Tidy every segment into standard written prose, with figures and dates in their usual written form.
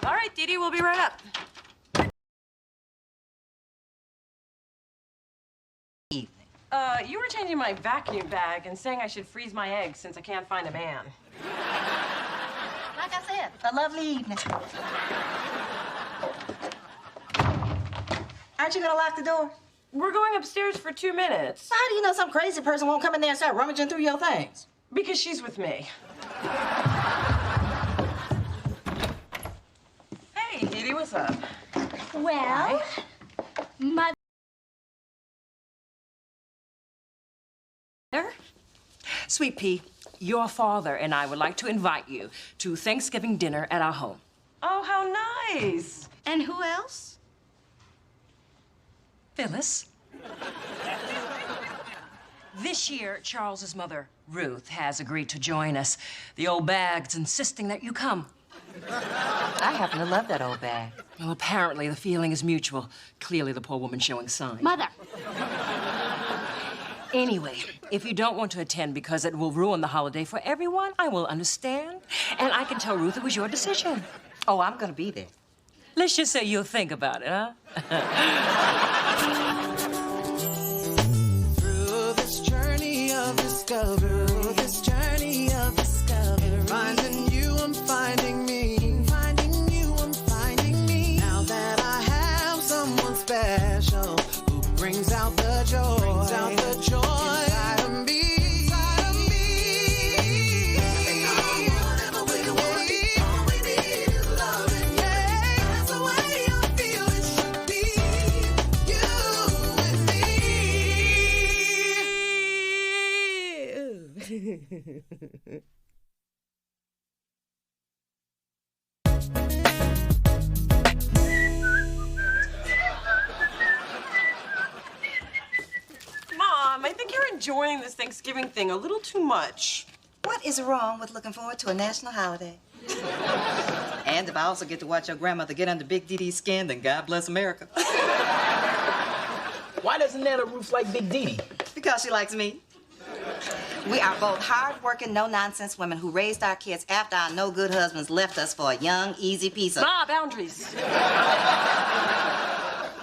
All right, Dee, we'll be right up. You were changing my vacuum bag and saying I should freeze my eggs since I can't find a man. Like I said, a lovely evening. Aren't you gonna lock the door? We're going upstairs for 2 minutes. So how do you know some crazy person won't come in there and start rummaging through your things? Because she's with me. Hey, Dee, what's up? Well, Mother. Sweet Pea, your father and I would like to invite you to Thanksgiving dinner at our home. Oh, how nice. And who else? Phyllis. This year, Charles's mother, Ruth, has agreed to join us. The old bag's insisting that you come. I happen to love that old bag. Well, apparently the feeling is mutual. Clearly the poor woman showing signs. Mother. Anyway, if you don't want to attend because it will ruin the holiday for everyone, I will understand. And I can tell Ruth it was your decision. Oh, I'm gonna be there. Let's just say you'll think about it, huh? Through this journey of discovery, finding you, I'm finding me. Finding you, I'm finding me. Now that I have someone special who brings out the joy, inside of me. Mom, I think you're enjoying this Thanksgiving thing a little too much. What is wrong with looking forward to a national holiday? And if I also get to watch your grandmother get under Big Dee Dee's skin, then God bless America. Why doesn't Nana Ruth like Big Dee? Because she likes me. We are both hard-working, no-nonsense women who raised our kids after our no-good husbands left us for a young, easy piece of... Ma, boundaries.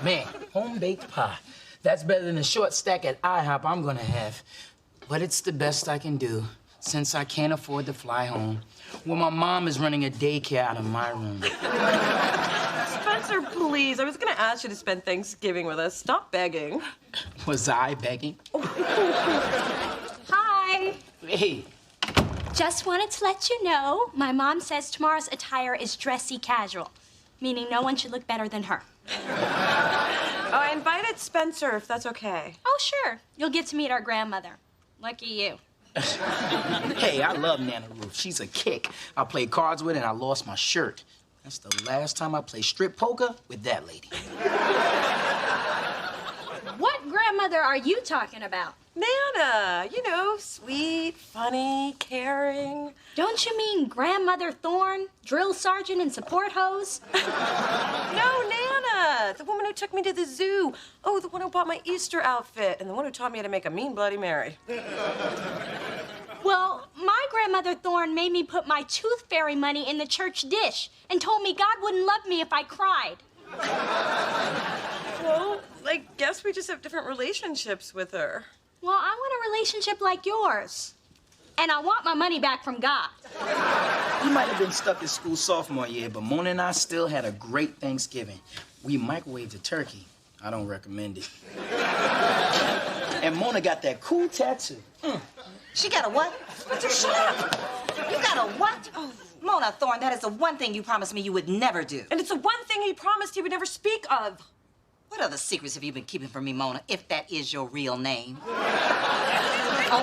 Man, home-baked pie. That's better than the short stack at IHOP I'm gonna have. But it's the best I can do, since I can't afford to fly home. Well, my mom is running a daycare out of my room. Spencer, please. I was gonna ask you to spend Thanksgiving with us. Stop begging. Was I begging? Hi. Hey. Just wanted to let you know, my mom says tomorrow's attire is dressy casual, meaning no one should look better than her. Oh, I invited Spencer, if that's okay. Oh, sure. You'll get to meet our grandmother. Lucky you. Hey, I love Nana Ruth. She's a kick. I played cards with her and I lost my shirt. That's the last time I played strip poker with that lady. What grandmother are you talking about? Nana, you know, sweet, funny, caring. Don't you mean Grandmother Thorne, drill sergeant and support hose? No, Nana, the woman who took me to the zoo. Oh, the one who bought my Easter outfit, and the one who taught me how to make a mean Bloody Mary. Well, my grandmother Thorne made me put my tooth fairy money in the church dish and told me God wouldn't love me if I cried. Well, I guess we just have different relationships with her. Well, I want a relationship like yours. And I want my money back from God. You might have been stuck in school sophomore year, but Mona and I still had a great Thanksgiving. We microwaved a turkey. I don't recommend it. And Mona got that cool tattoo. She got a what? Shut up. You got a what? Oh, Mona Thorne, that is the one thing you promised me you would never do. And it's the one thing he promised he would never speak of. What other secrets have you been keeping from me, Mona, if that is your real name? Okay,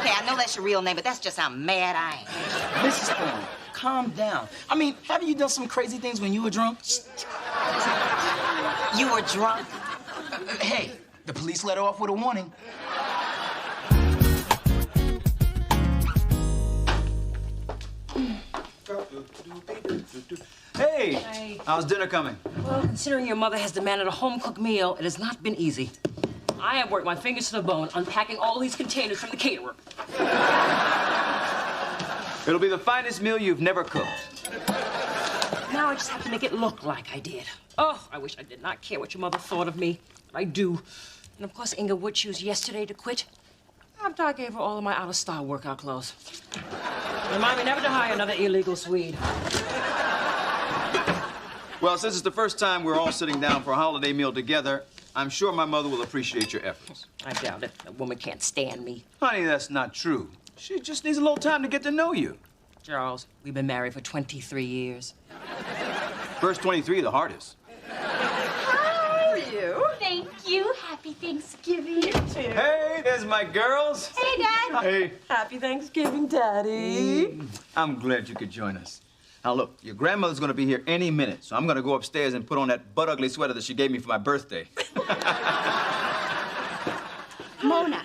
I know that's your real name, but that's just how mad I am. Mrs. Thorne, calm down. I mean, haven't you done some crazy things when you were drunk? You were drunk? Hey, the police let her off with a warning. Hey! How's dinner coming? Well, considering your mother has demanded a home-cooked meal, it has not been easy. I have worked my fingers to the bone unpacking all these containers from the caterer. It'll be the finest meal you've never cooked. Now I just have to make it look like I did. Oh, I wish I did not care what your mother thought of me. But I do. And of course, Inga would choose yesterday to quit after I gave her all of my out-of-style workout clothes. Remind me never to hire another illegal Swede. Well, since it's the first time we're all sitting down for a holiday meal together, I'm sure my mother will appreciate your efforts. I doubt it. That woman can't stand me. Honey, that's not true. She just needs a little time to get to know you. Charles, we've been married for 23 years. First 23, the hardest. How are you? Thank you. Happy Thanksgiving. You too. Hey, there's my girls. Hey, Dad. Hey. Happy Thanksgiving, Daddy. I'm glad you could join us. Now, look, your grandmother's gonna be here any minute, so I'm gonna go upstairs and put on that butt-ugly sweater that she gave me for my birthday. Mona,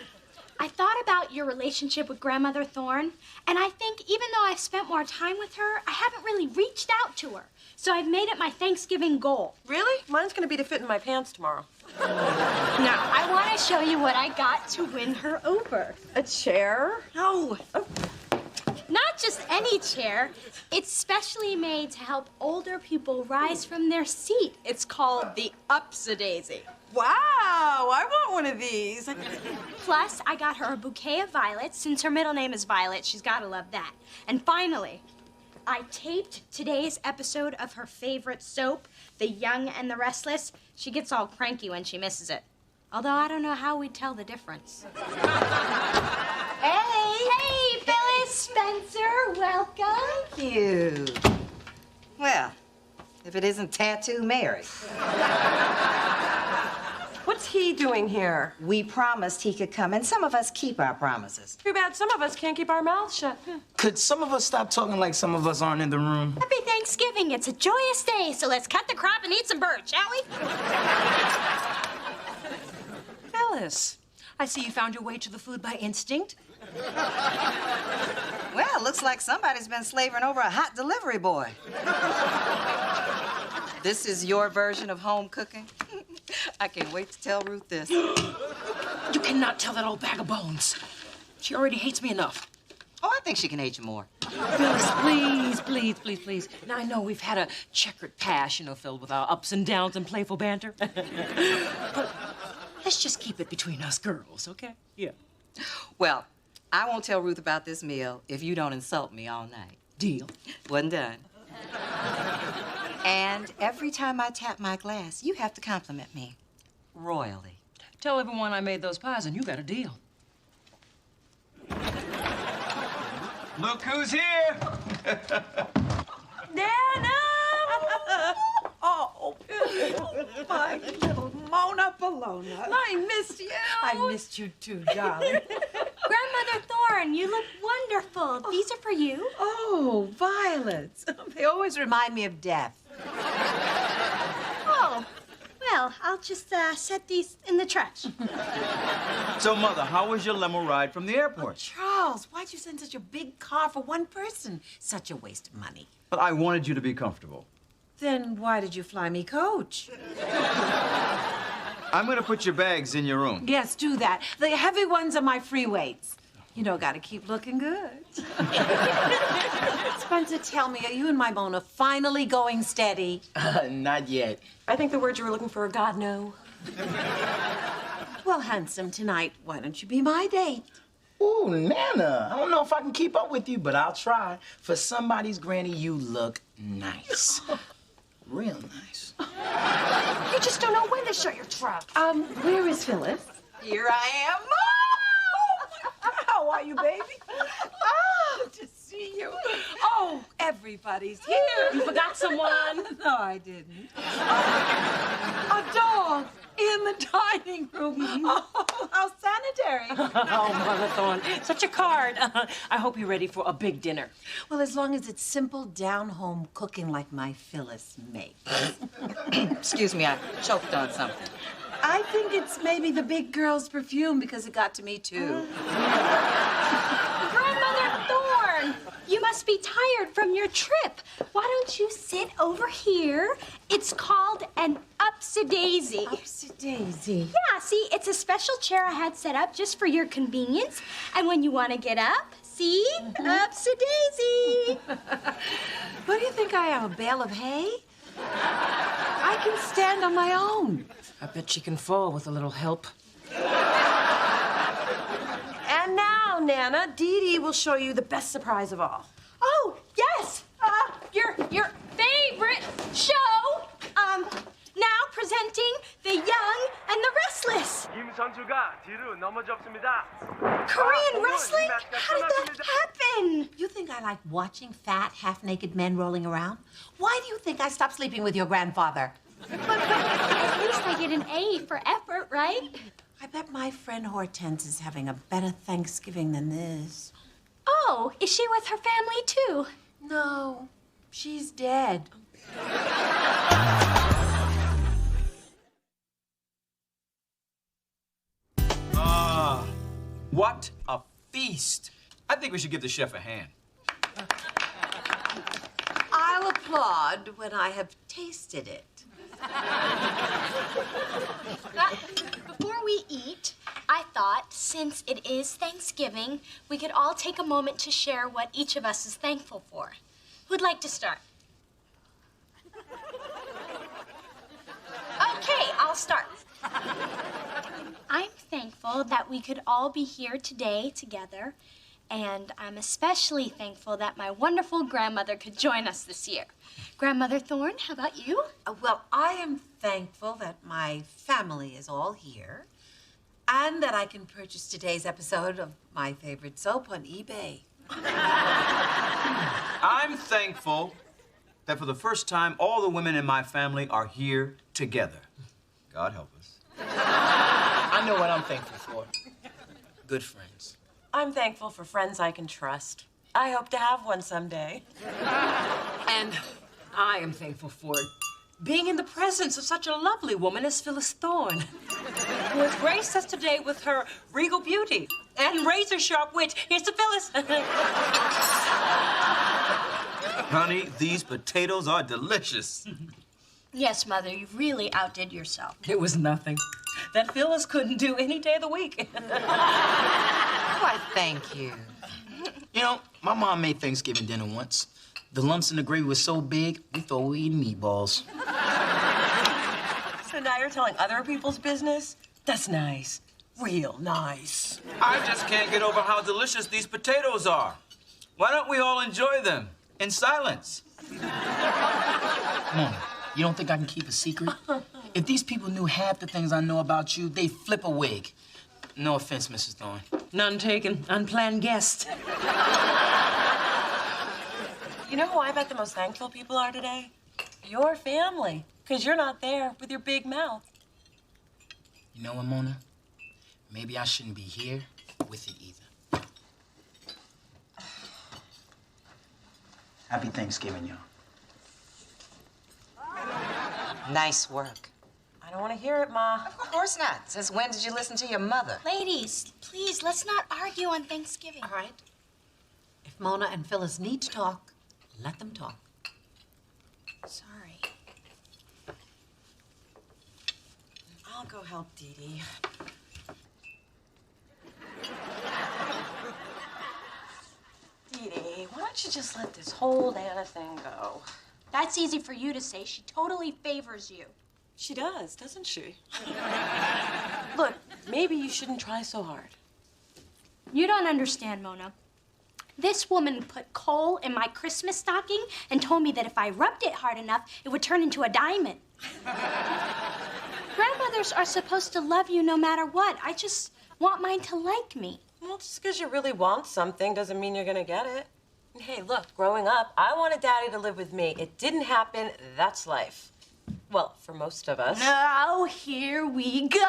I thought about your relationship with Grandmother Thorne, and I think even though I've spent more time with her, I haven't really reached out to her. So I've made it my Thanksgiving goal. Really? Mine's gonna be to fit in my pants tomorrow. Now, I want to show you what I got to win her over. A chair? No. Not just any chair. It's specially made to help older people rise from their seat. It's called the Upsadaisy. Wow, I want one of these. Plus, I got her a bouquet of violets. Since her middle name is Violet, she's got to love that. And finally, I taped today's episode of her favorite soap, The Young and the Restless. She gets all cranky when she misses it. Although I don't know how we'd tell the difference. Hey, Phyllis, Spencer, welcome. Thank you. Well, if it isn't Tattoo Mary. What's he doing here? We promised he could come, and some of us keep our promises. Too bad some of us can't keep our mouths shut. Could some of us stop talking like some of us aren't in the room? Happy Thanksgiving. It's a joyous day, so let's cut the crop and eat some bird, shall we? Phyllis, I see you found your way to the food by instinct. Well, looks like somebody's been slaving over a hot delivery boy. This is your version of home cooking? I can't wait to tell Ruth this. You cannot tell that old bag of bones. She already hates me enough. Oh, I think she can hate you more. Phyllis, please, please, please, please. Now, I know we've had a checkered past, filled with our ups and downs and playful banter. But let's just keep it between us girls, okay? Yeah. Well, I won't tell Ruth about this meal if you don't insult me all night. Deal. Wasn't done. And every time I tap my glass, you have to compliment me royally. Tell everyone I made those pies and you got a deal. Look who's here! Nana! Oh, my little Mona Bologna. I missed you. I missed you too, darling. Grandmother Thorne, you look wonderful. These are for you. Oh, violets. They always remind me of death. Oh, well, I'll just set these in the trash. So, Mother, how was your limo ride from the airport? Charles, why'd you send such a big car for one person? Such a waste of money. Well, I wanted you to be comfortable. Then why did you fly me coach? I'm gonna put your bags in your room. Yes, do that. The heavy ones are my free weights. You know, gotta keep looking good. Spencer, tell me, are you and my Mona finally going steady? Not yet. I think the word you were looking for are God no. Well, handsome, tonight, why don't you be my date? Ooh, Nana, I don't know if I can keep up with you, but I'll try. For somebody's granny, you look nice. Real nice. You just don't know when to shut your trap. Where is Phyllis? Here I am. How are you, baby? Oh, to see you. Oh, everybody's here. You forgot someone. No, I didn't. A dog in the dining room. Oh, how sanitary. Oh, Mother Thorne, such a card. I hope you're ready for a big dinner. Well, as long as it's simple, down-home cooking like my Phyllis makes. Excuse me, I choked on something. I think it's maybe the big girl's perfume because it got to me, too. Grandmother Thorne, you must be tired from your trip. Why don't you sit over here? It's called an Upsadaisy. Upsadaisy. Yeah, see, it's a special chair I had set up just for your convenience. And when you want to get up, See? Upsy-daisy. What do you think I am, a bale of hay? I can stand on my own. I bet she can fall with a little help. And now, Nana, Dee Dee will show you the best surprise of all. Oh, yes! Your favorite show! Now presenting The Young and the Restless. 김 선수가 뒤로 넘어졌습니다. Korean wrestling? How did that happen? You think I like watching fat, half-naked men rolling around? Why do you think I stopped sleeping with your grandfather? But at least I get an A for effort, right? I bet my friend Hortense is having a better Thanksgiving than this. Oh, is she with her family too? No, she's dead. What a feast. I think we should give the chef a hand. I'll applaud when I have tasted it. Before we eat, I thought since it is Thanksgiving, we could all take a moment to share what each of us is thankful for. Who'd like to start? Okay, I'll start. I'm thankful that we could all be here today together, and I'm especially thankful that my wonderful grandmother could join us this year. Grandmother Thorne, how about you? Well, I am thankful that my family is all here and that I can purchase today's episode of my favorite soap on eBay. I'm thankful that for the first time, all the women in my family are here together. God help us. I know what I'm thankful for. Good friends. I'm thankful for friends I can trust. I hope to have one someday. And I am thankful for being in the presence of such a lovely woman as Phyllis Thorne, who has graced us today with her regal beauty and razor-sharp wit. Here's to Phyllis. Honey, these potatoes are delicious. Yes, Mother, you really outdid yourself. It was nothing that Phyllis couldn't do any day of the week. Why, thank you. You know, my mom made Thanksgiving dinner once. The lumps in the gravy were so big, we thought we were eating meatballs. So now you're telling other people's business? That's nice. Real nice. I just can't get over how delicious these potatoes are. Why don't we all enjoy them in silence? Mom, you don't think I can keep a secret? If these people knew half the things I know about you, they'd flip a wig. No offense, Mrs. Thorne. None taken. Unplanned guest. You know who I bet the most thankful people are today? Your family. Because you're not there with your big mouth. You know what, Mona? Maybe I shouldn't be here with it either. Happy Thanksgiving, y'all. Nice work. I don't want to hear it, Ma. Of course not. Since when did you listen to your mother? Ladies, please, let's not argue on Thanksgiving. All right. If Mona and Phyllis need to talk, let them talk. Sorry. I'll go help Dee Dee. Dee Dee, why don't you just let this whole Nana thing go? That's easy for you to say. She totally favors you. She does, doesn't she? Look, maybe you shouldn't try so hard. You don't understand, Mona. This woman put coal in my Christmas stocking and told me that if I rubbed it hard enough, it would turn into a diamond. Grandmothers are supposed to love you no matter what. I just want mine to like me. Well, just because you really want something doesn't mean you're gonna get it. Hey, look, growing up, I wanted Daddy to live with me. It didn't happen. That's life. Well, for most of us. Now, here we go.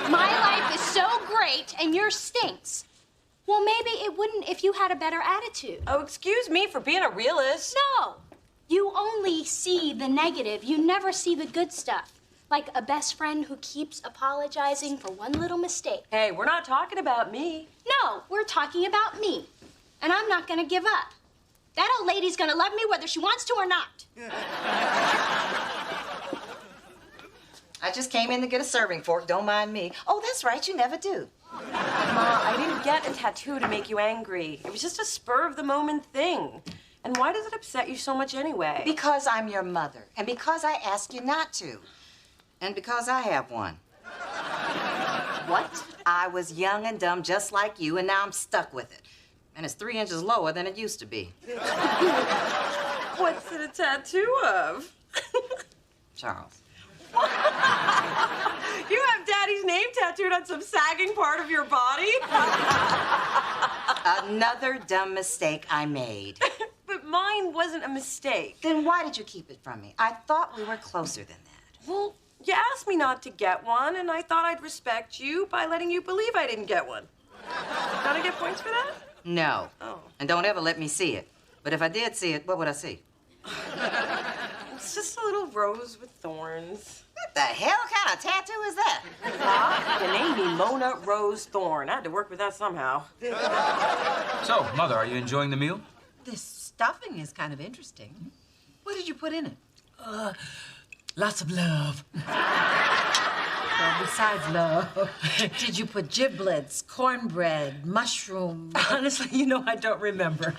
My life is so great and yours stinks. Well, maybe it wouldn't if you had a better attitude. Oh, excuse me for being a realist. No, you only see the negative. You never see the good stuff. Like a best friend who keeps apologizing for one little mistake. Hey, we're not talking about me. No, we're talking about me. And I'm not gonna give up. That old lady's gonna love me whether she wants to or not. I just came in to get a serving fork. Don't mind me. Oh, that's right. You never do. Ma, I didn't get a tattoo to make you angry. It was just a spur-of-the-moment thing. And why does it upset you so much anyway? Because I'm your mother, and because I ask you not to, and because I have one. What? I was young and dumb just like you, and now I'm stuck with it. And it's 3 inches lower than it used to be. What's it a tattoo of? Charles. You have Daddy's name tattooed on some sagging part of your body? Another dumb mistake I made. But mine wasn't a mistake. Then why did you keep it from me? I thought we were closer than that. Well, you asked me not to get one, and I thought I'd respect you by letting you believe I didn't get one. Gotta get points for that? No. Oh. And don't ever let me see it. But if I did see it, what would I see? It's just a little rose with thorns. What the hell kind of tattoo is that? You named me Mona Rose Thorne. I had to work with that somehow. So, Mother, are you enjoying the meal? This stuffing is kind of interesting. What did you put in it? Lots of love. Well, besides love, did you put giblets, cornbread, mushroom? Honestly, you know, I don't remember.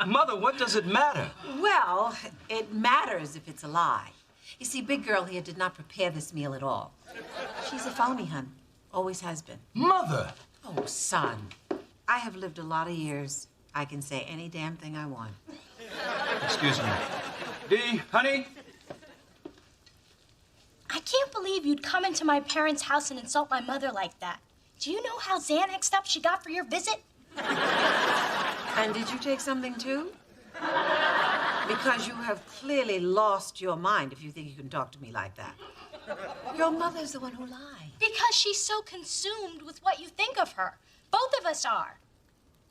Mother, what does it matter? Well, it matters if it's a lie. You see, Big Girl here did not prepare this meal at all. She's a phony, hun. Always has been. Mother! Oh, son. I have lived a lot of years. I can say any damn thing I want. Excuse me. Dee, honey? I can't believe you'd come into my parents' house and insult my mother like that. Do you know how Xanaxed up she got for your visit? And did you take something too? Because you have clearly lost your mind if you think you can talk to me like that. Your mother's the one who lied. Because she's so consumed with what you think of her. Both of us are.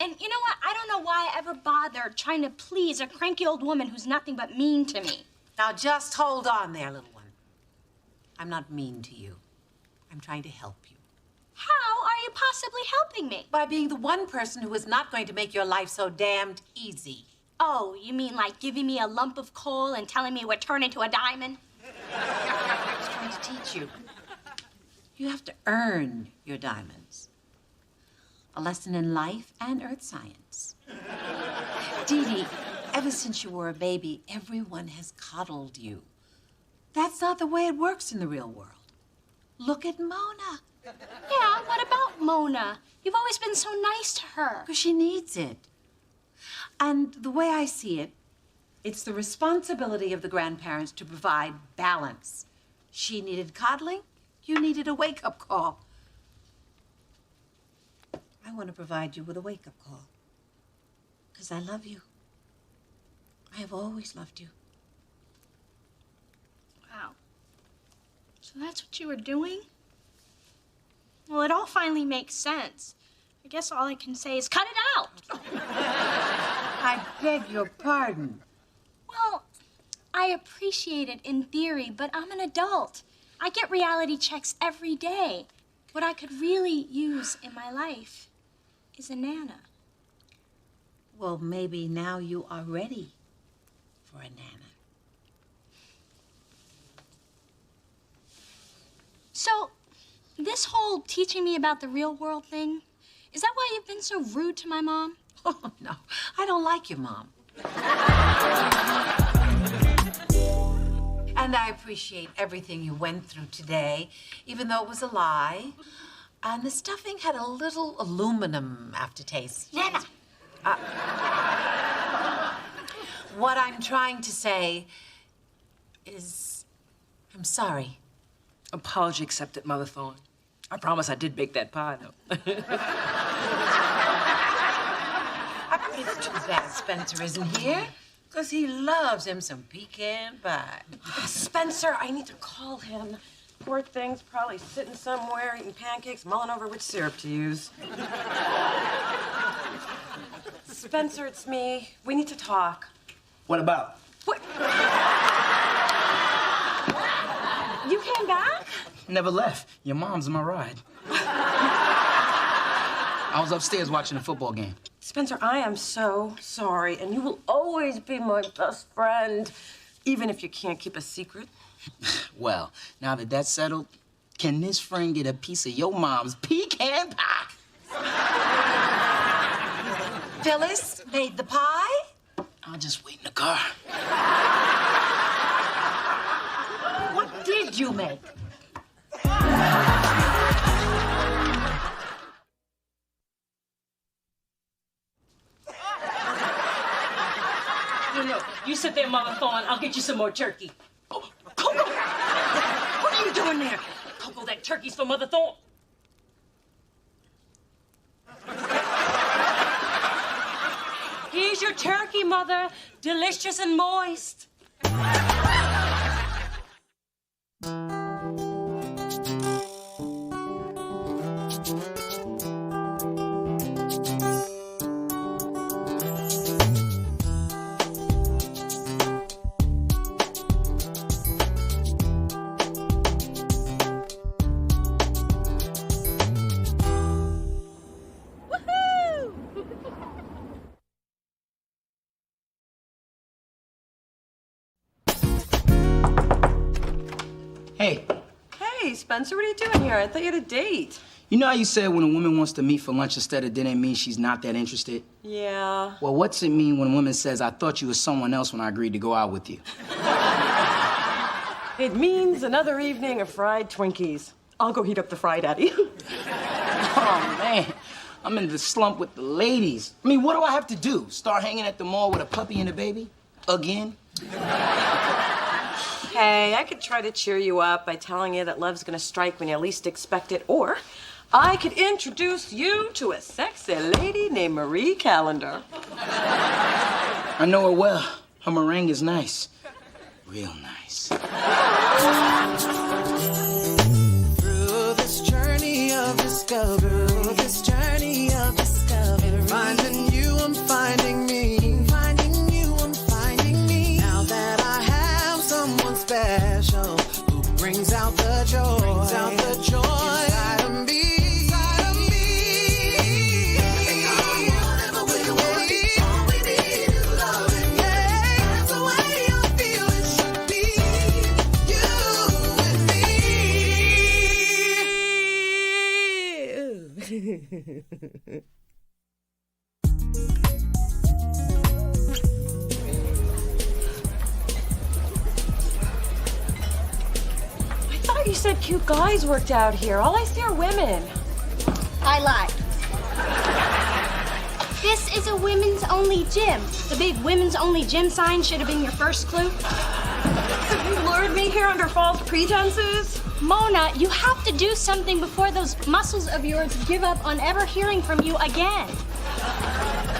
And you know what? I don't know why I ever bothered trying to please a cranky old woman who's nothing but mean to me. Now just hold on there, little one. I'm not mean to you. I'm trying to help you. How are you possibly helping me? By being the one person who is not going to make your life so damned easy. Oh, you mean like giving me a lump of coal and telling me it would turn into a diamond? I was trying to teach you. You have to earn your diamonds. A lesson in life and earth science. Dee Dee, ever since you were a baby, everyone has coddled you. That's not the way it works in the real world. Look at Mona. Yeah, what about Mona? You've always been so nice to her. Because she needs it. And the way I see it, it's the responsibility of the grandparents to provide balance. She needed coddling, you needed a wake-up call. I want to provide you with a wake-up call. Because I love you. I have always loved you. Wow. So that's what you were doing? Well, it all finally makes sense. I guess all I can say is cut it out. I beg your pardon. Well, I appreciate it in theory, but I'm an adult. I get reality checks every day. What I could really use in my life is a Nana. Well, maybe now you are ready for a Nana. So, this whole teaching me about the real world thing, is that why you've been so rude to my mom? Oh, no. I don't like your mom. And I appreciate everything you went through today, even though it was a lie. And the stuffing had a little aluminum aftertaste. Nana! What I'm trying to say is, I'm sorry. Apology accepted, Mother Thorne. I promise I did bake that pie, though. It's too bad Spencer isn't here, because he loves him some pecan pie. Spencer, I need to call him. Poor thing's probably sitting somewhere eating pancakes, mulling over which syrup to use. Spencer, it's me. We need to talk. What about? What? You came back? Never left. Your mom's my ride. I was upstairs watching a football game. Spencer, I am so sorry, and you will always be my best friend, even if you can't keep a secret. Well, now that that's settled, can this friend get a piece of your mom's pecan pie? Phyllis made the pie? I'll just wait in the car. What did you make? No, you sit there, Mother Thorne. I'll get you some more turkey. Oh, Coco! What are you doing there? Coco, that turkey's for Mother Thorne. Here's your turkey, Mother. Delicious and moist. Hey, Hey, Spencer, what are you doing here? I thought you had a date. you know how you said when a woman wants to meet for lunch instead of dinner, it means she's not that interested? Yeah. Well, what's it mean when a woman says, I thought you was someone else when I agreed to go out with you? It means another evening of fried Twinkies. I'll go heat up the fry, Daddy. Oh, man. I'm in the slump with the ladies. I mean, what do I have to do? Start hanging at the mall with a puppy and a baby? Again? Hey, I could try to cheer you up by telling you that love's gonna strike when you least expect it, or I could introduce you to a sexy lady named Marie Callender. I know her well. Her meringue is nice. Real nice. Through this journey of discovery, finding you, I'm finding me. Finding you, I'm finding me. Now that I have someone special who brings out the joy, inside of me. And whatever we're waiting, all we need is love. Yeah, that's the way I feel it should be. You and me. I thought you said cute guys worked out here. All I see are women. I lied. This is a women's only gym. The big women's only gym sign should have been your first clue. You lured me here under false pretenses? Mona, you have to do something before those muscles of yours give up on ever hearing from you again.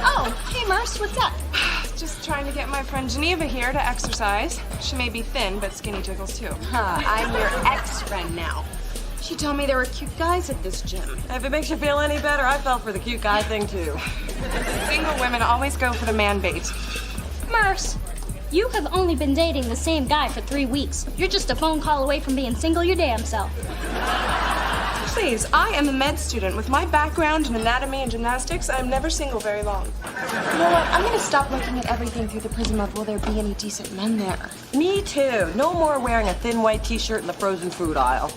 Oh, hey Merce, what's up? Just trying to get my friend Geneva here to exercise. She may be thin, but skinny jiggles too. I'm your ex-friend now. She told me there were cute guys at this gym. If it makes you feel any better, I fell for the cute guy thing too. Single women always go for the man bait. Merce, you have only been dating the same guy for 3 weeks. You're just a phone call away from being single your damn self. Please, I am a med student. With my background in anatomy and gymnastics, I'm never single very long. You know what? I'm gonna stop looking at everything through the prism of will there be any decent men there. Me too. No more wearing a thin white t-shirt in the frozen food aisle.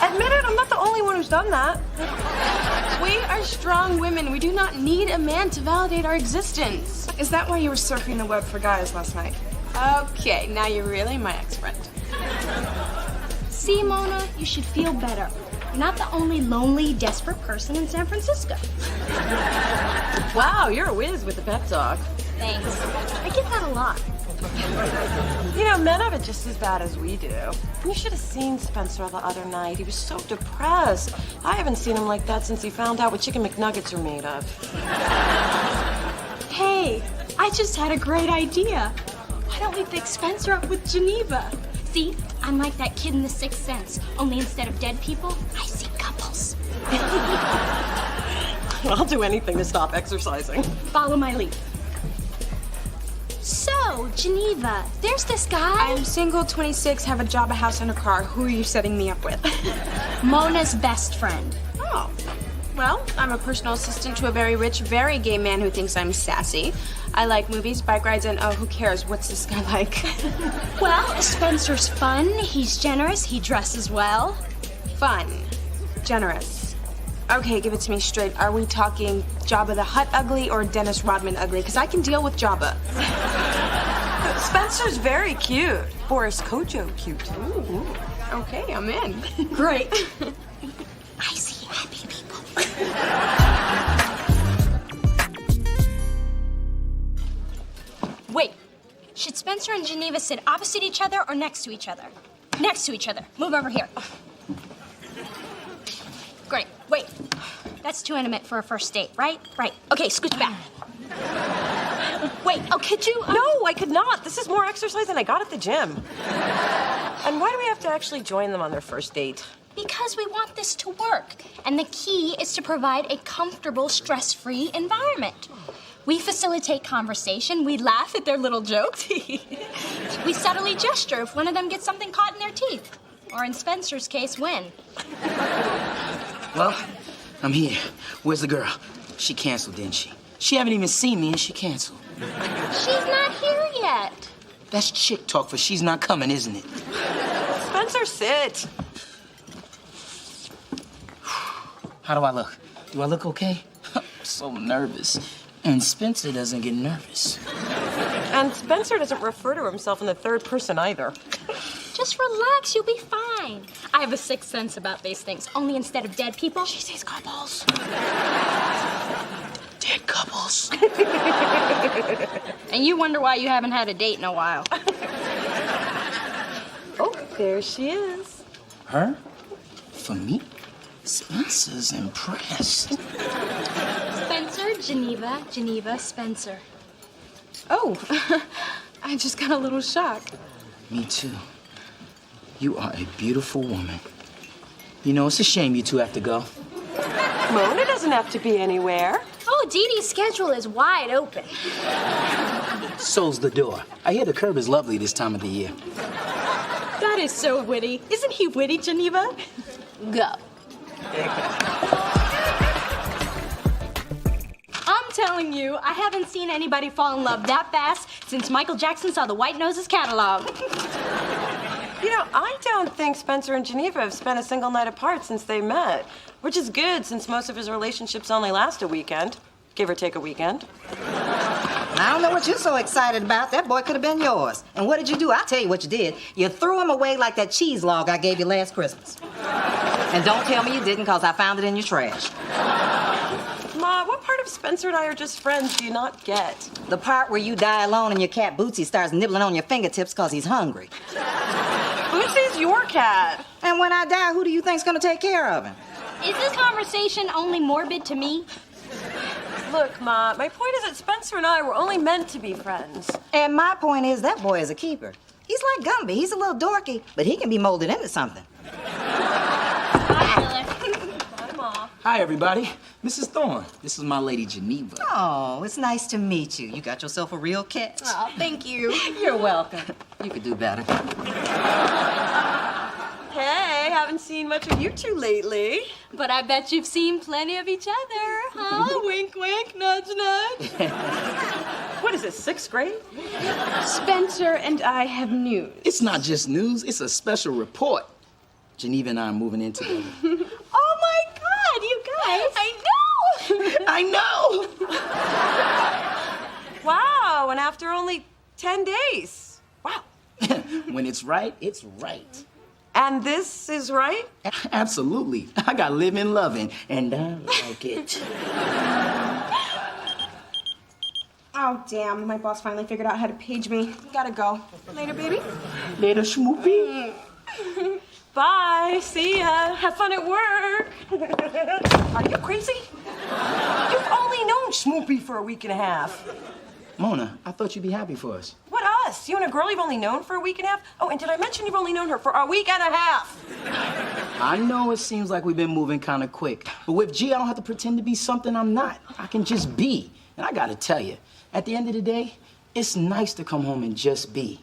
Admit it, I'm not the only one who's done that. We are strong women. We do not need a man to validate our existence. Is that why you were surfing the web for guys last night? Okay, now you're really my ex-friend. See, Mona, you should feel better. You're not the only lonely, desperate person in San Francisco. Wow, you're a whiz with the pep talk. Thanks. I get that a lot. You know, men have it just as bad as we do. You should have seen Spencer the other night. He was so depressed. I haven't seen him like that since he found out what chicken McNuggets are made of. Hey, I just had a great idea. Why don't we fix Spencer up with Geneva? See, I'm like that kid in The Sixth Sense, only instead of dead people, I see couples. I'll do anything to stop exercising. Follow my lead. So, Geneva, there's this guy. I'm single, 26, have a job, a house, and a car. Who are you setting me up with? Mona's best friend. Oh. Well, I'm a personal assistant to a very rich, very gay man who thinks I'm sassy. I like movies, bike rides, and oh, who cares? What's this guy like? Well, Spencer's fun, he's generous, he dresses well. Fun. Generous. Okay, give it to me straight. Are we talking Jabba the Hutt ugly or Dennis Rodman ugly? Because I can deal with Jabba. Spencer's very cute. Boris Kojo cute. Ooh. Okay, I'm in. Great. I see happy people. Wait, should Spencer and Geneva sit opposite each other or next to each other? Next to each other. Move over here. Great. Wait. That's too intimate for a first date, right? Right. Okay, scooch back. Wait, oh, could you? No, I could not. This is more exercise than I got at the gym. And why do we have to actually join them on their first date? Because we want this to work. And the key is to provide a comfortable, stress-free environment. We facilitate conversation. We laugh at their little jokes. We subtly gesture if one of them gets something caught in their teeth. Or in Spencer's case, win. Well, I'm here. Where's the girl? She canceled, didn't she? She haven't even seen me and she canceled. She's not here yet. That's chick talk for she's not coming, isn't it? Spencer, sit. How do I look? Do I look okay? I'm so nervous. And Spencer doesn't get nervous. And Spencer doesn't refer to himself in the third person either. Just relax, you'll be fine. I have a sixth sense about these things. Only instead of dead people, she sees couples. Dead couples. And you wonder why you haven't had a date in a while. Oh, there she is. Her? For me? Spencer's impressed. Spencer, Geneva, Geneva, Spencer. Oh, I just got a little shocked. Me too. You are a beautiful woman. You know, it's a shame you two have to go. Mona doesn't have to be anywhere. Oh, Dee Dee's schedule is wide open. So's the door. I hear the curb is lovely this time of the year. That is so witty. Isn't he witty, Geneva? Go. I'm telling you, I haven't seen anybody fall in love that fast since Michael Jackson saw the White Noses catalog. You know, I don't think Spencer and Geneva have spent a single night apart since they met, which is good since most of his relationships only last a weekend, give or take a weekend. I don't know what you're so excited about. That boy could have been yours. And what did you do? I'll tell you what you did. You threw him away like that cheese log I gave you last Christmas. And don't tell me you didn't, because I found it in your trash. Ma, what part of Spencer and I are just friends do you not get? The part where you die alone and your cat Bootsy starts nibbling on your fingertips because he's hungry. Bootsy's your cat. And when I die, who do you think's gonna take care of him? Is this conversation only morbid to me? Look, Ma, my point is that Spencer and I were only meant to be friends. And my point is that boy is a keeper. He's like Gumby. He's a little dorky, but he can be molded into something. Bye, Bye, Ma. Hi, everybody. Mrs. Thorne. This is my lady, Geneva. Oh, it's nice to meet you. You got yourself a real catch. Oh, thank you. You're welcome. You could do better. Hey, haven't seen much of you two lately. But I bet you've seen plenty of each other, huh? Wink, wink, nudge, nudge. What is it, sixth grade? Spencer and I have news. It's not just news, it's a special report. Geneva and I are moving in together. Oh my God, you guys! I know! Wow, and after only 10 days. Wow. When it's right, it's right. And this is right? Absolutely. I got living, loving, and I like it. Oh, damn. My boss finally figured out how to page me. Gotta go. Later, baby. Later, Schmoopy. Bye. See ya. Have fun at work. Are you crazy? You've only known Schmoopy for a week and a half. Mona, I thought you'd be happy for us. What us? You and a girl you've only known for a week and a half? Oh, and did I mention you've only known her for a week and a half? I know it seems like we've been moving kind of quick, but with G, I don't have to pretend to be something I'm not. I can just be. And I gotta tell you, at the end of the day, it's nice to come home and just be.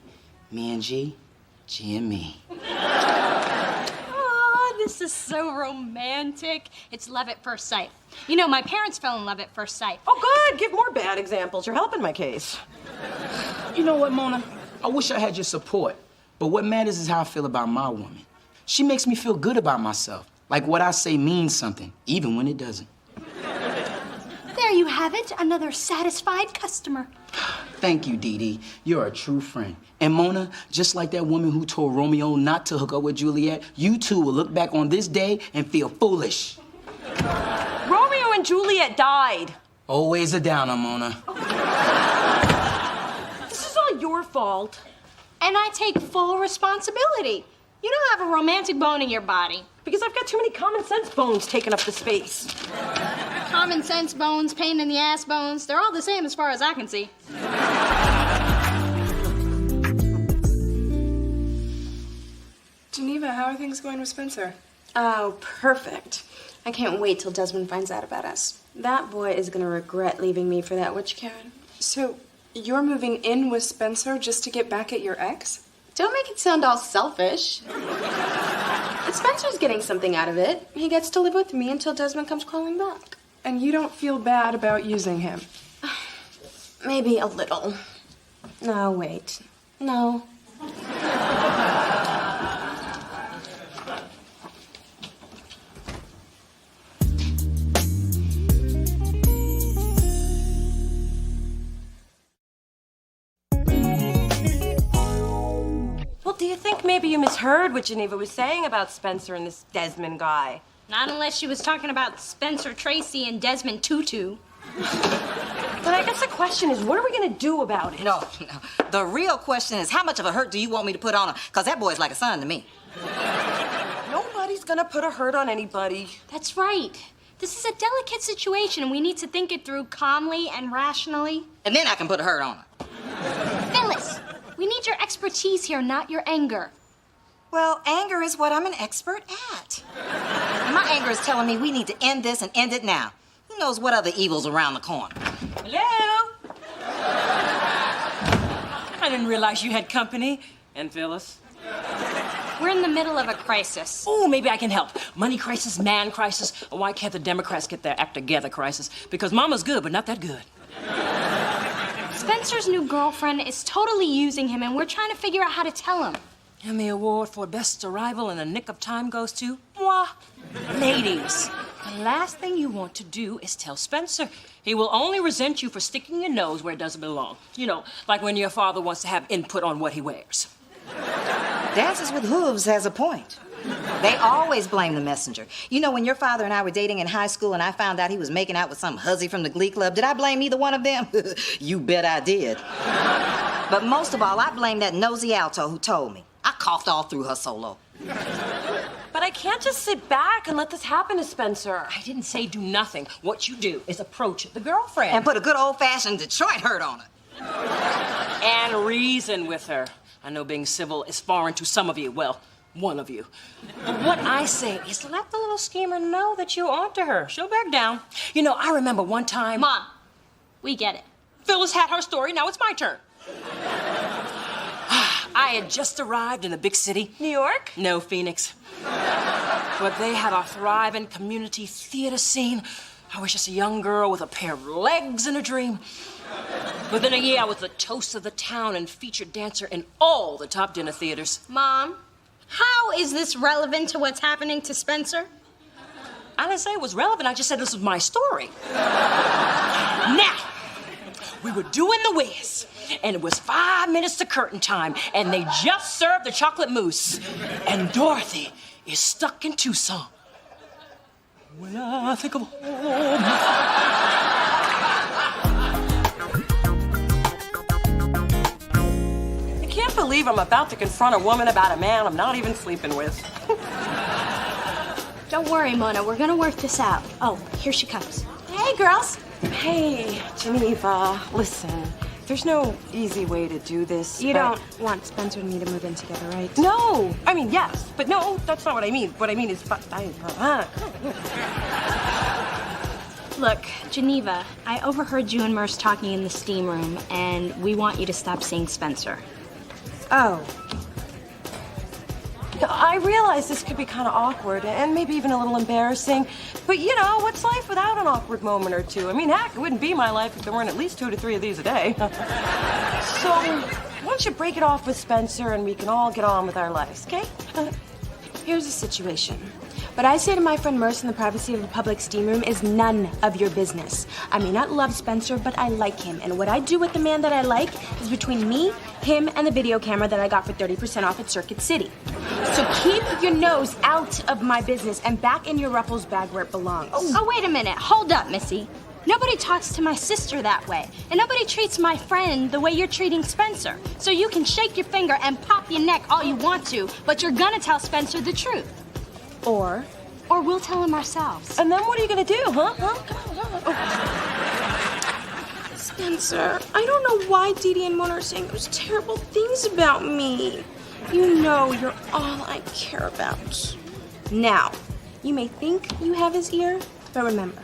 Me and G, G and me. This is so romantic. It's love at first sight. You know, my parents fell in love at first sight. Oh, good. Give more bad examples. You're helping my case. You know what, Mona? I wish I had your support, but what matters is how I feel about my woman. She makes me feel good about myself. Like what I say means something, even when it doesn't. There you have it, another satisfied customer. Thank you, Dee Dee. You're a true friend. And Mona, just like that woman who told Romeo not to hook up with Juliet, you too will look back on this day and feel foolish. Romeo and Juliet died. Always a downer, Mona. This is all your fault. And I take full responsibility. You don't have a romantic bone in your body. Because I've got too many common sense bones taking up the space. Common sense bones, pain in the ass bones, they're all the same as far as I can see. Geneva, how are things going with Spencer? Oh, perfect. I can't wait till Desmond finds out about us. That boy is gonna regret leaving me for that witch Karen. So, you're moving in with Spencer just to get back at your ex? Don't make it sound all selfish. But Spencer's getting something out of it. He gets to live with me until Desmond comes crawling back. And you don't feel bad about using him? Maybe a little. No, wait. No. Well, do you think maybe you misheard what Geneva was saying about Spencer and this Desmond guy? Not unless she was talking about Spencer Tracy and Desmond Tutu. But I guess the question is, what are we gonna do about it? No. The real question is, how much of a hurt do you want me to put on him? Because that boy's like a son to me. Nobody's gonna put a hurt on anybody. That's right. This is a delicate situation, and we need to think it through calmly and rationally. And then I can put a hurt on her. Phyllis, we need your expertise here, not your anger. Well, anger is what I'm an expert at. My anger is telling me we need to end this and end it now. Who knows what other evil's around the corner? Hello? I didn't realize you had company. And Phyllis? We're in the middle of a crisis. Oh, maybe I can help. Money crisis, man crisis. Oh, why can't the Democrats get their act together crisis? Because Mama's good, but not that good. Spencer's new girlfriend is totally using him, and we're trying to figure out how to tell him. And the award for best arrival in the nick of time goes to moi. Ladies, the last thing you want to do is tell Spencer. He will only resent you for sticking your nose where it doesn't belong. You know, like when your father wants to have input on what he wears. Dances with Hooves has a point. They always blame the messenger. You know, when your father and I were dating in high school and I found out he was making out with some hussy from the Glee Club, did I blame either one of them? You bet I did. But most of all, I blame that nosy alto who told me. I coughed all through her solo. But I can't just sit back and let this happen to Spencer. I didn't say do nothing. What you do is approach the girlfriend. And put a good old-fashioned Detroit hurt on her. And reason with her. I know being civil is foreign to some of you. Well, one of you. But what I say is let the little schemer know that you're onto her. She'll back down. You know, I remember one time... Mom, we get it. Phyllis had her story. Now it's my turn. I had just arrived in the big city. New York? No, Phoenix. But they had a thriving community theater scene. I was just a young girl with a pair of legs and a dream. Within a year, I was the toast of the town and featured dancer in all the top dinner theaters. Mom, how is this relevant to what's happening to Spencer? I didn't say it was relevant. I just said this was my story. Now, we were doing the whiz, and it was 5 minutes to curtain time, and they just served the chocolate mousse. And Dorothy is stuck in Tucson. When I think of home. I can't believe I'm about to confront a woman about a man I'm not even sleeping with. Don't worry, Mona. We're gonna work this out. Oh, here she comes. Hey, girls. Hey, Geneva, listen. There's no easy way to do this. You but- don't want Spencer and me to move in together, right? No! I mean, yes, but no, that's not what I mean. What I mean is... Look, Geneva, I overheard you and Merce talking in the steam room, and we want you to stop seeing Spencer. Oh. I realize this could be kind of awkward and maybe even a little embarrassing, but you know, what's life without an awkward moment or two? I mean, heck, it wouldn't be my life if there weren't at least 2 to 3 of these a day. So, why don't you break it off with Spencer and we can all get on with our lives, okay? Here's the situation. What I say to my friend Merce in the privacy of a public steam room is none of your business. I may not love Spencer, but I like him. And what I do with the man that I like is between me, him, and the video camera that I got for 30% off at Circuit City. So keep your nose out of my business and back in your Ruffles bag where it belongs. Oh, wait a minute. Hold up, Missy. Nobody talks to my sister that way. And nobody treats my friend the way you're treating Spencer. So you can shake your finger and pop your neck all you want to, but you're gonna tell Spencer the truth. Or we'll tell him ourselves. And then what are you gonna do, huh? Come on. Spencer, I don't know why Dee Dee and Mona are saying those terrible things about me. You know you're all I care about. Now, you may think you have his ear, but remember,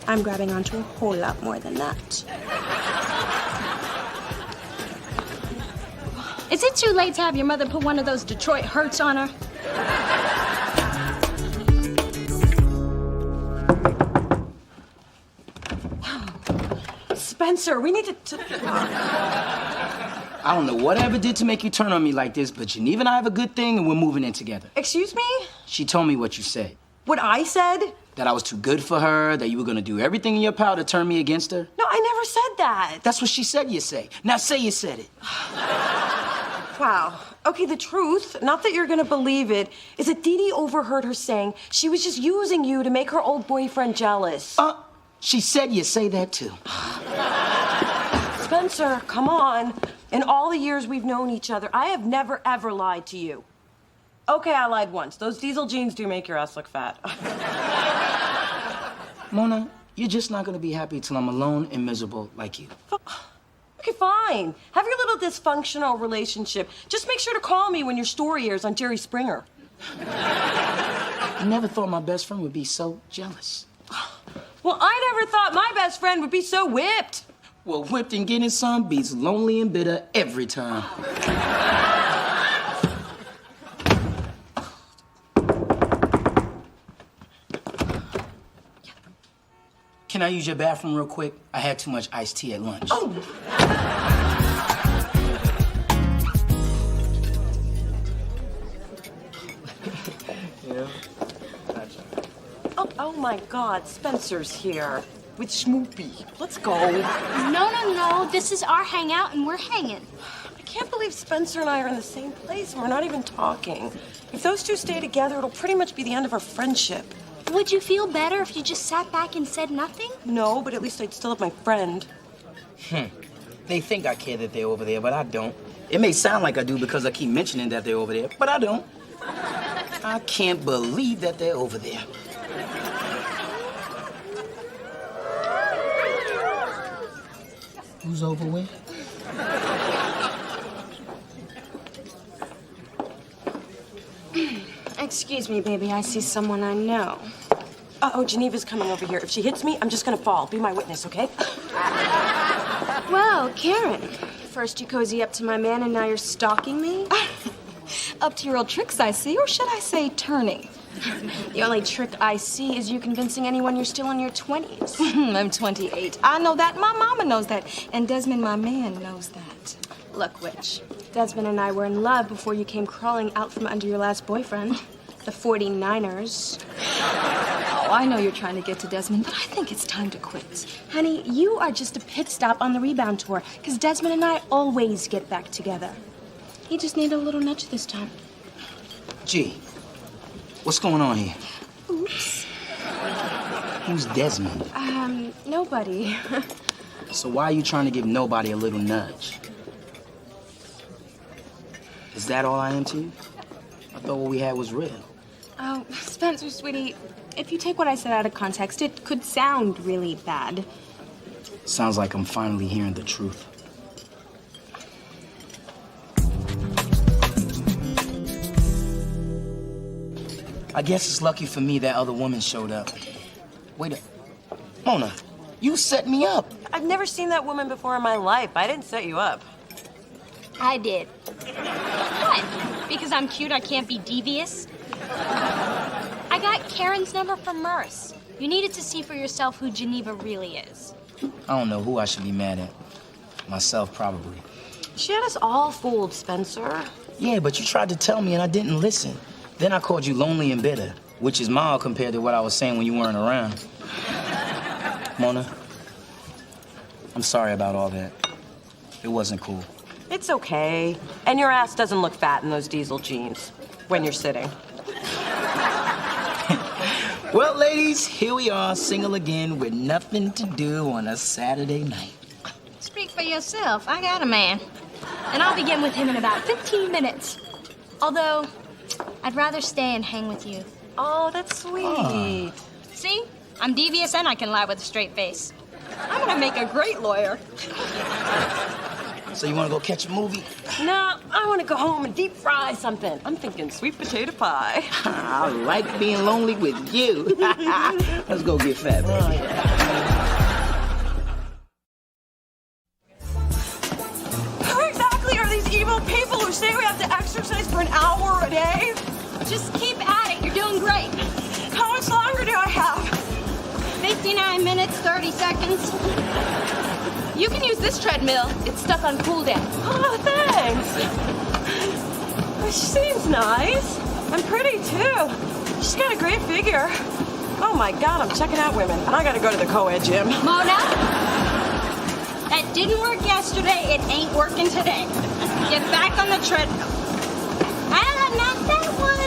I'm grabbing onto a whole lot more than that. Is it too late to have your mother put one of those Detroit Hurts on her? Spencer, we need to... I don't know whatever did to make you turn on me like this, but Geneva and I have a good thing and we're moving in together. Excuse me? She told me what you said. What I said? That I was too good for her, that you were gonna do everything in your power to turn me against her. No, I never said that. That's what she said you say. Now say you said it. Wow. Okay, the truth, not that you're gonna believe it, is that Dee Dee overheard her saying she was just using you to make her old boyfriend jealous. She said you say that too. Spencer, come on. In all the years we've known each other, I have never, ever lied to you. Okay, I lied once. Those diesel jeans do make your ass look fat. Mona, you're just not gonna be happy till I'm alone and miserable like you. Okay, fine. Have your little dysfunctional relationship. Just make sure to call me when your story airs on Jerry Springer. I never thought my best friend would be so jealous. Well, I never thought my best friend would be so whipped. Well, whipped and getting some beats lonely and bitter every time. Can I use your bathroom real quick? I had too much iced tea at lunch. Oh my God, Spencer's here with Schmoopy. Let's go. No. This is our hangout and we're hanging. I can't believe Spencer and I are in the same place and we're not even talking. If those two stay together, it'll pretty much be the end of our friendship. Would you feel better if you just sat back and said nothing? No, but at least I'd still have my friend. They think I care that they're over there, but I don't. It may sound like I do because I keep mentioning that they're over there, but I don't. I can't believe that they're over there. Who's over with? Excuse me, baby. I see someone I know. Uh-oh, Geneva's coming over here. If she hits me, I'm just gonna fall. Be my witness, okay? Well, Karen, first you cozy up to my man and now you're stalking me? Up to your old tricks, I see, or should I say turning? The only trick I see is you convincing anyone you're still in your 20s. I'm 28. I know that. My mama knows that. And Desmond, my man, knows that. Look, Witch, Desmond and I were in love before you came crawling out from under your last boyfriend, the 49ers. Oh, I know you're trying to get to Desmond, but I think it's time to quit. Honey, you are just a pit stop on the rebound tour, because Desmond and I always get back together. He just needed a little nudge this time. Gee, what's going on here? Oops. Who's Desmond? Nobody. So why are you trying to give nobody a little nudge? Is that all I am to you? I thought what we had was real. Oh, Spencer, sweetie, if you take what I said out of context, it could sound really bad. Sounds like I'm finally hearing the truth. I guess it's lucky for me that other woman showed up. Wait a... Mona, you set me up. I've never seen that woman before in my life. I didn't set you up. I did. What? Because I'm cute, I can't be devious? I got Karen's number from Merce. You needed to see for yourself who Geneva really is. I don't know who I should be mad at. Myself, probably. She had us all fooled, Spencer. Yeah, but you tried to tell me and I didn't listen. Then I called you lonely and bitter, which is mild compared to what I was saying when you weren't around. Mona, I'm sorry about all that. It wasn't cool. It's okay. And your ass doesn't look fat in those diesel jeans when you're sitting. Well, ladies, here we are, single again with nothing to do on a Saturday night. Speak for yourself. I got a man. And I'll begin with him in about 15 minutes. Although, I'd rather stay and hang with you. Oh, that's sweet. See? I'm devious and I can lie with a straight face. I'm gonna make a great lawyer. So you want to go catch a movie? No, I want to go home and deep fry something. I'm thinking sweet potato pie. I like being lonely with you. Let's go get fat, baby. Oh, yeah. Who exactly are these evil people who say we have to exercise for an hour a day? Just keep at it. You're doing great. How much longer do I have? 59 minutes, 30 seconds. You can use this treadmill. It's stuck on cooldown. Oh, thanks. She seems nice. And pretty, too. She's got a great figure. Oh, my God, I'm checking out women. And I gotta go to the co-ed gym. Mona, that didn't work yesterday. It ain't working today. Get back on the treadmill. Ah, not that one.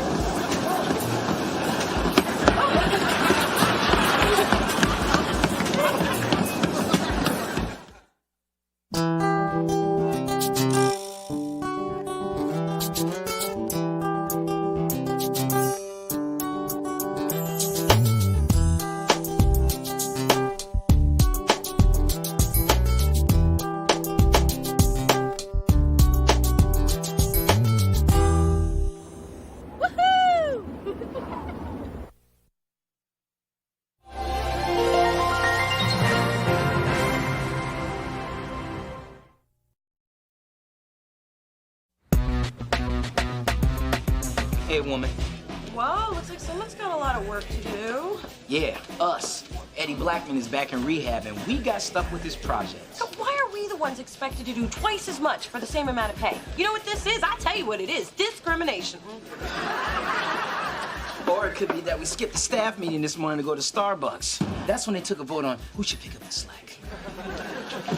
Hey, woman. Whoa, looks like someone's got a lot of work to do. Yeah, us. Eddie Blackman is back in rehab, and we got stuck with this project. So why are we the ones expected to do twice as much for the same amount of pay? You know what this is? I'll tell you what it is. Discrimination. Or it could be that we skipped the staff meeting this morning to go to Starbucks. That's when they took a vote on who should pick up the slack.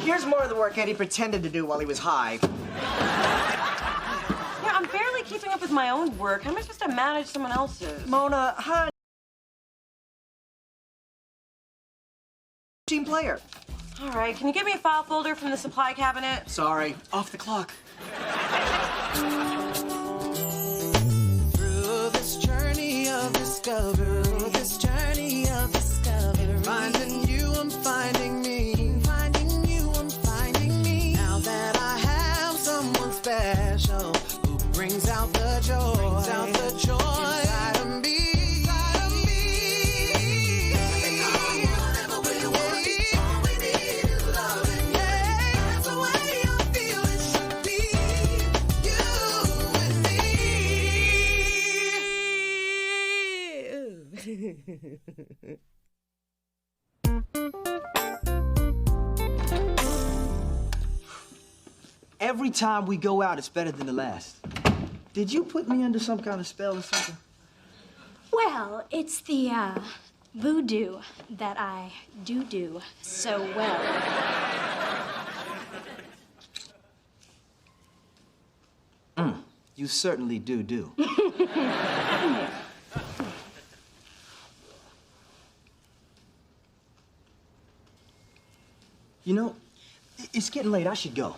Here's more of the work Eddie pretended to do while he was high. Yeah, I'm barely keeping up with my own work. How am I supposed to manage someone else's? Mona, hun. Team player. All right, can you get me a file folder from the supply cabinet? Sorry, off the clock. Through this journey of discovery, finding you, I'm finding me. Finding you, I'm finding me. Now that I have someone special who brings out the joy, inside of me. Every time we go out, it's better than the last. Did you put me under some kind of spell or something? Well, it's the voodoo that I do so well. You certainly do. You know, it's getting late. I should go.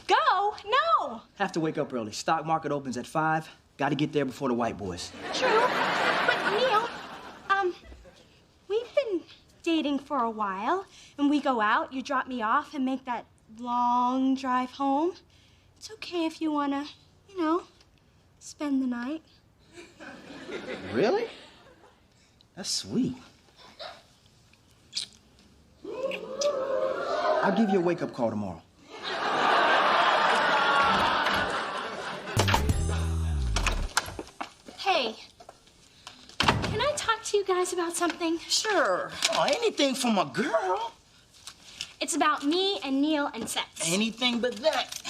Go? No! Have to wake up early. Stock market opens at 5. Got to get there before the white boys. True. But Neil, we've been dating for a while, and we go out, you drop me off, and make that long drive home. It's okay if you wanna, spend the night. Really? That's sweet. I'll give you a wake-up call tomorrow. Hey, can I talk to you guys about something? Sure. Oh, anything from a girl. It's about me and Neil and sex. Anything but that.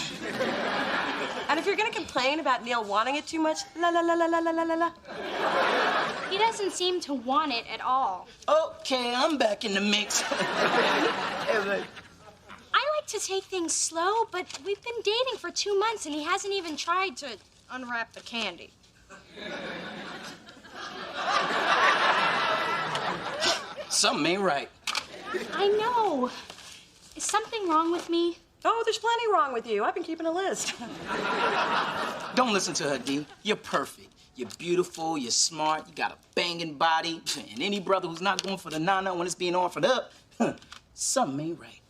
And if you're gonna complain about Neil wanting it too much, la la la la la la la la. He doesn't seem to want it at all. Okay, I'm back in the mix. I like to take things slow, but we've been dating for 2 months and he hasn't even tried to unwrap the candy. Something ain't right. I know. Is something wrong with me? Oh, there's plenty wrong with you. I've been keeping a list. Don't listen to her, D. You're perfect. You're beautiful, you're smart, you got a banging body, and any brother who's not going for the nana when it's being offered up, something ain't right.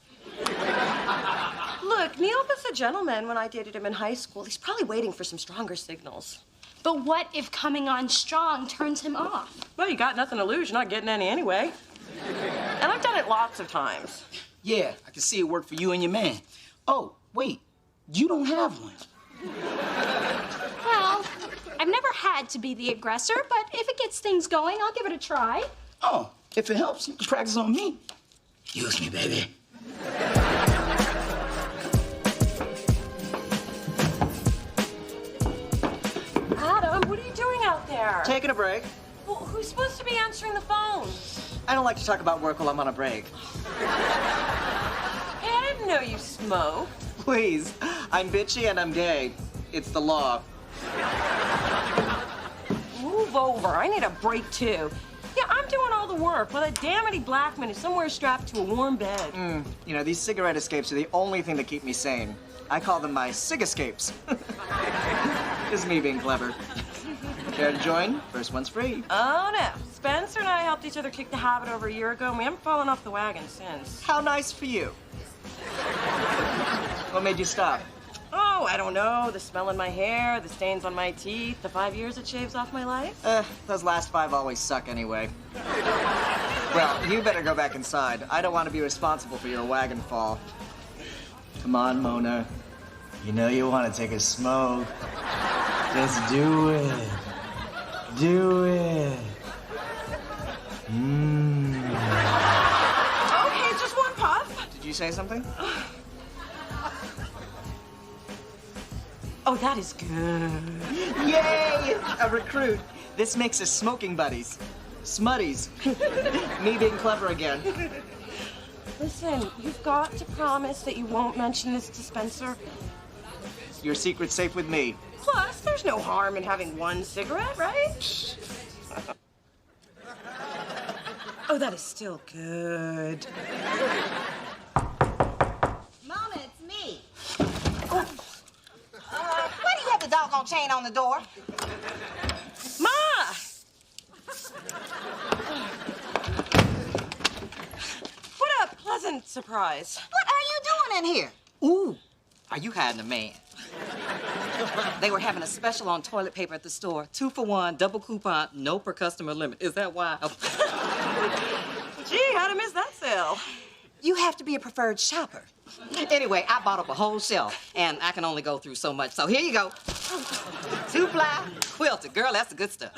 Look, Neil was a gentleman when I dated him in high school. He's probably waiting for some stronger signals. But what if coming on strong turns him off? Well, you got nothing to lose. You're not getting any anyway. And I've done it lots of times. Yeah, I can see it work for you and your man. Oh, wait, you don't have one. Well, I've never had to be the aggressor, but if it gets things going, I'll give it a try. Oh, if it helps, you can practice on me. Use me, baby. Adam, what are you doing out there? Taking a break. Well, who's supposed to be answering the phone? I don't like to talk about work while I'm on a break. Hey, I didn't know you smoked. Please, I'm bitchy and I'm gay. It's the law. Move over. I need a break, too. Yeah, I'm doing all the work while that damn Eddie Blackman is somewhere strapped to a warm bed. You know, these cigarette escapes are the only thing that keep me sane. I call them my sig escapes. Just me being clever. Care to join? First one's free. Oh, no. Spencer and I helped each other kick the habit over a year ago, and we haven't fallen off the wagon since. How nice for you. What made you stop? Oh, I don't know. The smell in my hair, the stains on my teeth, the 5 years it shaves off my life. Those last 5 always suck anyway. Well, you better go back inside. I don't want to be responsible for your wagon fall. Come on, Mona. You know you want to take a smoke. Just do it. Do it. Okay, just one puff. Did you say something? Oh, that is good. Yay! A recruit. This makes us smoking buddies. Smutties. Me being clever again. Listen, you've got to promise that you won't mention this to Spencer. Your secret's safe with me. Plus, there's no harm in having one cigarette, right? Oh, that is still good. Mona, it's me. Why do you have the doggone chain on the door? Ma! What a pleasant surprise. What are you doing in here? Ooh, are you hiding a man? They were having a special on toilet paper at the store. 2 for 1, double coupon, no per customer limit. Is that wild? Gee, how'd I miss that sale? You have to be a preferred shopper. Anyway, I bought up a whole shelf, and I can only go through so much. So here you go. 2-ply, quilted. Girl, that's the good stuff.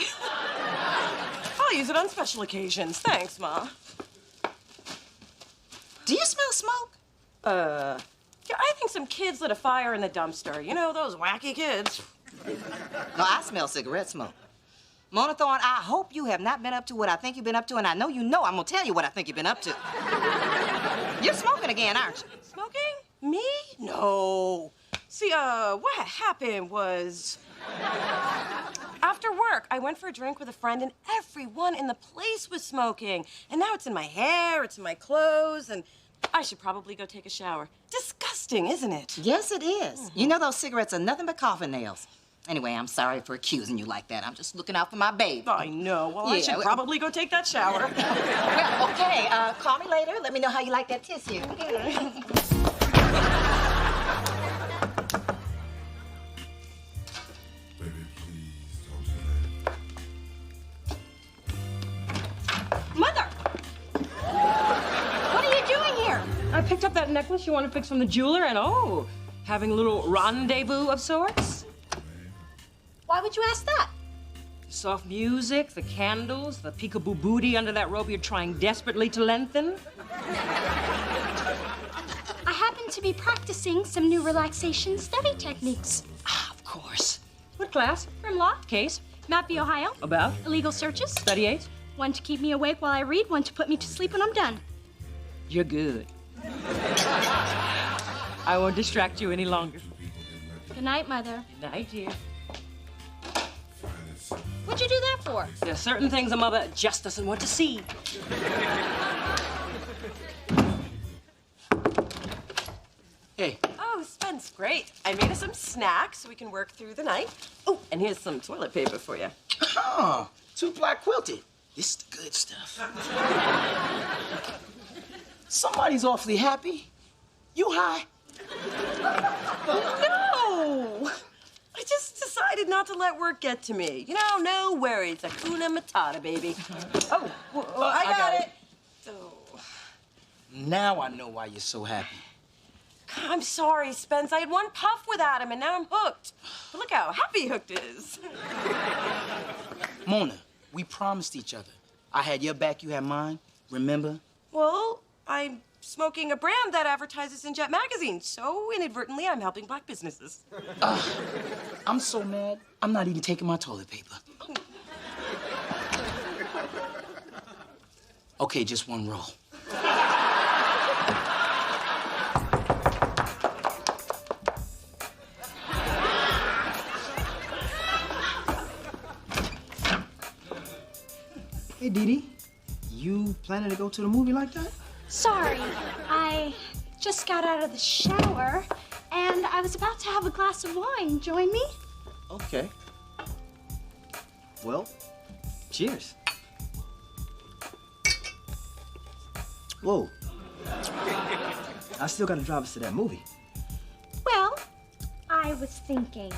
I'll use it on special occasions. Thanks, Ma. Do you smell smoke? Yeah, I think some kids lit a fire in the dumpster. You know, those wacky kids. No, I smell cigarette smoke. Mona Thorne, I hope you have not been up to what I think you've been up to, and I know you know I'm gonna tell you what I think you've been up to. You're smoking again, aren't you? Smoking? Me? No. See, what happened was... After work, I went for a drink with a friend, and everyone in the place was smoking. And now it's in my hair, it's in my clothes, and I should probably go take a shower. Disgusting, isn't it? Yes, it is. Mm-hmm. You know those cigarettes are nothing but coffin nails. Anyway, I'm sorry for accusing you like that. I'm just looking out for my baby. I know. Well, I should probably go take that shower. Well, okay. Call me later. Let me know how you like that tissue. Mother! What are you doing here? I picked up that necklace you want to fix from the jeweler, and oh, having a little rendezvous of sorts. Why would you ask that? Soft music, the candles, the peekaboo booty under that robe you're trying desperately to lengthen. I happen to be practicing some new relaxation study techniques. Of class. From law. Case. Mappy, Ohio. About. Illegal searches. Study aids. One to keep me awake while I read, one to put me to sleep when I'm done. You're good. I won't distract you any longer. Good night, Mother. Good night, dear. What'd you do that for? There are certain things a mother just doesn't want to see. Hey. Oh, Spence, great. I made us some snacks so we can work through the night. Oh, and here's some toilet paper for you. Oh, 2-ply quilted. This is the good stuff. Somebody's awfully happy. You high? No! I just decided not to let work get to me. You know, no worries. Hakuna Matata, baby. Oh, I got it. Now I know why you're so happy. I'm sorry, Spence. I had one puff without him, and now I'm hooked. But look how happy Hooked is. Mona, we promised each other. I had your back, you had mine. Remember? Well, I'm smoking a brand that advertises in Jet magazine, so inadvertently I'm helping black businesses. I'm so mad, I'm not even taking my toilet paper. Okay, just one roll. Hey, Dee, you planning to go to the movie like that? Sorry, I just got out of the shower, and I was about to have a glass of wine. Join me? Okay. Well, cheers. Whoa. I still gotta drive us to that movie. Well, I was thinking,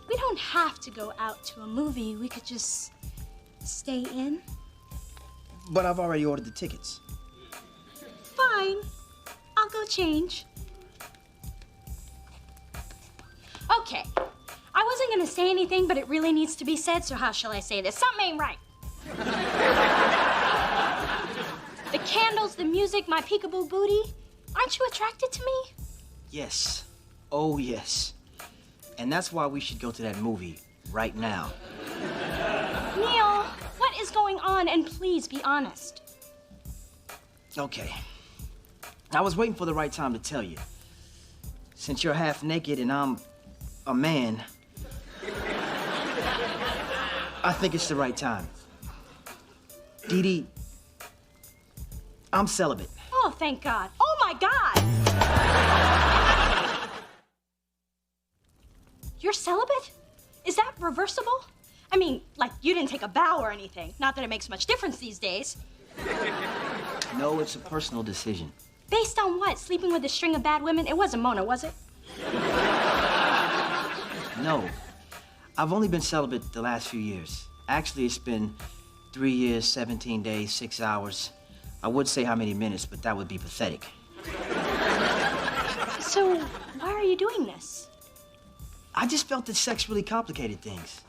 we don't have to go out to a movie. We could just stay in. But I've already ordered the tickets. Fine. I'll go change. Okay. I wasn't gonna say anything, but it really needs to be said, so how shall I say this? Something ain't right. The candles, the music, my peekaboo booty. Aren't you attracted to me? Yes. Oh, yes. And that's why we should go to that movie right now. Neil, what is going on? And please be honest. Okay. I was waiting for the right time to tell you. Since you're half naked and I'm a man, I think it's the right time. Dee, I'm celibate. Oh, thank God. Oh, my God. You're celibate? Is that reversible? I mean, like, you didn't take a vow or anything. Not that it makes much difference these days. No, it's a personal decision. Based on what? Sleeping with a string of bad women? It wasn't Mona, was it? No. I've only been celibate the last few years. Actually, it's been 3 years, 17 days, 6 hours. I would say how many minutes, but that would be pathetic. So, why are you doing this? I just felt that sex really complicated things.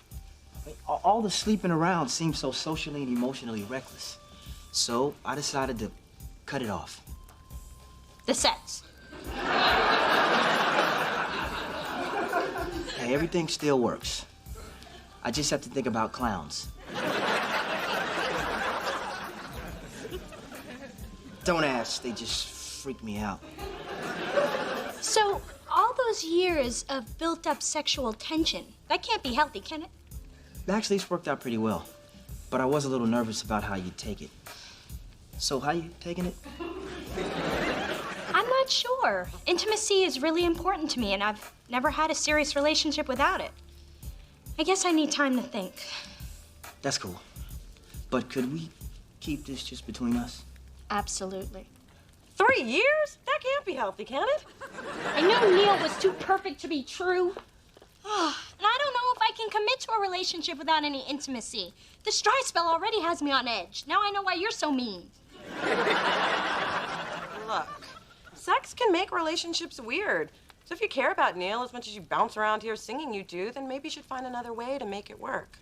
All the sleeping around seemed so socially and emotionally reckless. So I decided to cut it off. The sex. Hey, everything still works. I just have to think about clowns. Don't ask, they just freak me out. So, all those years of built-up sexual tension, that can't be healthy, can it? Actually, it's worked out pretty well. But I was a little nervous about how you'd take it. So, how you taking it? I'm not sure. Intimacy is really important to me, and I've never had a serious relationship without it. I guess I need time to think. That's cool. But could we keep this just between us? Absolutely. 3 years? That can't be healthy, can it? I knew Neil was too perfect to be true. And I don't know if I can commit to a relationship without any intimacy. This dry spell already has me on edge. Now I know why you're so mean. Look, sex can make relationships weird. So if you care about Neil as much as you bounce around here singing you do, then maybe you should find another way to make it work.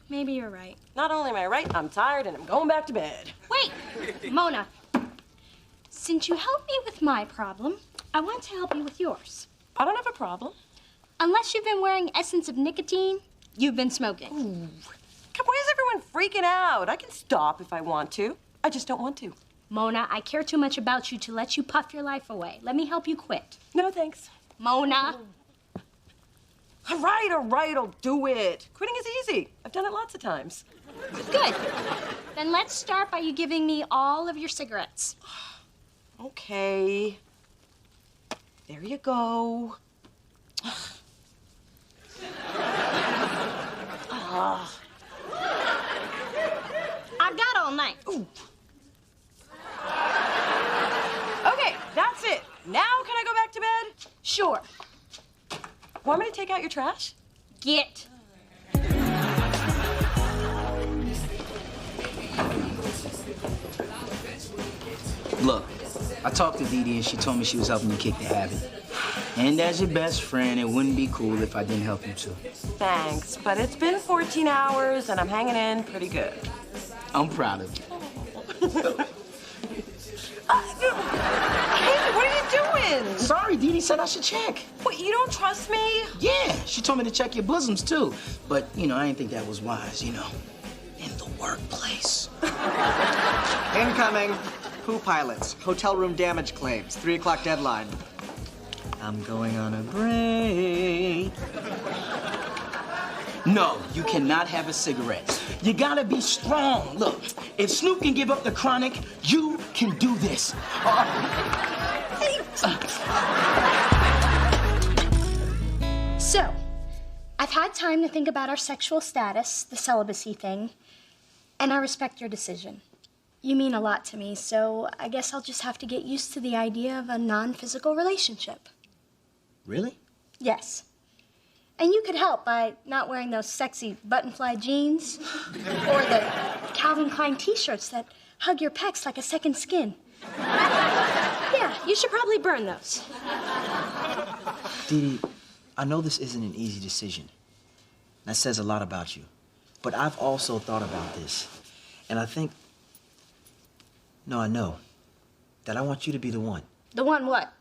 Maybe you're right. Not only am I right, I'm tired and I'm going back to bed. Wait, Mona. Since you helped me with my problem, I want to help you with yours. I don't have a problem. Unless you've been wearing essence of nicotine, you've been smoking. Ooh. Why is everyone freaking out? I can stop if I want to. I just don't want to. Mona, I care too much about you to let you puff your life away. Let me help you quit. No, thanks. Mona. All right, I'll do it. Quitting is easy. I've done it lots of times. Good. Then let's start by you giving me all of your cigarettes. Okay. There you go. I've got all night. Ooh. Okay, that's it. Now can I go back to bed? Sure. Want me to take out your trash? Get. Look, I talked to Dee Dee and she told me she was helping you kick the habit. And as your best friend, it wouldn't be cool if I didn't help you too. Thanks, but it's been 14 hours and I'm hanging in pretty good. I'm proud of you. Hey, what are you doing? Sorry, Dee Dee said I should check. What, you don't trust me? Yeah, she told me to check your bosoms too. But, I didn't think that was wise, in the workplace. Incoming. Poo pilots. Hotel room damage claims. 3 o'clock deadline. I'm going on a break. No, you cannot have a cigarette. You gotta be strong. Look, if Snoop can give up the chronic, you can do this. So, I've had time to think about our sexual status, the celibacy thing, and I respect your decision. You mean a lot to me, so I guess I'll just have to get used to the idea of a non-physical relationship. Really? Yes. And you could help by not wearing those sexy button-fly jeans or the Calvin Klein t-shirts that hug your pecs like a second skin. Yeah, you should probably burn those. Dee Dee, I know this isn't an easy decision. That says a lot about you. But I've also thought about this. And I think, no, I know, that I want you to be the one. The one what?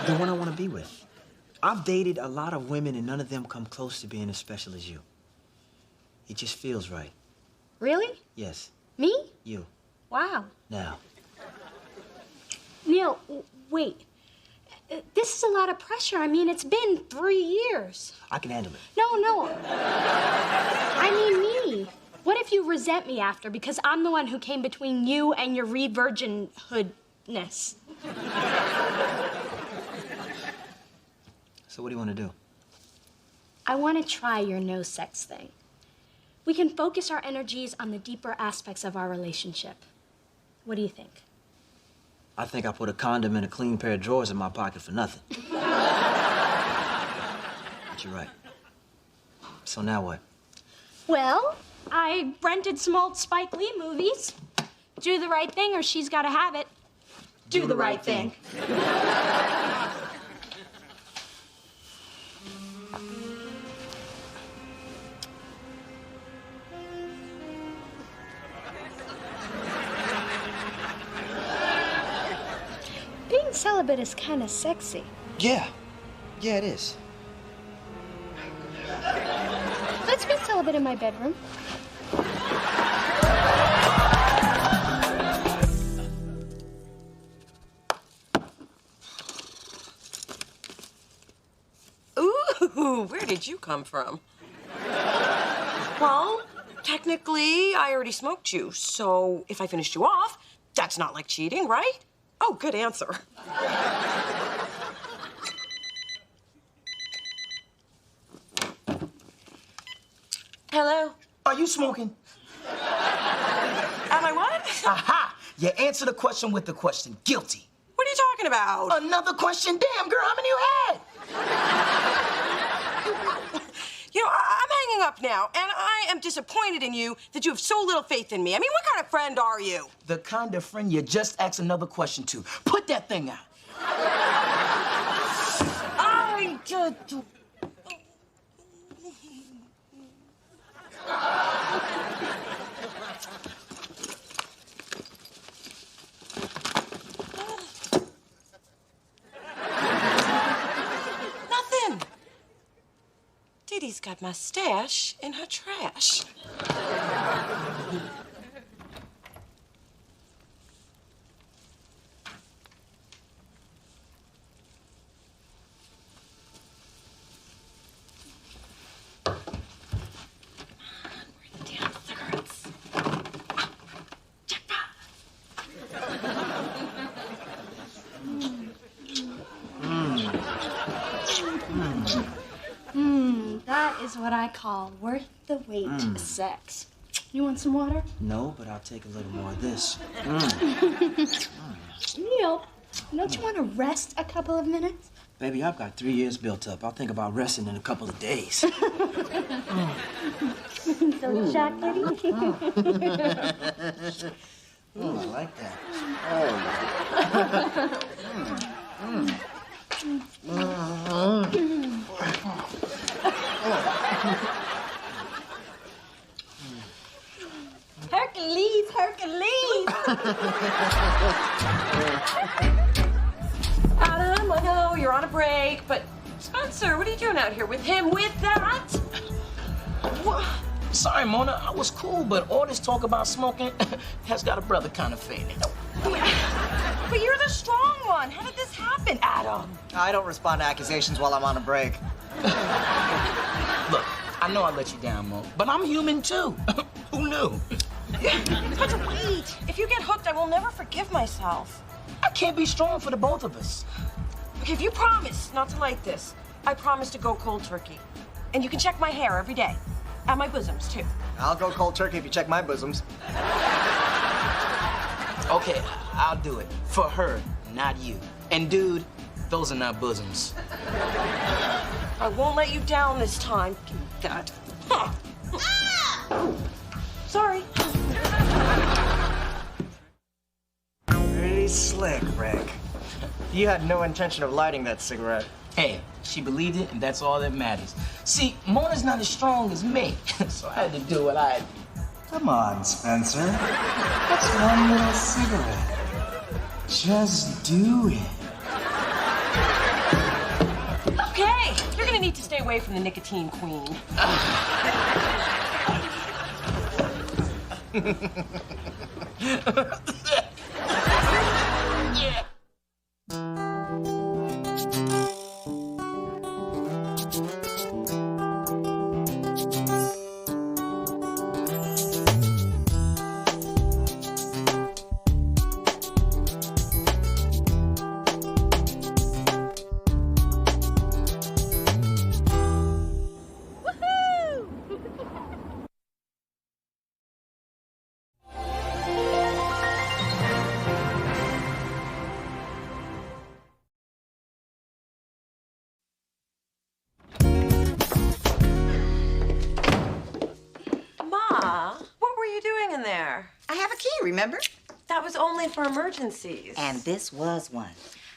The one I want to be with. I've dated a lot of women and none of them come close to being as special as you. It just feels right. Really? Yes. Me? You. Wow. Now. Neil, wait. This is a lot of pressure. I mean, it's been 3 years. I can handle it. No. I mean me. What if you resent me after because I'm the one who came between you and your re-virginhoodness? So what do you want to do? I want to try your no sex thing. We can focus our energies on the deeper aspects of our relationship. What do you think? I think I put a condom and a clean pair of drawers in my pocket for nothing. But you're right. So now what? Well, I rented some old Spike Lee movies. Do the right thing or she's got to have it. Do the right thing. Being celibate is kind of sexy. Yeah, it is. Let's be celibate in my bedroom. Ooh, where did you come from? Well, technically, I already smoked you, so if I finished you off, that's not like cheating, right? Oh, good answer. Hello? Are you smoking? Am I what? Aha! You answer the question with the question. Guilty. What are you talking about? Another question? Damn, girl, how many you had? I'm hanging up now, and I am disappointed in you that you have so little faith in me. I mean, what kind of friend are you? The kind of friend you just asked another question to. Put that thing out. I just... Dee Dee's got my stash in her trash. That is what I call worth the wait sex. You want some water? No, but I'll take a little more of this. Neil, don't you want to rest a couple of minutes? Baby, I've got 3 years built up. I'll think about resting in a couple of days. So chocolatey. Oh, I like that. Hercules, Hercules. Adam, I know you're on a break, but Spencer, what are you doing out here with him with that? What? Sorry, Mona, I was cool, but all this talk about smoking has got a brother kind of faded. But you're the strong one. How did this happen, Adam? I don't respond to accusations while I'm on a break. Look, I know I let you down, Mo, but I'm human too. Who knew? But wait, if you get hooked, I will never forgive myself. I can't be strong for the both of us. Okay, if you promise not to like this, I promise to go cold turkey. And you can check my hair every day. And my bosoms, too. I'll go cold turkey if you check my bosoms. Okay, I'll do it. For her, not you. And dude, those are not bosoms. I won't let you down this time. Give me that. Huh. Sorry. Pretty slick, Rick. You had no intention of lighting that cigarette. Hey, she believed it, and that's all that matters. See, Mona's not as strong as me, so I had to do what I... Come on, Spencer. That's one little cigarette. Just do it. Okay, you're gonna need to stay away from the nicotine queen. Yeah. I have a key, remember? That was only for emergencies. And this was one.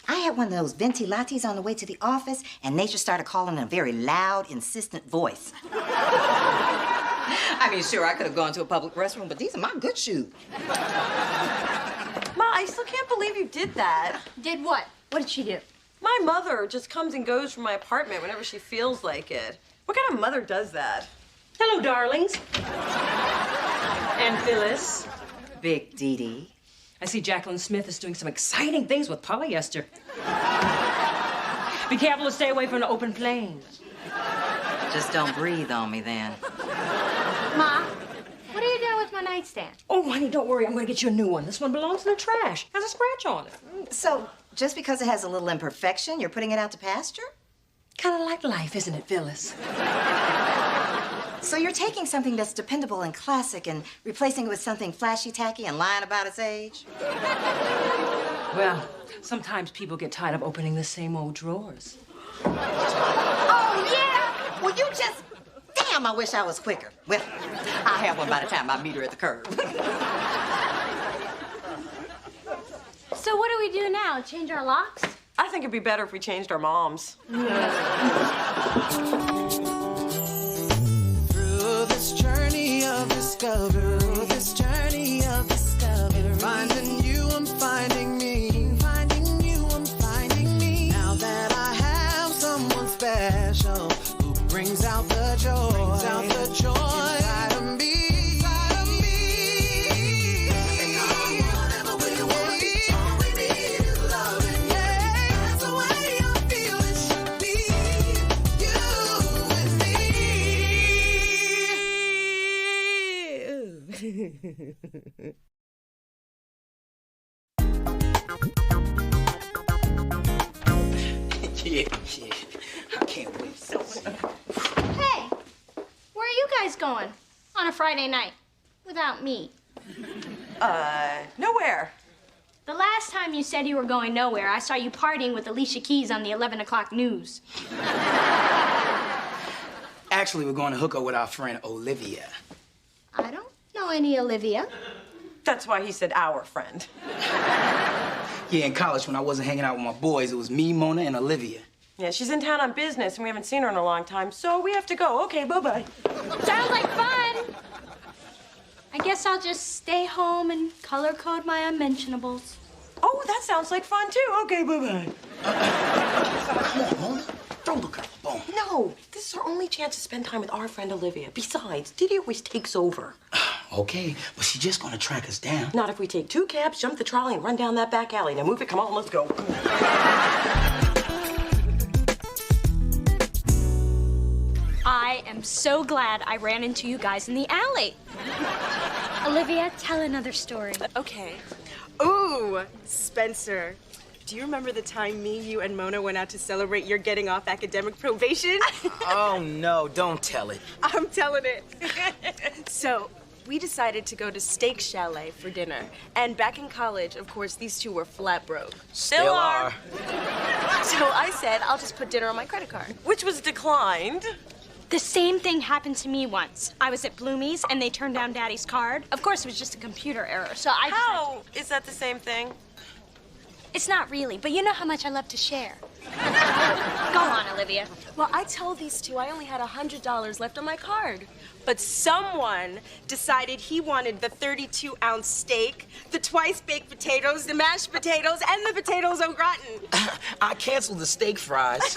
I had one of those venti lattes on the way to the office, and nature started calling in a very loud, insistent voice. I mean, sure, I could have gone to a public restroom, but these are my good shoes. Ma, I still can't believe you did that. Did what? What did she do? My mother just comes and goes from my apartment whenever she feels like it. What kind of mother does that? Hello, darlings. And Phyllis. Big Dee Dee. I see Jacqueline Smith is doing some exciting things with polyester. Be careful to stay away from the open flame. Just don't breathe on me, then. Ma, what are you doing with my nightstand? Oh, honey, don't worry. I'm going to get you a new one. This one belongs in the trash. Has a scratch on it. So, just because it has a little imperfection, you're putting it out to pasture? Kind of like life, isn't it, Phyllis? So you're taking something that's dependable and classic and replacing it with something flashy, tacky, and lying about its age? Well, sometimes people get tired of opening the same old drawers. Oh, yeah? Well, you just... Damn, I wish I was quicker. Well, I'll have one by the time I meet her at the curb. So what do we do now? Change our locks? I think it'd be better if we changed our moms. This journey of discovery, finding you, I'm finding me, finding you, I'm finding me. Now that I have someone special who brings brings out the joy. Brings out the joy inside of me. Inside of me. Become whatever we want. All we need is love and yeah. That's the way I feel it should be. You and me. Yeah. I can't wait. Hey, where are you guys going on a Friday night without me? Nowhere. The last time you said you were going nowhere, I saw you partying with Alicia Keys on the 11 o'clock news. Actually, we're going to hook up with our friend Olivia. I don't know any Olivia. That's why he said our friend. Yeah, in college, when I wasn't hanging out with my boys, it was me, Mona, and Olivia. Yeah, she's in town on business, and we haven't seen her in a long time, so we have to go. Okay, bye-bye. Sounds like fun. I guess I'll just stay home and color code my unmentionables. Oh, that sounds like fun, too. Okay, bye-bye. Come on, Mona. Don't look at the bone. No, this is our only chance to spend time with our friend Olivia. Besides, Didi always takes over. Okay, but she's just gonna track us down. Not if we take 2 cabs, jump the trolley, and run down that back alley. Now move it, come on, let's go. I am so glad I ran into you guys in the alley. Olivia, tell another story. Okay. Ooh, Spencer. Do you remember the time me, you, and Mona went out to celebrate your getting off academic probation? Oh, no, don't tell it. I'm telling it. So, we decided to go to Steak Chalet for dinner. And back in college, of course, these two were flat broke. Still are. So I said, I'll just put dinner on my credit card. Which was declined. The same thing happened to me once. I was at Bloomie's and they turned down Daddy's card. Of course, it was just a computer error, so I How is that the same thing? It's not really, but you know how much I love to share. Go on, Olivia. Well, I told these two I only had $100 left on my card. But someone decided he wanted the 32-ounce steak, the twice-baked potatoes, the mashed potatoes, and the potatoes au gratin. I canceled the steak fries.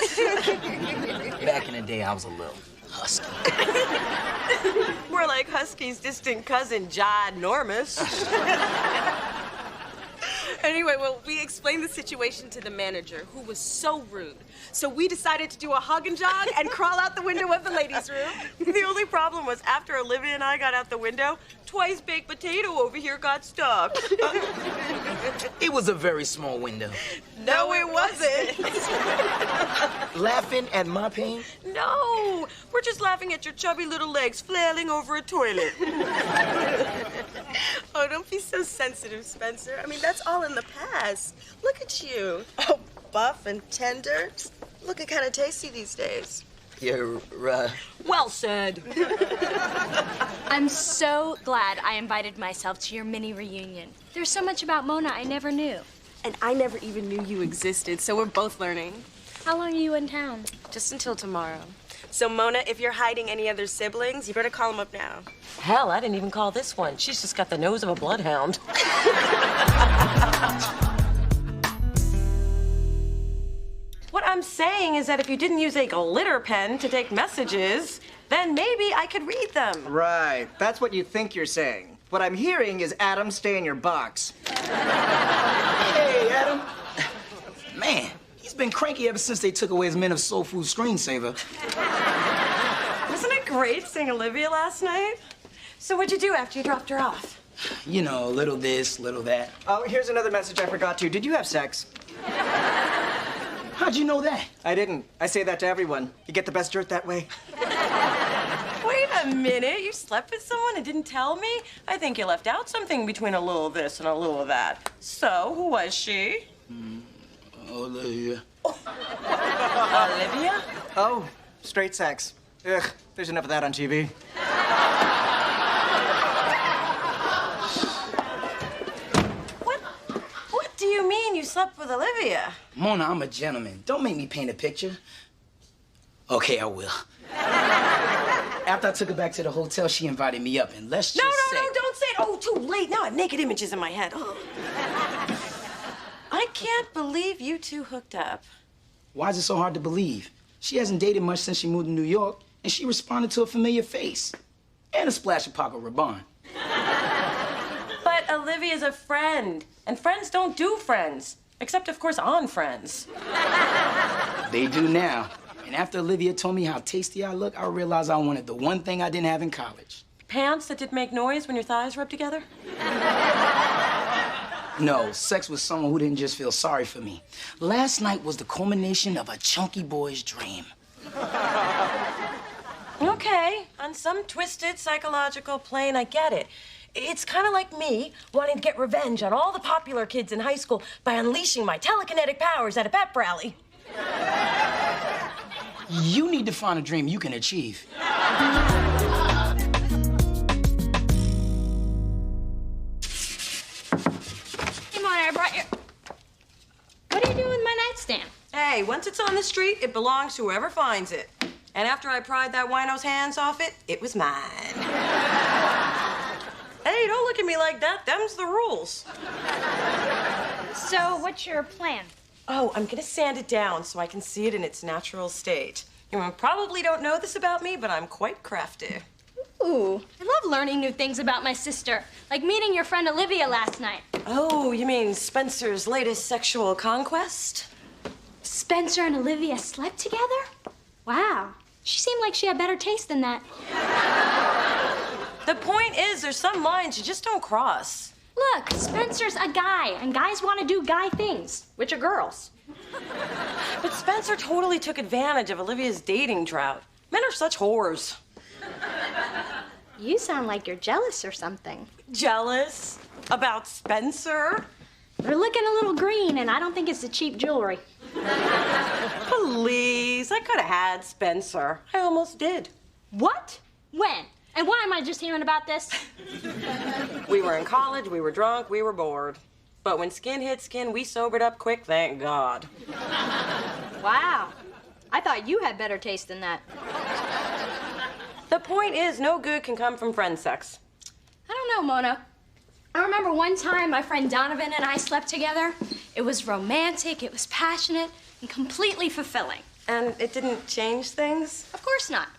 Back in the day, I was a little husky. More like Husky's distant cousin, Ginormous. Anyway, well, we explained the situation to the manager, who was so rude. So we decided to do a hug and jog and crawl out the window of the ladies' room. The only problem was after Olivia and I got out the window, twice-baked potato over here got stuck. It was a very small window. No, it wasn't. Laughing at my pain? No, we're just laughing at your chubby little legs flailing over a toilet. Oh, don't be so sensitive, Spencer. I mean, that's all in the past. Look at you. Oh, buff and tender. Looking kind of tasty these days. You're, Well said. I'm so glad I invited myself to your mini reunion. There's so much about Mona I never knew. And I never even knew you existed, so we're both learning. How long are you in town? Just until tomorrow. So, Mona, if you're hiding any other siblings, you better call them up now. Hell, I didn't even call this one. She's just got the nose of a bloodhound. What I'm saying is that if you didn't use a glitter pen to take messages, then maybe I could read them. Right. That's what you think you're saying. What I'm hearing is, Adam, stay in your box. Hey, Adam. Man, he's been cranky ever since they took away his Men of Soul Food screensaver. Wasn't it great seeing Olivia last night? So what'd you do after you dropped her off? You know, a little this, little that. Oh, here's another message I forgot to. Did you have sex? How'd you know that? I didn't. I say that to everyone. You get the best dirt that way. Wait a minute, you slept with someone and didn't tell me? I think you left out something between a little of this and a little of that. So, who was she? Olivia. Olivia? Oh, straight sex. Ugh, there's enough of that on TV. What do you mean you slept with Olivia? Mona, I'm a gentleman. Don't make me paint a picture. Okay, I will. After I took her back to the hotel, she invited me up, and let's just say... No, don't say it. Oh, too late. Now I have naked images in my head. Oh. I can't believe you two hooked up. Why is it so hard to believe? She hasn't dated much since she moved to New York, and she responded to a familiar face and a splash of Paco Rabanne. But Olivia's a friend, and friends don't do friends. Except, of course, on Friends. They do now. And after Olivia told me how tasty I look, I realized I wanted the one thing I didn't have in college. Pants that did make noise when your thighs rubbed together? No, sex with someone who didn't just feel sorry for me. Last night was the culmination of a chunky boy's dream. Okay, on some twisted psychological plane, I get it. It's kind of like me wanting to get revenge on all the popular kids in high school by unleashing my telekinetic powers at a pep rally. You need to find a dream you can achieve. Come on, I brought your... What are you doing with my nightstand? Hey, once it's on the street, it belongs to whoever finds it. And after I pried that wino's hands off it, it was mine. Hey, don't look at me like that. Them's the rules. So, what's your plan? Oh, I'm gonna sand it down so I can see it in its natural state. You probably don't know this about me, but I'm quite crafty. Ooh, I love learning new things about my sister, like meeting your friend Olivia last night. Oh, you mean Spencer's latest sexual conquest? Spencer and Olivia slept together? Wow, she seemed like she had better taste than that. The point is, there's some lines you just don't cross. Look, Spencer's a guy, and guys want to do guy things, which are girls. But Spencer totally took advantage of Olivia's dating drought. Men are such whores. You sound like you're jealous or something. Jealous? About Spencer? They're looking a little green, and I don't think it's the cheap jewelry. Please, I could have had Spencer. I almost did. What? When? And why am I just hearing about this? We were in college, we were drunk, we were bored. But when skin hit skin, we sobered up quick, thank God. Wow. I thought you had better taste than that. The point is, no good can come from friend sex. I don't know, Mona. I remember one time my friend Donovan and I slept together. It was romantic, it was passionate, and completely fulfilling. And it didn't change things? Of course not.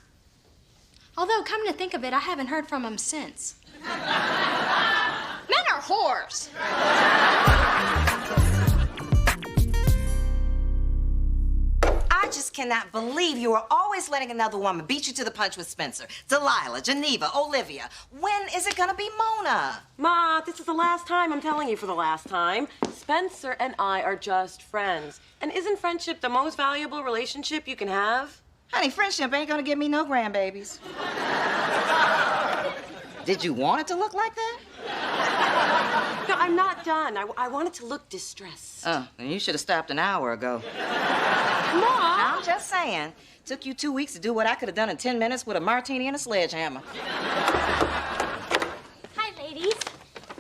Although, come to think of it, I haven't heard from him since. Men are whores. I just cannot believe you are always letting another woman beat you to the punch with Spencer, Delilah, Geneva, Olivia. When is it gonna be Mona? Ma, this is the last time I'm telling you for the last time. Spencer and I are just friends. And isn't friendship the most valuable relationship you can have? Honey, friendship ain't gonna give me no grandbabies. Did you want it to look like that? No, I'm not done. I want it to look distressed. Oh, then you should have stopped an hour ago. Mom! I'm just saying. Took you 2 weeks to do what I could have done in 10 minutes with a martini and a sledgehammer. Hi, ladies.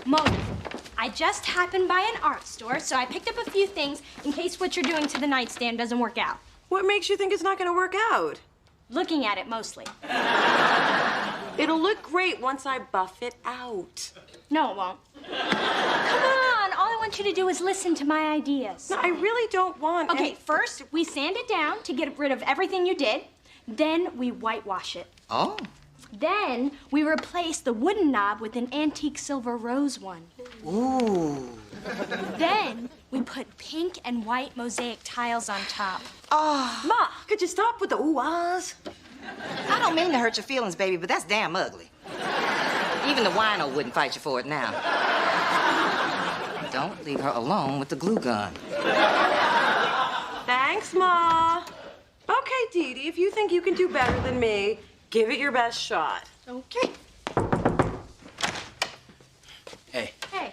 Mona, I just happened by an art store, so I picked up a few things in case what you're doing to the nightstand doesn't work out. What makes you think it's not gonna work out? Looking at it mostly. It'll look great once I buff it out. No, it won't. Come on, all I want you to do is listen to my ideas. No, I really don't want Okay, first, we sand it down to get rid of everything you did. Then we whitewash it. Oh. Then we replace the wooden knob with an antique silver rose one. Ooh. Then we put pink and white mosaic tiles on top. Oh. Ma, could you stop with the ooh-ahs? I don't mean to hurt your feelings, baby, but that's damn ugly. Even the wino wouldn't fight you for it now. Don't leave her alone with the glue gun. Thanks, Ma. Okay, Dee Dee, if you think you can do better than me, give it your best shot. Okay. Hey, Hey.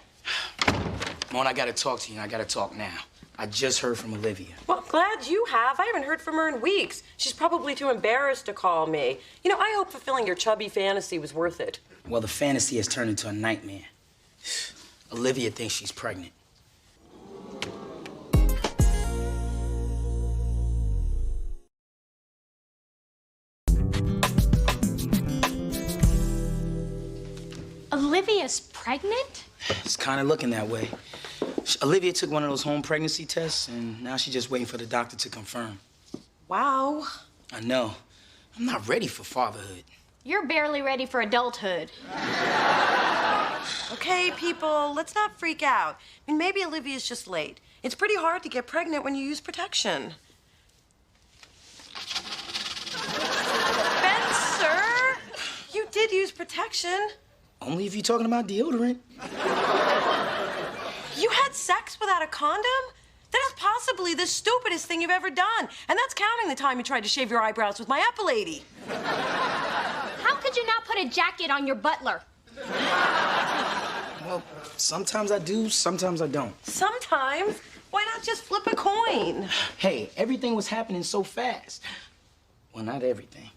Mona, I gotta talk to you, and I gotta talk now. I just heard from Olivia. Well, glad you have. I haven't heard from her in weeks. She's probably too embarrassed to call me. You know, I hope fulfilling your chubby fantasy was worth it. Well, the fantasy has turned into a nightmare. Olivia thinks she's pregnant. Olivia's pregnant? It's kind of looking that way. Olivia took one of those home pregnancy tests, and now she's just waiting for the doctor to confirm. Wow. I know. I'm not ready for fatherhood. You're barely ready for adulthood. Okay, people, let's not freak out. I mean, maybe Olivia's just late. It's pretty hard to get pregnant when you use protection. Spencer! You did use protection. Only if you're talking about deodorant. You had sex without a condom? That is possibly the stupidest thing you've ever done. And that's counting the time you tried to shave your eyebrows with my epilady. How could you not put a jacket on your butler? Well, sometimes I do, sometimes I don't. Sometimes? Why not just flip a coin? Hey, everything was happening so fast. Well, not everything.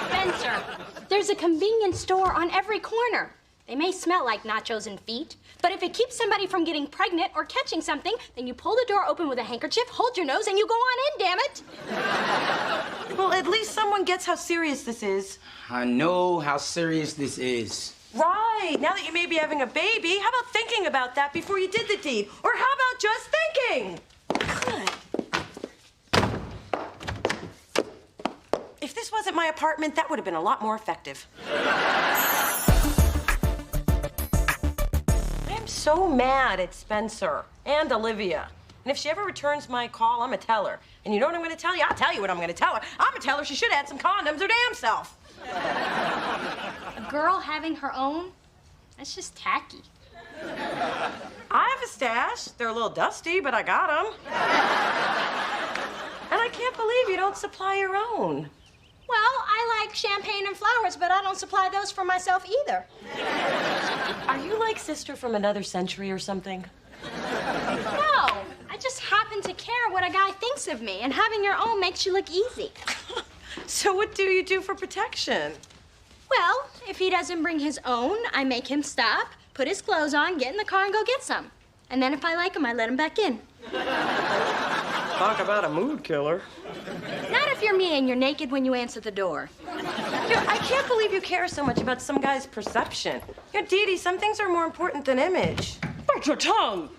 Spencer, there's a convenience store on every corner. They may smell like nachos and feet, but if it keeps somebody from getting pregnant or catching something, then you pull the door open with a handkerchief, hold your nose, and you go on in, damn it. Well, at least someone gets how serious this is. I know how serious this is. Right. Now that you may be having a baby, how about thinking about that before you did the deed? Or how about just thinking? Good. If this wasn't my apartment, that would have been a lot more effective. I'm so mad at Spencer and Olivia. And if she ever returns my call, I'm gonna tell her. And you know what I'm gonna tell you? I'll tell you what I'm gonna tell her. I'm gonna tell her she should have had some condoms her damn self. A girl having her own? That's just tacky. I have a stash. They're a little dusty, but I got them. And I can't believe you don't supply your own. Well, I like champagne and flowers, but I don't supply those for myself either. Are you like sister from another century or something? No, I just happen to care what a guy thinks of me, and having your own makes you look easy. So what do you do for protection? Well, if he doesn't bring his own, I make him stop, put his clothes on, get in the car, and go get some. And then if I like him, I let him back in. Talk about a mood killer. Not if you're me and you're naked when you answer the door. I can't believe you care so much about some guy's perception. You know, Dee Dee, some things are more important than image. Bite your tongue!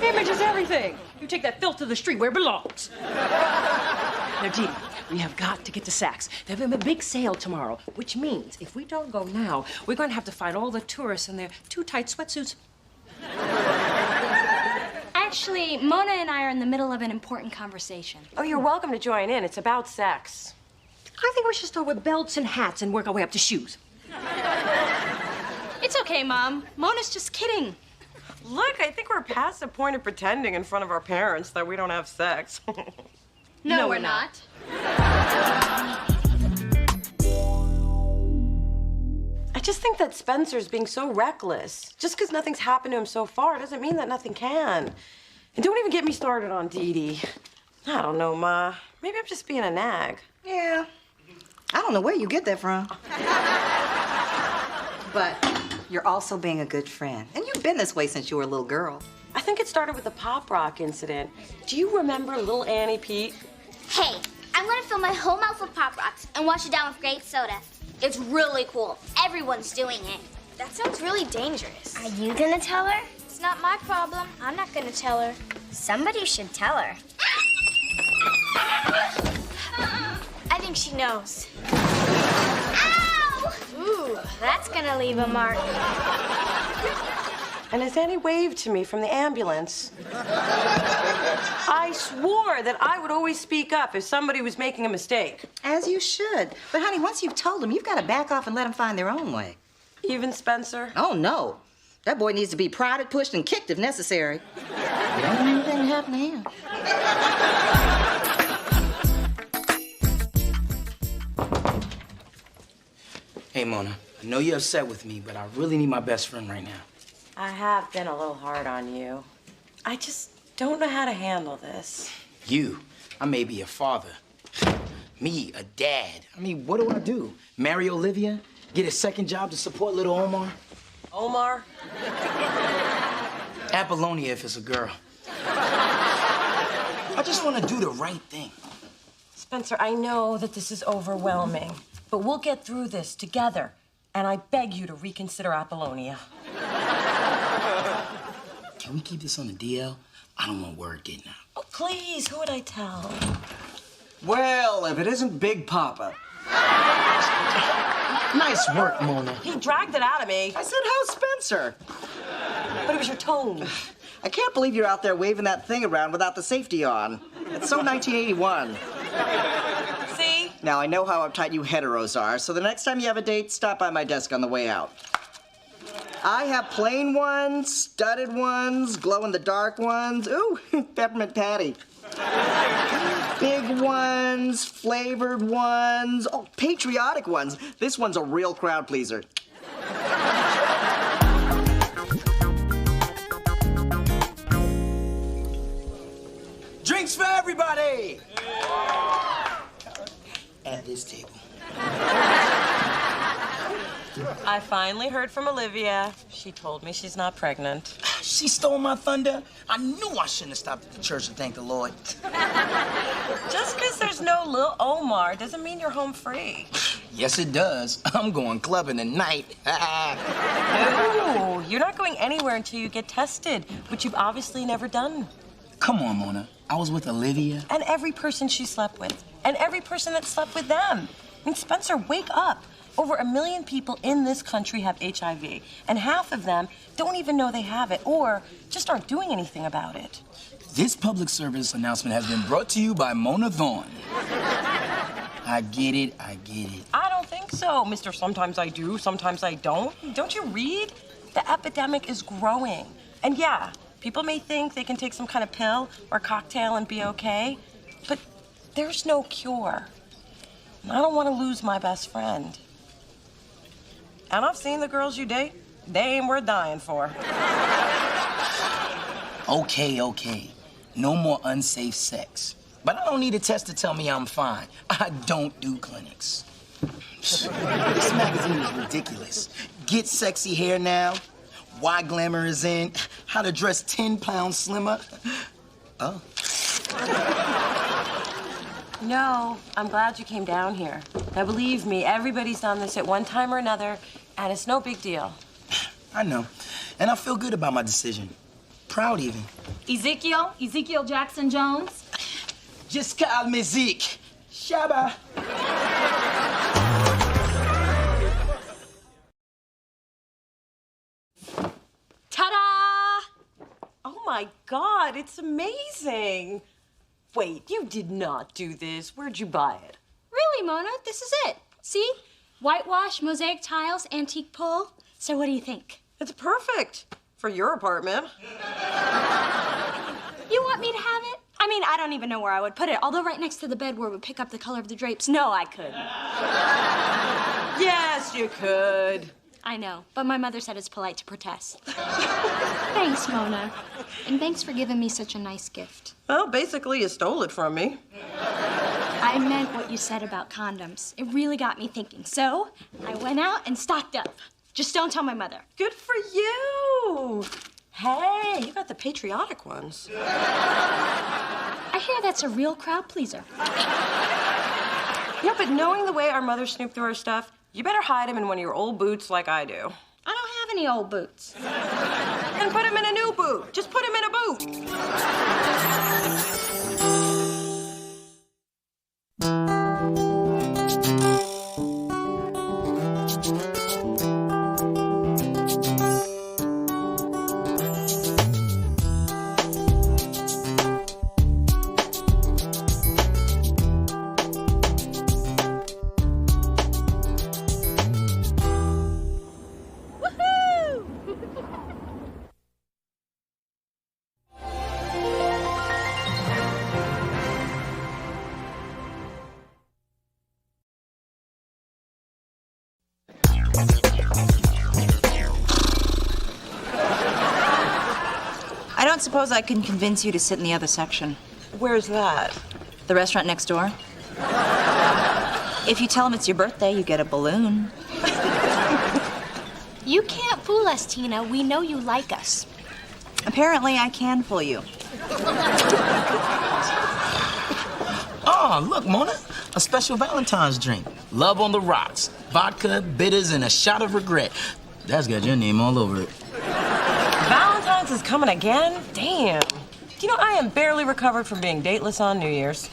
Image is everything. You take that filth to the street where it belongs. Now, Dee Dee, we have got to get to Saks. They're having a big sale tomorrow, which means if we don't go now, we're going to have to find all the tourists in their too tight sweatsuits. Actually, Mona and I are in the middle of an important conversation. Oh, you're welcome to join in. It's about sex. I think we should start with belts and hats and work our way up to shoes. It's okay, Mom. Mona's just kidding. Look, I think we're past the point of pretending in front of our parents that we don't have sex. No, we're not. I just think that Spencer's being so reckless. Just because nothing's happened to him so far doesn't mean that nothing can. And don't even get me started on Dee Dee. I don't know, Ma. Maybe I'm just being a nag. Yeah. I don't know where you get that from. But you're also being a good friend. And you've been this way since you were a little girl. I think it started with the pop rock incident. Do you remember little Annie Pete? Hey, I'm gonna fill my whole mouth with Pop Rocks and wash it down with grape soda. It's really cool. Everyone's doing it. That sounds really dangerous. Are you gonna tell her? It's not my problem. I'm not gonna tell her. Somebody should tell her. I think she knows. Ow! Ooh, that's gonna leave a mark. And as Annie waved to me from the ambulance, I swore that I would always speak up if somebody was making a mistake. As you should. But, honey, once you've told them, you've got to back off and let them find their own way. Even Spencer? Oh, no. That boy needs to be prodded, pushed, and kicked if necessary. Don't anything happen to him. Hey, Mona, I know you're upset with me, but I really need my best friend right now. I have been a little hard on you. I just don't know how to handle this. You, I may be a father. Me, a dad. I mean, what do I do? Marry Olivia? Get a second job to support little Omar? Omar? Apollonia if it's a girl. I just want to do the right thing. Spencer, I know that this is overwhelming, but we'll get through this together. And I beg you to reconsider Apollonia. Can we keep this on the DL? I don't want word getting out. Oh, please, who would I tell? Well, if it isn't Big Papa. Nice work, Mona. He dragged it out of me. I said, how's Spencer? But it was your tone. I can't believe you're out there waving that thing around without the safety on. It's so 1981. See? Now, I know how uptight you heteros are, so the next time you have a date, stop by my desk on the way out. I have plain ones, studded ones, glow-in-the-dark ones. Ooh, peppermint patty. Big ones, flavored ones, oh, patriotic ones. This one's a real crowd pleaser. Drinks for everybody! At this table. I finally heard from Olivia. She told me she's not pregnant. She stole my thunder. I knew I shouldn't have stopped at the church to thank the Lord. Just because there's no Lil Omar doesn't mean you're home free. Yes, it does. I'm going clubbing tonight. No, you're not going anywhere until you get tested, which you've obviously never done. Come on, Mona. I was with Olivia. And every person she slept with. And every person that slept with them. I mean, Spencer, wake up. Over 1 million people in this country have HIV, and half of them don't even know they have it or just aren't doing anything about it. This public service announcement has been brought to you by Mona Thorne. I get it, I get it. I don't think so, Mr. Sometimes I do, sometimes I don't. Don't you read? The epidemic is growing. And yeah, people may think they can take some kind of pill or cocktail and be okay, but there's no cure. And I don't want to lose my best friend. And I've seen the girls you date. They ain't worth dying for. Okay. No more unsafe sex. But I don't need a test to tell me I'm fine. I don't do clinics. This magazine is ridiculous. Get sexy hair now. Why glamour is in. How to dress 10 pounds slimmer. Oh. No, I'm glad you came down here. Now, believe me, everybody's done this at one time or another, and it's no big deal. I know. And I feel good about my decision. Proud, even. Ezekiel Jackson Jones. Just call me Zeke. Shabba. Ta-da! Oh, my God, it's amazing. Wait, you did not do this. Where'd you buy it? Really, Mona? This is it. See? Whitewash, mosaic tiles, antique pull. So what do you think? It's perfect for your apartment. You want me to have it? I mean, I don't even know where I would put it. Although right next to the bed where it would pick up the color of the drapes. No, I couldn't. Yes, you could. I know, but my mother said it's polite to protest. Thanks, Mona. And thanks for giving me such a nice gift. Well, basically, you stole it from me. I meant what you said about condoms. It really got me thinking. So, I went out and stocked up. Just don't tell my mother. Good for you. Hey, you got the patriotic ones. I hear that's a real crowd pleaser. Yeah, but knowing the way our mother snooped through our stuff, you better hide them in one of your old boots like I do. I don't have any old boots. Then put them in a new boot. Just put them in a boot. I don't suppose I can convince you to sit in the other section. Where's that? The restaurant next door. If you tell them it's your birthday, you get a balloon. You can't fool us, Tina. We know you like us. Apparently, I can fool you. Oh, look, Mona. A special Valentine's drink. Love on the rocks. Vodka, bitters, and a shot of regret. That's got your name all over it. Valentine's is coming again? Damn. You know, I am barely recovered from being dateless on New Year's.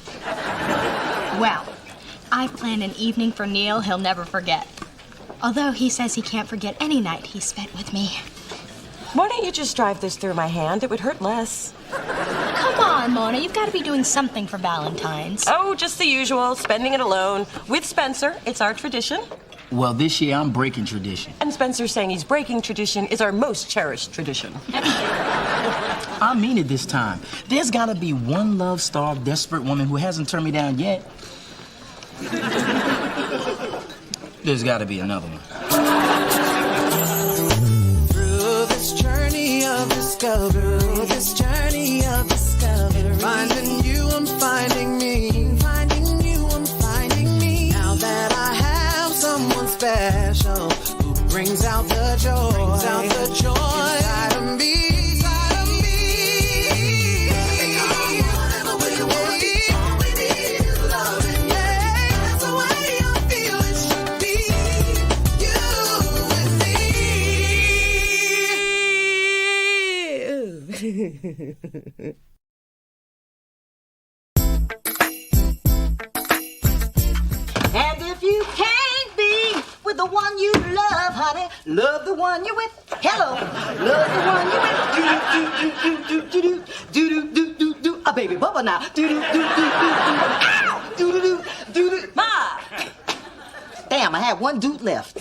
Well, I planned an evening for Neil he'll never forget. Although he says he can't forget any night he spent with me. Why don't you just drive this through my hand? It would hurt less. Come on, Mona. You've got to be doing something for Valentine's. Oh, just the usual, spending it alone. With Spencer, it's our tradition. Well, this year I'm breaking tradition. And Spencer saying he's breaking tradition is our most cherished tradition. I mean it this time. There's gotta be one love-starved, desperate woman who hasn't turned me down yet. There's gotta be another one. Through this journey of discovery, finding you, I'm finding me. Finding you, I'm finding me. Now that I have someone special who brings out the joy, inside of me. And if you can't be with the one you love, honey, love the one you with. Hello, love the one you with. Do do do do do do do do. A baby bubble now. Do do do do do do. Ow! Do do do do do. Ma. Damn, I had one dude left.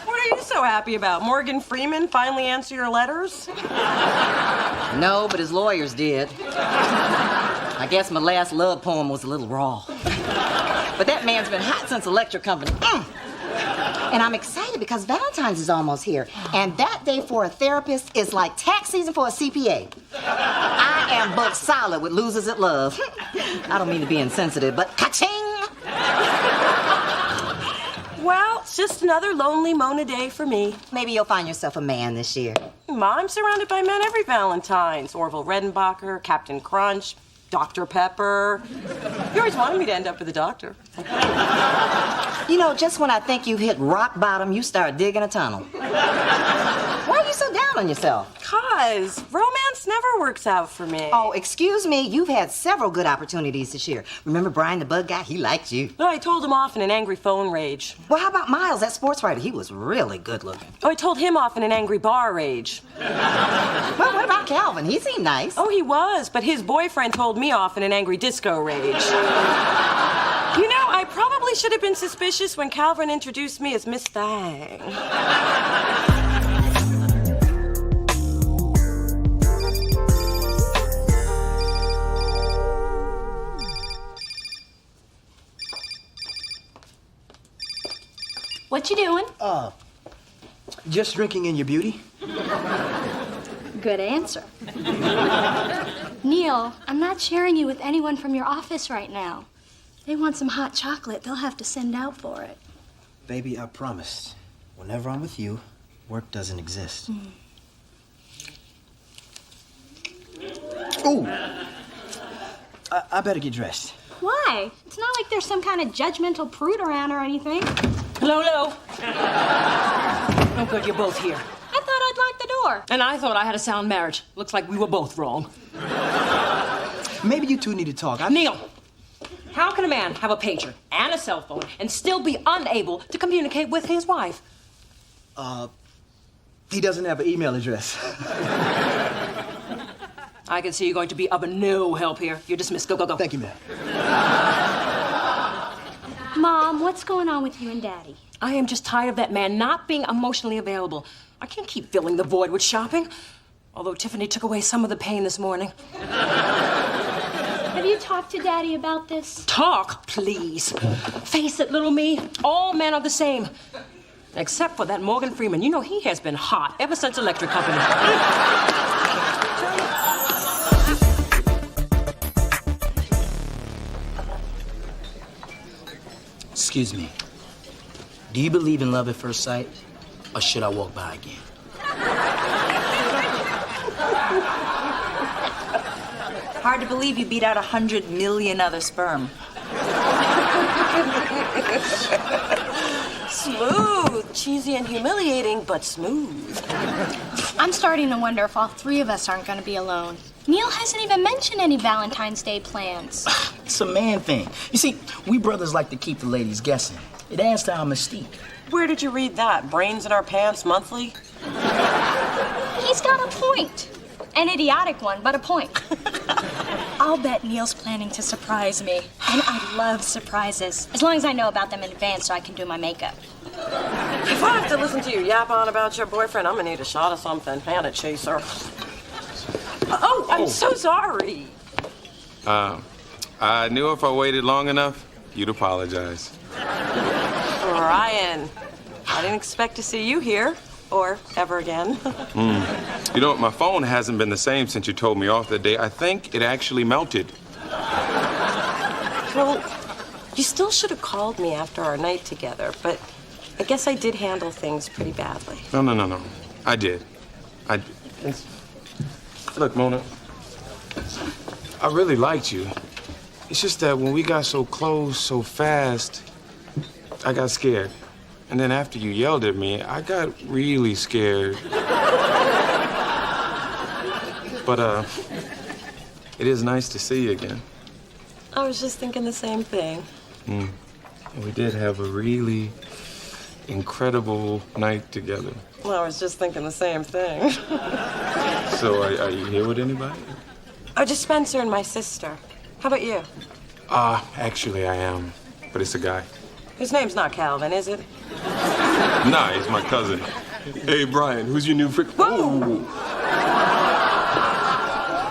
What are you so happy about? Morgan Freeman finally answer your letters? No, but his lawyers did. I guess my last love poem was a little raw. But that man's been hot since Electric Company. And I'm excited because Valentine's is almost here. And that day for a therapist is like tax season for a CPA. I am booked solid with Losers at Love. I don't mean to be insensitive, but ka-ching! Well, it's just another lonely Mona day for me. Maybe you'll find yourself a man this year. Ma, I'm surrounded by men every Valentine's. Orville Redenbacher, Captain Crunch, Dr. Pepper. You always wanted me to end up with a doctor. You know, just when I think you've hit rock bottom, you start digging a tunnel. Why are you so down on yourself? 'Cause romance never works out for me. Oh, excuse me. You've had several good opportunities this year. Remember Brian the Bug Guy? He liked you. No, I told him off in an angry phone rage. Well, how about Miles, that sports writer? He was really good looking. Oh, I told him off in an angry bar rage. Well, what about Calvin? He seemed nice. Oh, he was, but his boyfriend told me off in an angry disco rage. You know, I probably should have been suspicious when Calvin introduced me as Miss Thang. What you doing? Just drinking in your beauty. Good answer. Neil, I'm not sharing you with anyone from your office right now. They want some hot chocolate. They'll have to send out for it. Baby, I promise. Whenever I'm with you, work doesn't exist. Ooh! I better get dressed. Why? It's not like there's some kind of judgmental prude around or anything. Lolo. Oh, good, you're both here. I thought I'd lock the door. And I thought I had a sound marriage. Looks like we were both wrong. Maybe you two need to talk. Neil, how can a man have a pager and a cell phone and still be unable to communicate with his wife? He doesn't have an email address. I can see you're going to be of no help here. You're dismissed. Go, go, go. Thank you, ma'am. Mom, what's going on with you and Daddy? I am just tired of that man not being emotionally available. I can't keep filling the void with shopping. Although Tiffany took away some of the pain this morning. Have you talked to Daddy about this? Talk, please. Face it, little me. All men are the same. Except for that Morgan Freeman. You know, he has been hot ever since Electric Company. Excuse me. Do you believe in love at first sight? Or should I walk by again? Hard to believe you beat out 100 million other sperm. Smooth. Cheesy and humiliating, but smooth. I'm starting to wonder if all three of us aren't going to be alone. Neil hasn't even mentioned any Valentine's Day plans. It's a man thing. You see, we brothers like to keep the ladies guessing. It adds to our mystique. Where did you read that? Brains in Our Pants Monthly? He's got a point. An idiotic one, but a point. I'll bet Neil's planning to surprise me. And I love surprises. As long as I know about them in advance so I can do my makeup. If I have to listen to you yap on about your boyfriend, I'm gonna need a shot of something and a chaser. Oh, I'm so sorry. I knew if I waited long enough, you'd apologize. Ryan, I didn't expect to see you here or ever again. You know what? My phone hasn't been the same since you told me off that day. I think it actually melted. Well, you still should have called me after our night together, but I guess I did handle things pretty badly. No. I did. Look, Mona, I really liked you. It's just that when we got so close so fast, I got scared. And then after you yelled at me, I got really scared. But, it is nice to see you again. I was just thinking the same thing. And we did have a really incredible night together. Well, I was just thinking the same thing. So, are you here with anybody? Oh, just Spencer and my sister. How about you? Actually, I am. But it's a guy. His name's not Calvin, is it? Nah, he's my cousin. Hey, Brian, who's your new friend? Whoa!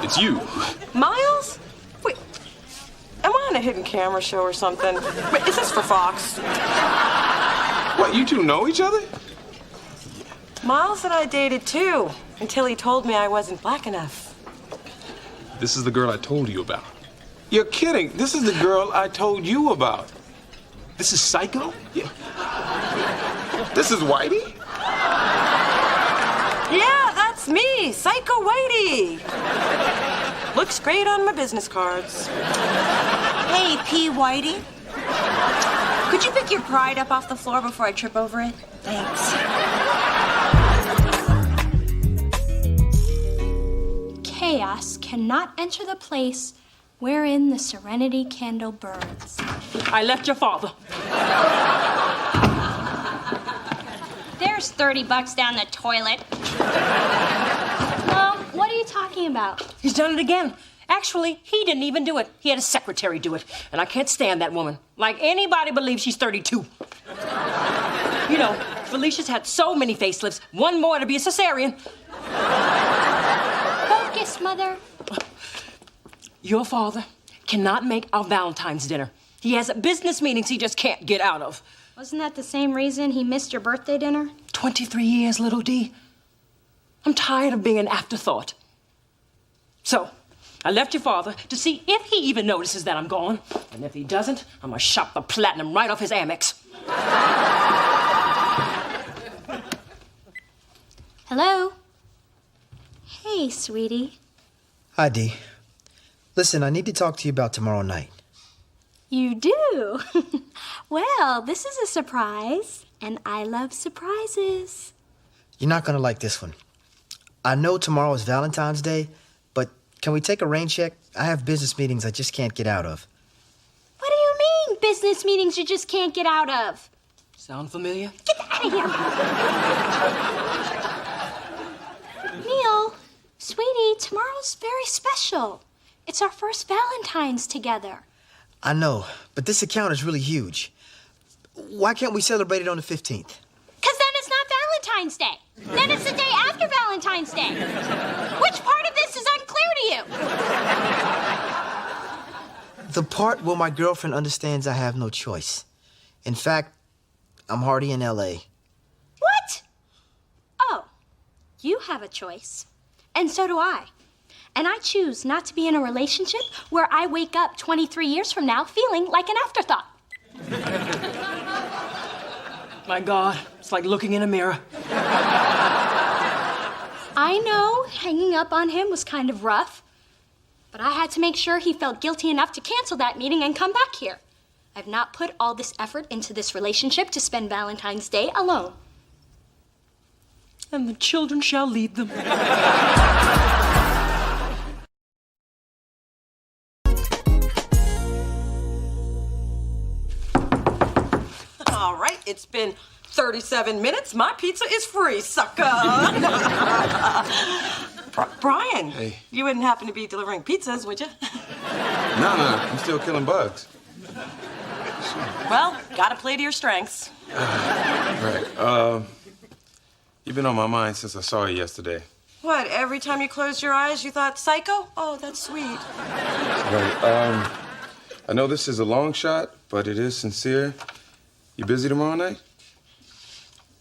It's you. Miles? Wait, am I on a hidden camera show or something? Wait, is this for Fox? What, you two know each other? Miles and I dated too, until he told me I wasn't black enough. This is the girl I told you about. You're kidding. This is the girl I told you about. This is Psycho? Yeah. This is Whitey? Yeah, that's me, Psycho Whitey. Looks great on my business cards. Hey, P. Whitey. Could you pick your pride up off the floor before I trip over it? Thanks. Chaos cannot enter the place wherein the serenity candle burns. I left your father. There's $30 down the toilet. Mom, what are you talking about? He's done it again. Actually, he didn't even do it. He had a secretary do it. And I can't stand that woman. Like anybody believes she's 32. You know, Felicia's had so many facelifts, one more to be a cesarean. Focus, Mother. Your father cannot make our Valentine's dinner. He has business meetings he just can't get out of. Wasn't that the same reason he missed your birthday dinner? 23 years, little D. I'm tired of being an afterthought. So, I left your father to see if he even notices that I'm gone. And if he doesn't, I'm gonna shop the platinum right off his Amex. Hello? Hey, sweetie. Hi, Dee. Listen, I need to talk to you about tomorrow night. You do? Well, this is a surprise, and I love surprises. You're not gonna like this one. I know tomorrow is Valentine's Day, but can we take a rain check? I have business meetings I just can't get out of. What do you mean, business meetings you just can't get out of? Sound familiar? Get out of here! Neil, sweetie, tomorrow's very special. It's our first Valentine's together. I know, but this account is really huge. Why can't we celebrate it on the 15th? Because then it's not Valentine's Day. Then it's the day after Valentine's Day. Which part of this is unclear to you? The part where my girlfriend understands I have no choice. In fact, I'm already in L.A. What? Oh, you have a choice. And so do I. And I choose not to be in a relationship where I wake up 23 years from now feeling like an afterthought. My God, it's like looking in a mirror. I know hanging up on him was kind of rough, but I had to make sure he felt guilty enough to cancel that meeting and come back here. I've not put all this effort into this relationship to spend Valentine's Day alone. And the children shall lead them. All right, it's been 37 minutes. My pizza is free, sucker. Brian, Hey. you wouldn't happen to be delivering pizzas, would you? No, I'm still killing bugs. Well, gotta play to your strengths. Right. You've been on my mind since I saw you yesterday. What, every time you closed your eyes, you thought, psycho? Oh, that's sweet. Right. I know this is a long shot, but it is sincere. You busy tomorrow night?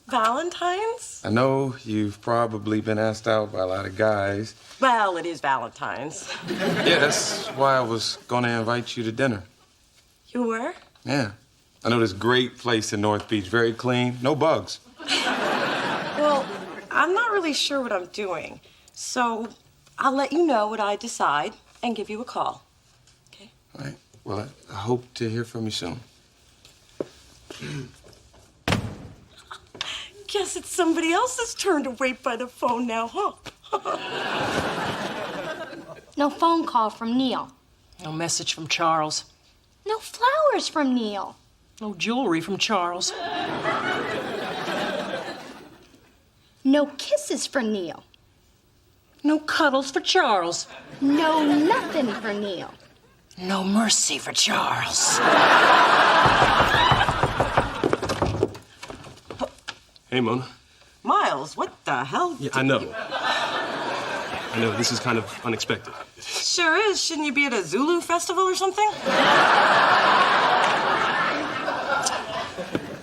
Valentine's? I know you've probably been asked out by a lot of guys. Well, it is Valentine's. Yeah, that's why I was gonna invite you to dinner. You were? Yeah. I know this great place in North Beach, very clean, no bugs. Well, I'm not really sure what I'm doing, so I'll let you know what I decide and give you a call. All right. Well, I hope to hear from you soon. Guess it's somebody else's turn to wait by the phone now, huh? No phone call from Neil. No message from Charles. No flowers from Neil. No jewelry from Charles. No kisses for Neil. No cuddles for Charles. No nothing for Neil. No mercy for Charles. Hey, Mona. Miles, what the hell? Yeah, I know. I know, this is kind of unexpected. Sure is. Shouldn't you be at a Zulu festival or something?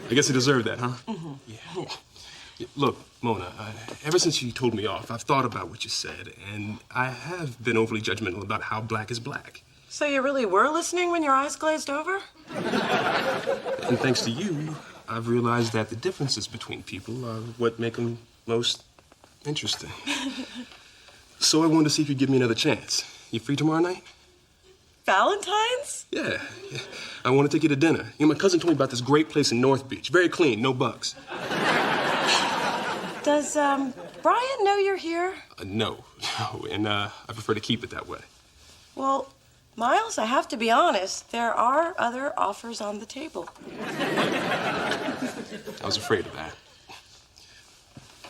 I guess you deserve that, huh? Mm-hmm. Yeah, look, Mona, ever since you told me off, I've thought about what you said, and I have been overly judgmental about how black is black. So you really were listening when your eyes glazed over? And thanks to you, I've realized that the differences between people are what make them most interesting. So I wanted to see if you'd give me another chance. You free tomorrow night? Valentine's? Yeah. I want to take you to dinner. You know, my cousin told me about this great place in North Beach. Very clean, no bugs. Does, Brian know you're here? No. And I prefer to keep it that way. Well, Miles, I have to be honest, there are other offers on the table. I was afraid of that.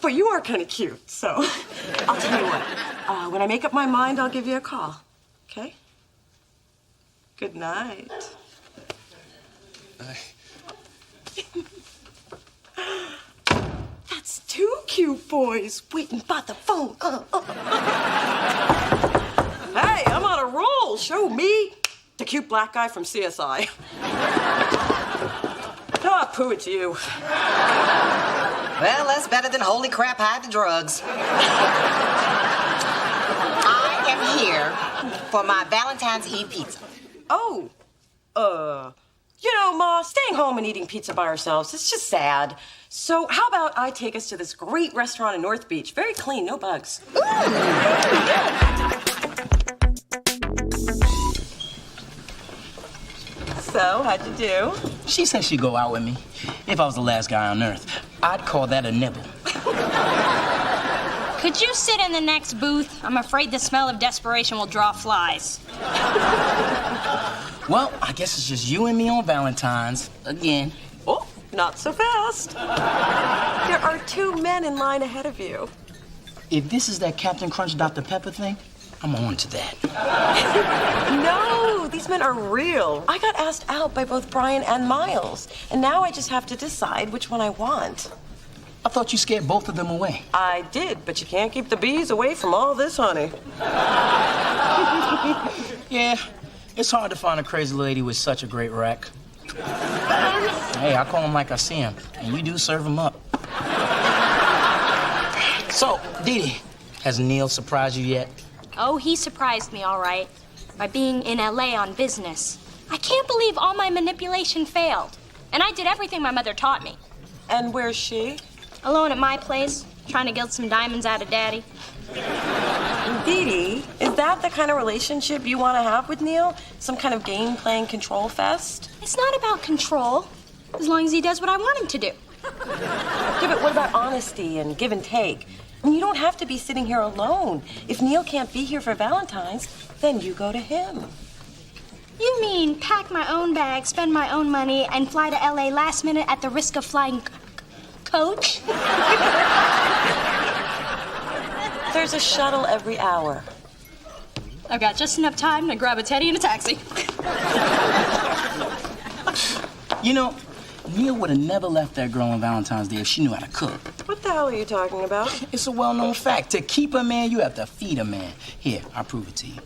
But you are kind of cute, so I'll tell you what. When I make up my mind, I'll give you a call. Okay? Good night. That's two cute boys waiting by the phone. Hey, I'm on a roll. Show me the cute black guy from CSI. Ah, poo it to you. Well, that's better than holy crap, hide the drugs. I am here for my Valentine's Eve pizza. Oh, you know, Ma, staying home and eating pizza by ourselves, it's just sad. So how about I take us to this great restaurant in North Beach? Very clean, no bugs. Ooh. So, how'd you do? She said she'd go out with me. If I was the last guy on earth, I'd call that a nibble. Could you sit in the next booth? I'm afraid the smell of desperation will draw flies. Well, I guess it's just you and me on Valentine's again. Oh, not so fast. There are two men in line ahead of you. If this is that Captain Crunch Dr. Pepper thing, I'm on to that. No, these men are real. I got asked out by both Brian and Miles, and now I just have to decide which one I want. I thought you scared both of them away. I did, but you can't keep the bees away from all this honey. Yeah, it's hard to find a crazy lady with such a great rack. Hey, I call them like I see them, and you do serve them up. So, Dee Dee, has Neil surprised you yet? Oh, he surprised me, all right, by being in LA on business. I can't believe all my manipulation failed. And I did everything my mother taught me. And where's she? Alone at my place, trying to gild some diamonds out of Daddy. Dee Dee, is that the kind of relationship you want to have with Neil? Some kind of game-playing control fest? It's not about control, as long as he does what I want him to do. Yeah, but what about honesty and give and take? I mean, you don't have to be sitting here alone. If Neil can't be here for Valentine's, then you go to him. You mean pack my own bag, spend my own money, and fly to LA last minute at the risk of flying coach? There's a shuttle every hour. I've got just enough time to grab a teddy and a taxi. You know, Neil would have never left that girl on Valentine's Day if she knew how to cook. What the hell are you talking about? It's a well-known fact. To keep a man, you have to feed a man. Here, I'll prove it to you.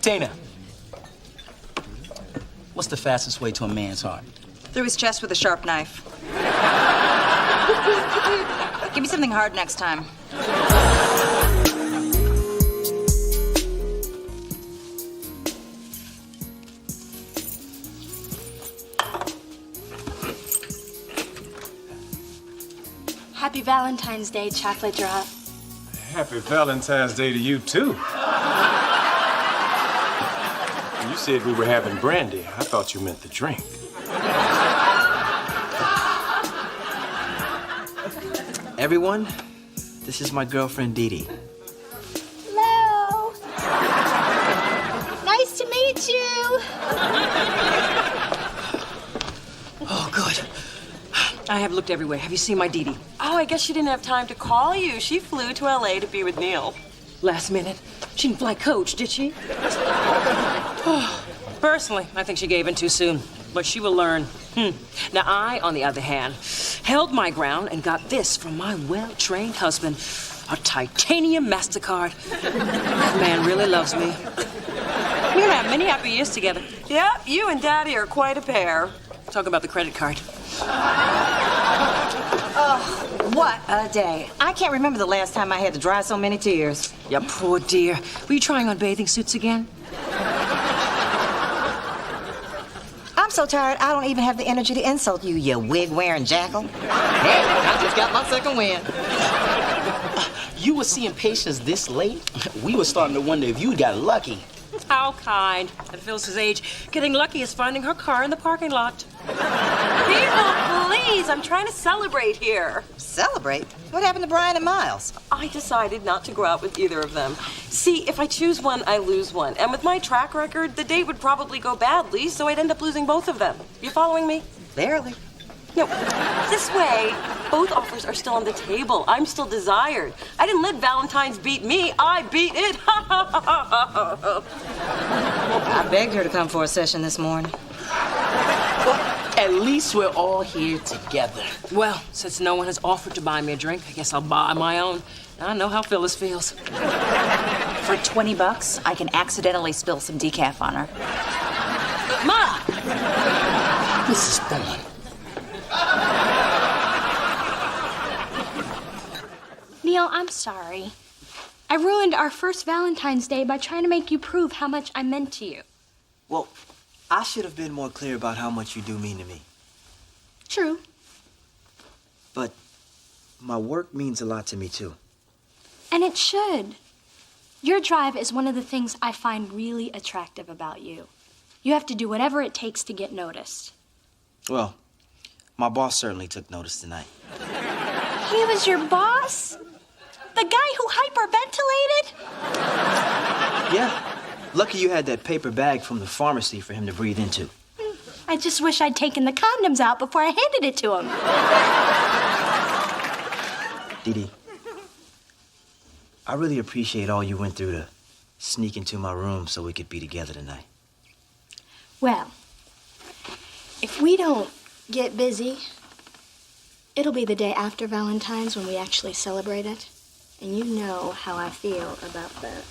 Tina, what's the fastest way to a man's heart? Through his chest with a sharp knife. Give me something hard next time. Happy Valentine's Day, chocolate drop. Happy Valentine's Day to you, too. You said we were having brandy. I thought you meant the drink. Everyone, this is my girlfriend, Dee. Hello. Nice to meet you. Oh, good. I have looked everywhere. Have you seen my Dee? Oh, I guess she didn't have time to call you. She flew to LA to be with Neil. Last minute. She didn't fly coach, did she? Personally, I think she gave in too soon. But she will learn. Now, I, on the other hand, held my ground and got this from my well-trained husband. A titanium MasterCard. That man really loves me. We're gonna have many happy years together. Yep, you and Daddy are quite a pair. Talk about the credit card. Oh, what a day. I can't remember the last time I had to dry so many tears. You poor dear. Were you trying on bathing suits again? I'm so tired, I don't even have the energy to insult you, you wig-wearing jackal. Hey, I just got my second win. You were seeing patients this late? We were starting to wonder if you got lucky. How kind. At Phyllis's age, getting lucky is finding her car in the parking lot. People, please, I'm trying to celebrate here. Celebrate? What happened to Brian and Miles? I decided not to go out with either of them. See, if I choose one, I lose one. And with my track record, the date would probably go badly, so I'd end up losing both of them. You following me? Barely. No, this way, both offers are still on the table. I'm still desired. I didn't let Valentine's beat me. I beat it. I begged her to come for a session this morning. Well, at least we're all here together. Well, since no one has offered to buy me a drink, I guess I'll buy my own. I know how Phyllis feels. For $20, I can accidentally spill some decaf on her. Ma! This is fun. Neil, I'm sorry. I ruined our first Valentine's Day by trying to make you prove how much I meant to you. Well, I should have been more clear about how much you do mean to me. True. But my work means a lot to me, too. And it should. Your drive is one of the things I find really attractive about you. You have to do whatever it takes to get noticed. Well, my boss certainly took notice tonight. He was your boss? The guy who hyperventilated? Yeah. Lucky you had that paper bag from the pharmacy for him to breathe into. I just wish I'd taken the condoms out before I handed it to him. Dee, I really appreciate all you went through to sneak into my room so we could be together tonight. Well, if we don't get busy, it'll be the day after Valentine's when we actually celebrate it. And you know how I feel about that.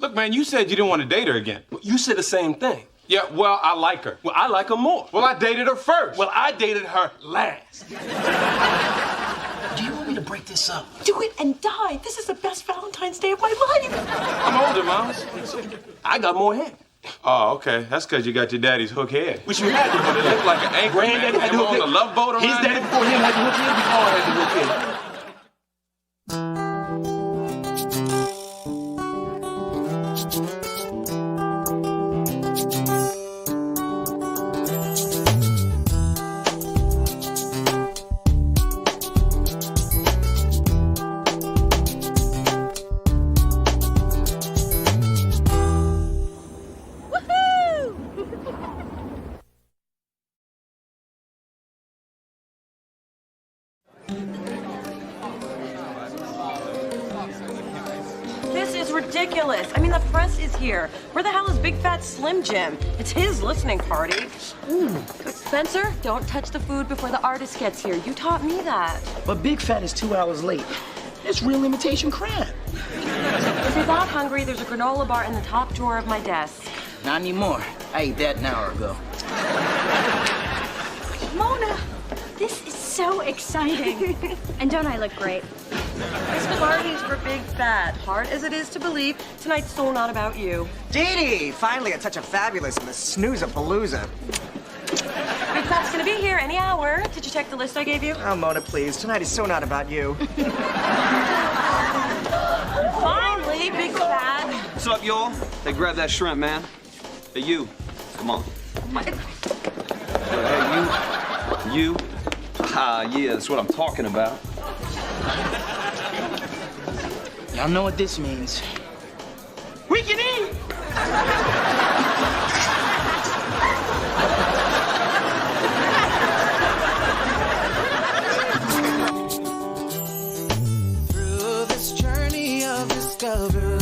Look, man, you said you didn't want to date her again. You said the same thing. Yeah, well, I like her. Well, I like her more. Well, I dated her first. Well, I dated her last. Do you want me to break this up? Do it and die. This is the best Valentine's Day of my life. I'm older, Miles. I got more hair. Oh, okay. That's because you got your daddy's hook head. Which you had to But it looked like an anchor man. Granddaddy had the hook on head. the love boat around His daddy here. before him had the hook head, before I had the hook head. This is ridiculous. I mean, the press is here. Where the hell is Big Fat Slim Jim? It's his listening party. Ooh. Spencer, don't touch the food before the artist gets here. You taught me that. But Big Fat is 2 hours late. It's real imitation crab. If you're that hungry, there's a granola bar in the top drawer of my desk. Not anymore. I ate that an hour ago. Mona, this is so exciting. And don't I look great? This party's for Big Fat. Hard as it is to believe, tonight's so not about you. Dee Dee! Finally a touch of fabulous in the snooze-a-palooza. Big Fat's gonna be here any hour. Did you check the list I gave you? Oh, Mona, please. Tonight is so not about you. Finally, Big Fat. What's up, y'all? Hey, grab that shrimp, man. Hey, you. Come on. Hey, you. Ah, yeah, that's what I'm talking about. Y'all know what this means. We can eat! Through this journey of discovery,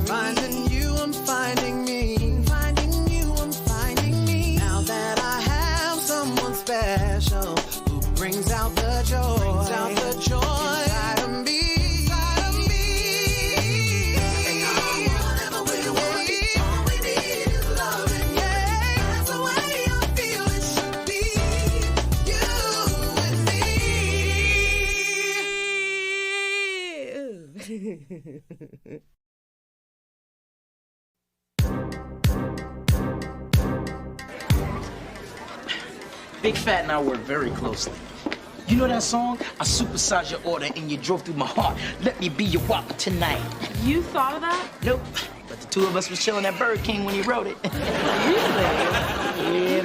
finding you, I'm finding me. Finding you, I'm finding me. Now that I have someone special who brings out the joy, inside of me. And whatever we want, all we need is loving. Yeah, that's the way I feel it should be. You and me. Big Fat and I work very closely. You know that song? I supersized your order and you drove through my heart. Let me be your whopper tonight. You thought of that? Nope. But the two of us was chilling at Burger King when he wrote it. Yeah,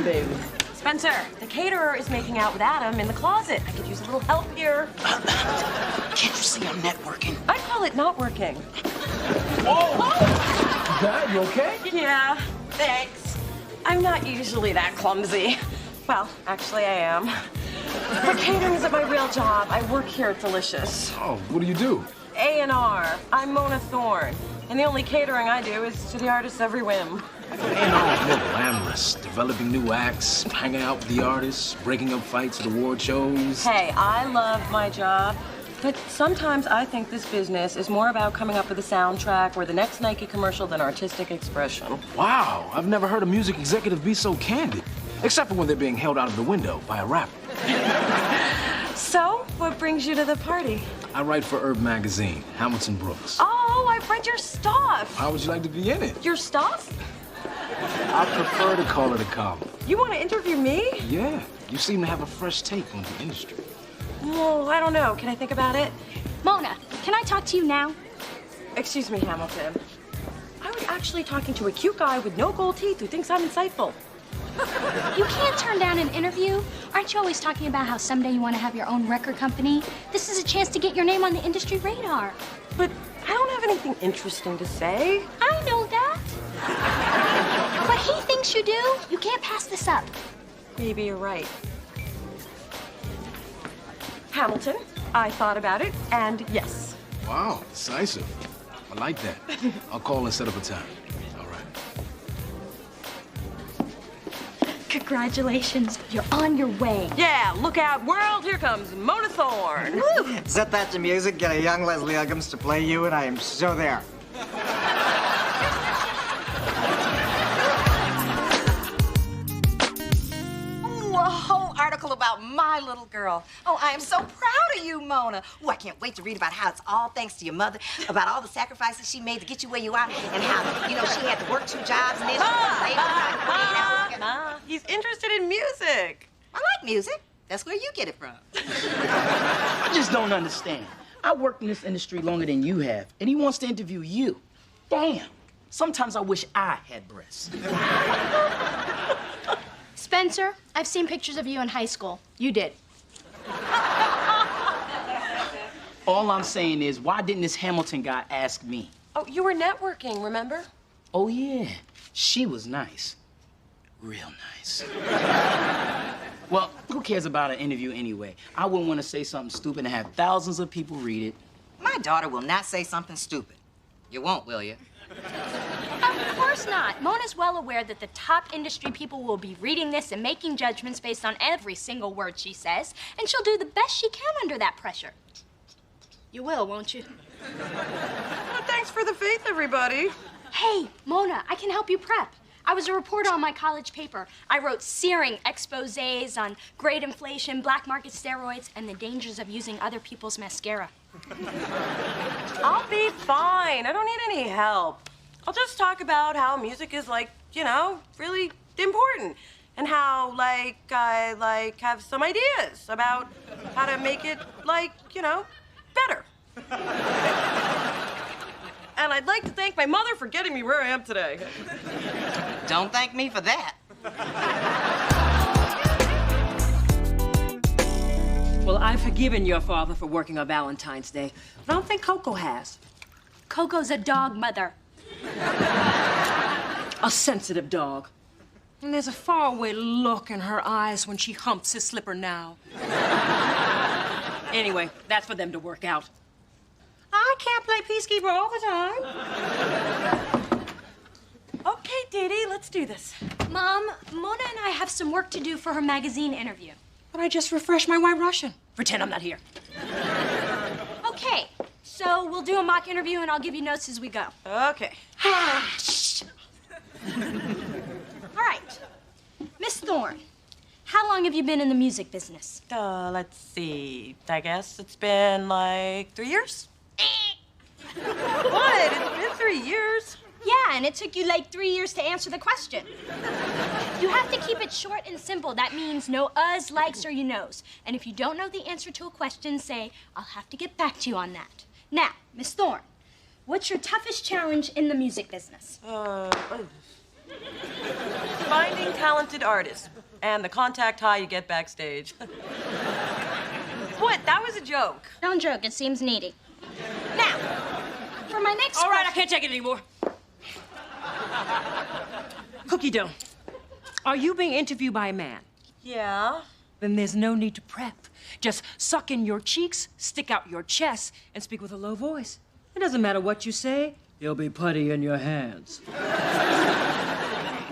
baby. Spencer, the caterer is making out with Adam in the closet. I could use a little help here. Can't you see I'm networking? I call it not working. Oh! Dad, you okay? Yeah, thanks. I'm not usually that clumsy. Well, actually, I am. But catering isn't my real job. I work here at Delicious. Oh, what do you do? A&R. I'm Mona Thorne. And the only catering I do is to the artist's every whim. A&R is more glamorous. Developing new acts, hanging out with the artists, breaking up fights at award shows. Hey, I love my job. But sometimes I think this business is more about coming up with a soundtrack or the next Nike commercial than artistic expression. Wow, I've never heard a music executive be so candid. Except for when they're being held out of the window by a rapper. So, what brings you to the party? I write for Herb Magazine, Hamilton Brooks. Oh, I've read your stuff. How would you like to be in it? Your stuff? I prefer to call it a column. You want to interview me? Yeah, you seem to have a fresh take on the industry. Well, I don't know. Can I think about it? Mona, can I talk to you now? Excuse me, Hamilton. I was actually talking to a cute guy with no gold teeth who thinks I'm insightful. You can't turn down an interview. Aren't you always talking about how someday you want to have your own record company? This is a chance to get your name on the industry radar. But I don't have anything interesting to say. I know that. But he thinks you do. You can't pass this up. Maybe you're right. Hamilton, I thought about it, and yes. Wow, decisive. I like that. I'll call and set up a time. All right. Congratulations, you're on your way. Yeah, look out, world, here comes Mona Thorne. Set that to music, get a young Leslie Uggams to play you, and I am so there. Ooh, a whole article about my little girl. Oh, I am so proud of you, Mona. Ooh, I can't wait to read about how it's all thanks to your mother, about all the sacrifices she made to get you where you are, and how, you know, she had to work 2 jobs and then He's interested in music. I like music. That's where you get it from. I just don't understand. I worked in this industry longer than you have, and he wants to interview you. Damn. Sometimes I wish I had breasts. Spencer, I've seen pictures of you in high school. You did. All I'm saying is, why didn't this Hamilton guy ask me? Oh, you were networking, remember? Oh, yeah. She was nice. Real nice. Well, who cares about an interview anyway? I wouldn't want to say something stupid and have thousands of people read it, My daughter will not say something stupid. You won't, will you? Of course not. Mona's well aware that the top industry people will be reading this and making judgments based on every single word she says, and she'll do the best she can under that pressure. You will, won't you? Well, thanks for the faith, everybody. Hey, Mona, I can help you prep. I was a reporter on my college paper. I wrote searing exposés on grade inflation, black market steroids, and the dangers of using other people's mascara. I'll be fine. I don't need any help. I'll just talk about how music is, like, you know, really important. And how, like, I, have some ideas about how to make it, like, you know, better. And I'd like to thank my mother for getting me where I am today. Don't thank me for that. Well, I've forgiven your father for working on Valentine's Day, but I don't think Coco has. Coco's a dog mother. A sensitive dog. And there's a faraway look in her eyes when she humps his slipper now. Anyway, that's for them to work out. I can't play peacekeeper all the time. Okay, Dee Dee, let's do this. Mom, Mona and I have some work to do for her magazine interview. But I just refreshed my White Russian. Pretend I'm not here. Okay, so we'll do a mock interview and I'll give you notes as we go. Okay. All right. Miss Thorne, how long have you been in the music business? Let's see. I guess it's been like 3 years. What? It's been 3 years. Yeah, and it took you like 3 years to answer the question. You have to keep it short and simple. That means no uhs, likes, or you knows. And if you don't know the answer to a question, say, I'll have to get back to you on that. Now, Miss Thorne, what's your toughest challenge in the music business? Finding talented artists and the contact high you get backstage. What? That was a joke. Don't joke. It seems needy. Now, for my next All right, I can't take it anymore. Cookie dough, are you being interviewed by a man? Yeah. Then there's no need to prep. Just suck in your cheeks, stick out your chest, and speak with a low voice. It doesn't matter what you say, you'll be putty in your hands.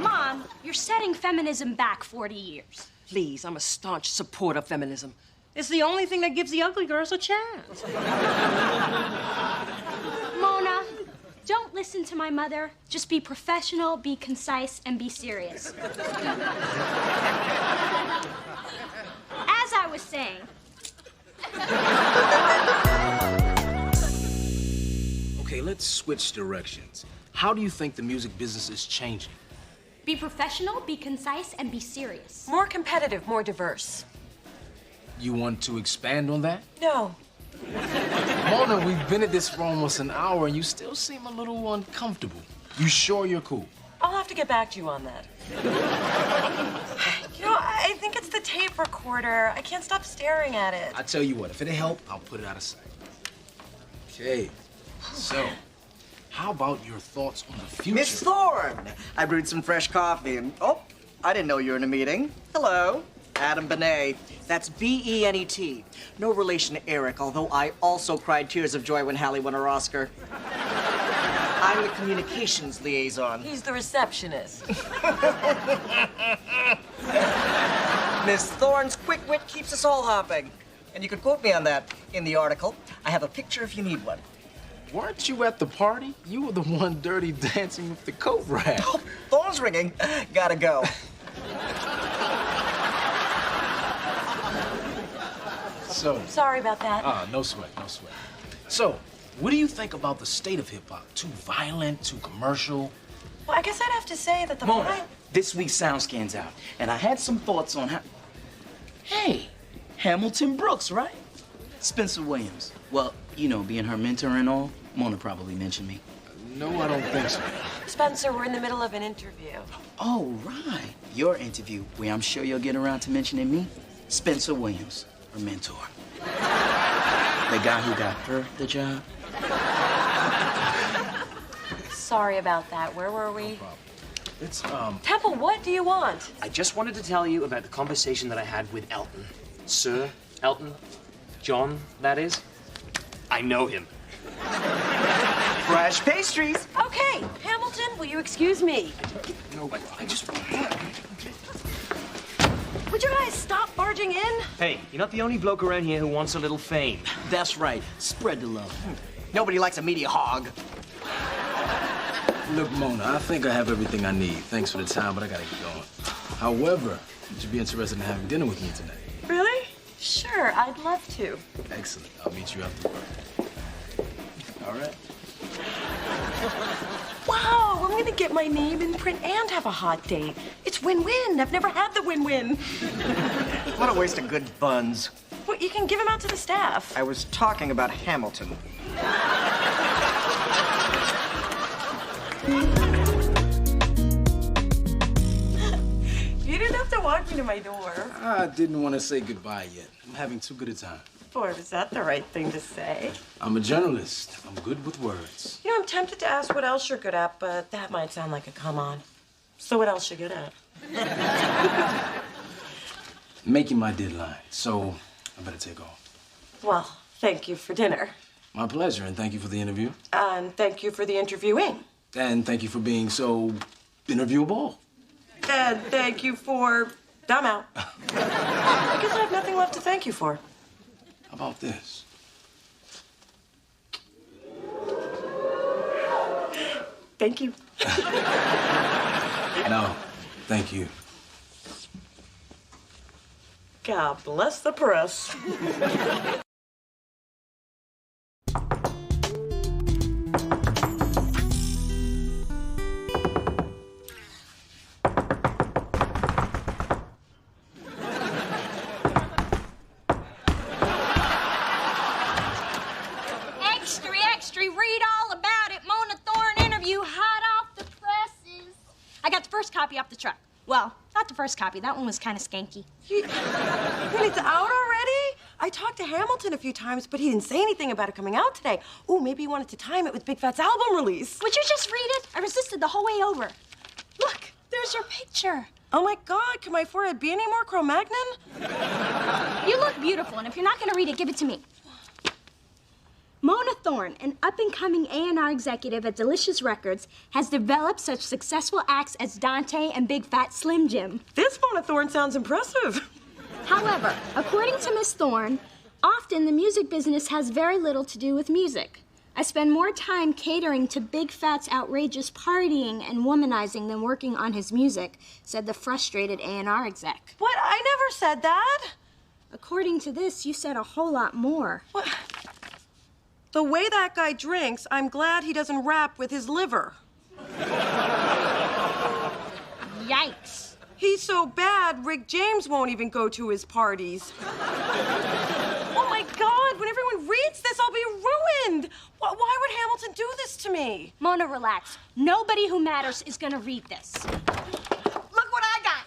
Mom, you're setting feminism back 40 years. Please, I'm a staunch supporter of feminism. It's the only thing that gives the ugly girls a chance. Mona, don't listen to my mother. Just be professional, be concise, and be serious. As I was saying... Okay, let's switch directions. How do you think the music business is changing? Be professional, be concise, and be serious. More competitive, more diverse. You want to expand on that? No. Mona, we've been at this for almost an hour and you still seem a little uncomfortable. You sure you're cool? I'll have to get back to you on that. You know, I think it's the tape recorder. I can't stop staring at it. I tell you what, if it'll help, I'll put it out of sight. Okay, so how about your thoughts on the future? Miss Thorne! I brewed some fresh coffee and, oh, I didn't know you were in a meeting. Hello, Adam Benet. That's B-E-N-E-T. No relation to Eric, although I also cried tears of joy when Hallie won her Oscar. I'm the communications liaison. He's the receptionist. Miss Thorne's quick wit keeps us all hopping. And you could quote me on that in the article. I have a picture if you need one. Weren't you at the party? You were the one dirty dancing with the coat rack. Oh, phone's ringing. Gotta go. So. Sorry about that. No sweat, no sweat. So, what do you think about the state of hip-hop? Too violent, too commercial? Well, I guess I'd have to say that the Mona, this week's SoundScan's out, and I had some thoughts on how... Hey, Hamilton Brooks, right? Spencer Williams. Well, you know, being her mentor and all, Mona probably mentioned me. No, I don't think so. Spencer, we're in the middle of an interview. Oh, right. Your interview, where I'm sure you'll get around to mentioning me. Spencer Williams, her mentor. The guy who got her the job. Sorry about that. Where were we? It's, Temple, what do you want? I just wanted to tell you about the conversation that I had with Elton. Sir Elton? John, that is. I know him. Fresh pastries. Okay, Hamilton, will you excuse me? No, I just... Would you guys stop barging in? Hey, you're not the only bloke around here who wants a little fame. That's right. Spread the love. Nobody likes a media hog. Look, Mona, I think I have everything I need. Thanks for the time, but I gotta get going. However, would you be interested in having dinner with me tonight? Really? Sure, I'd love to. Excellent. I'll meet you after work. All right. Wow, I'm gonna get my name in print and have a hot date. It's win-win. I've never had the win-win. What a waste of good buns. Well, you can give them out to the staff. I was talking about Hamilton. You didn't have to walk me to my door. I didn't want to say goodbye yet. I'm having too good a time. Boy, was that the right thing to say? I'm a journalist. I'm good with words. You know, I'm tempted to ask what else you're good at, but that might sound like a come on. So what else you good at? Making my deadline, so I better take off. Well, thank you for dinner. My pleasure, and thank you for the interview. And thank you for the interviewing. And thank you for being so interviewable. And thank you for... I'm out. I guess I have nothing left to thank you for. How about this? Thank you. No, thank you. God bless the press. Read all about it. Mona Thorne interview, hot off the presses. I got the first copy off the truck. Well, not the first copy. That one was kind of skanky. Really, it's out already? I talked to Hamilton a few times, but he didn't say anything about it coming out today. Ooh, maybe he wanted to time it with Big Fat's album release. Would you just read it? I resisted the whole way over. Look, there's your picture. Oh my God, can my forehead be any more Cro-Magnon? You look beautiful, and if you're not gonna read it, give it to me. Mona Thorne, an up-and-coming A&R executive at Delicious Records, has developed such successful acts as Dante and Big Fat Slim Jim. This Mona Thorne sounds impressive. However, according to Miss Thorne, often the music business has very little to do with music. I spend more time catering to Big Fat's outrageous partying and womanizing than working on his music, said the frustrated A&R exec. What? I never said that. According to this, you said a whole lot more. What? The way that guy drinks, I'm glad he doesn't rap with his liver. Yikes. He's so bad, Rick James won't even go to his parties. Oh my God, when everyone reads this, I'll be ruined. Why would Hamilton do this to me? Mona, relax. Nobody who matters is gonna read this. Look what I got.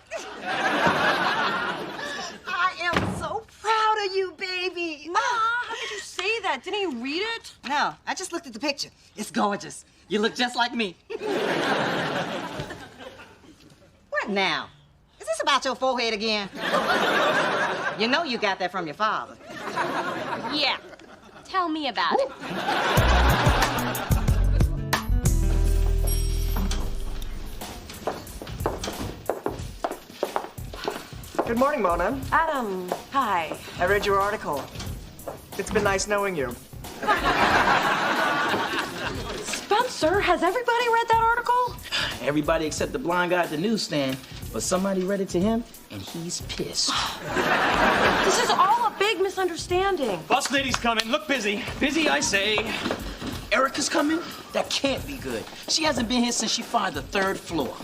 I am so proud of you, baby. Ma, how could you say that? Didn't you read it? No, I just looked at the picture. It's gorgeous. You look just like me. What now? Is this about your forehead again? You know you got that from your father. Yeah. Tell me about it. Good morning, Mona. Adam, hi. I read your article. It's been nice knowing you. Spencer, has everybody read that article? Everybody except the blind guy at the newsstand, but somebody read it to him, and he's pissed. This is all a big misunderstanding. Boss lady's coming. Look busy. Busy, I say. Erica's coming? That can't be good. She hasn't been here since she fired the 3rd floor.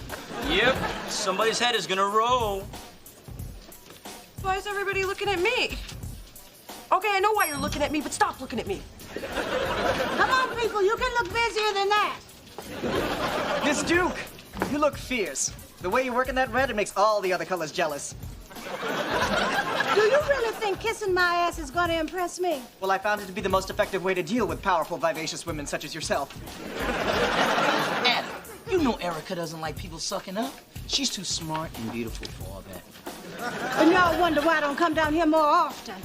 Yep. Somebody's head is gonna roll. Why is everybody looking at me? Okay, I know why you're looking at me, but stop looking at me. Come on, people, you can look busier than that. Miss Duke, you look fierce. The way you work in that red, it makes all the other colors jealous. Do you really think kissing my ass is gonna impress me? Well, I found it to be the most effective way to deal with powerful, vivacious women such as yourself. Adam, you know Erica doesn't like people sucking up. She's too smart and beautiful for all that. And y'all wonder why I don't come down here more often.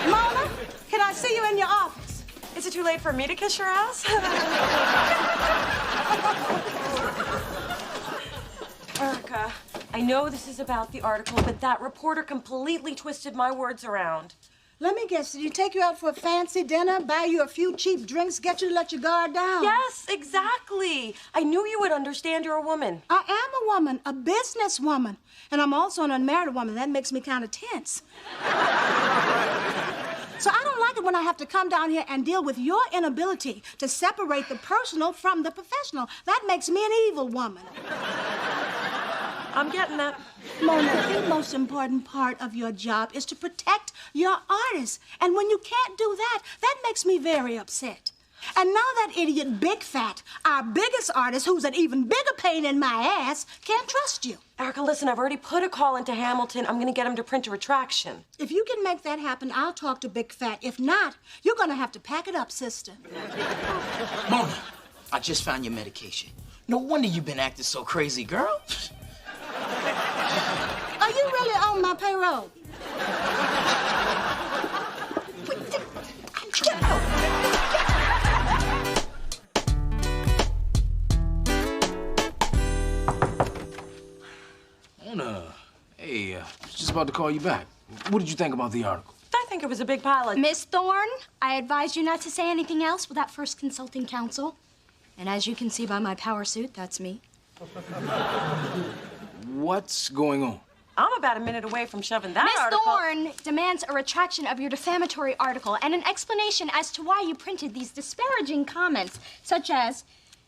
Mona, can I see you in your office? Is it too late for me to kiss your ass? Erica, I know this is about the article, but that reporter completely twisted my words around. Let me guess, did he take you out for a fancy dinner, buy you a few cheap drinks, get you to let your guard down? Yes, exactly. I knew you would understand. You're a woman. I am a woman, a business woman. And I'm also an unmarried woman. That makes me kind of tense. So I don't like it when I have to come down here and deal with your inability to separate the personal from the professional. That makes me an evil woman. I'm getting that. Mona, the most important part of your job is to protect your artists. And when you can't do that, that makes me very upset. And now that idiot Big Fat, our biggest artist, who's an even bigger pain in my ass, can't trust you. Erica, listen, I've already put a call into Hamilton. I'm gonna get him to print a retraction. If you can make that happen, I'll talk to Big Fat. If not, you're gonna have to pack it up, sister. Mona, I just found your medication. No wonder you've been acting so crazy, girl. Are you really on my payroll? Mona, hey, just about to call you back. What did you think about the article? I think it was a big pile of... Miss Thorne, I advise you not to say anything else without first consulting counsel. And as you can see by my power suit, that's me. What's going on? I'm about a minute away from shoving that Miss article... Thorne demands a retraction of your defamatory article and an explanation as to why you printed these disparaging comments, such as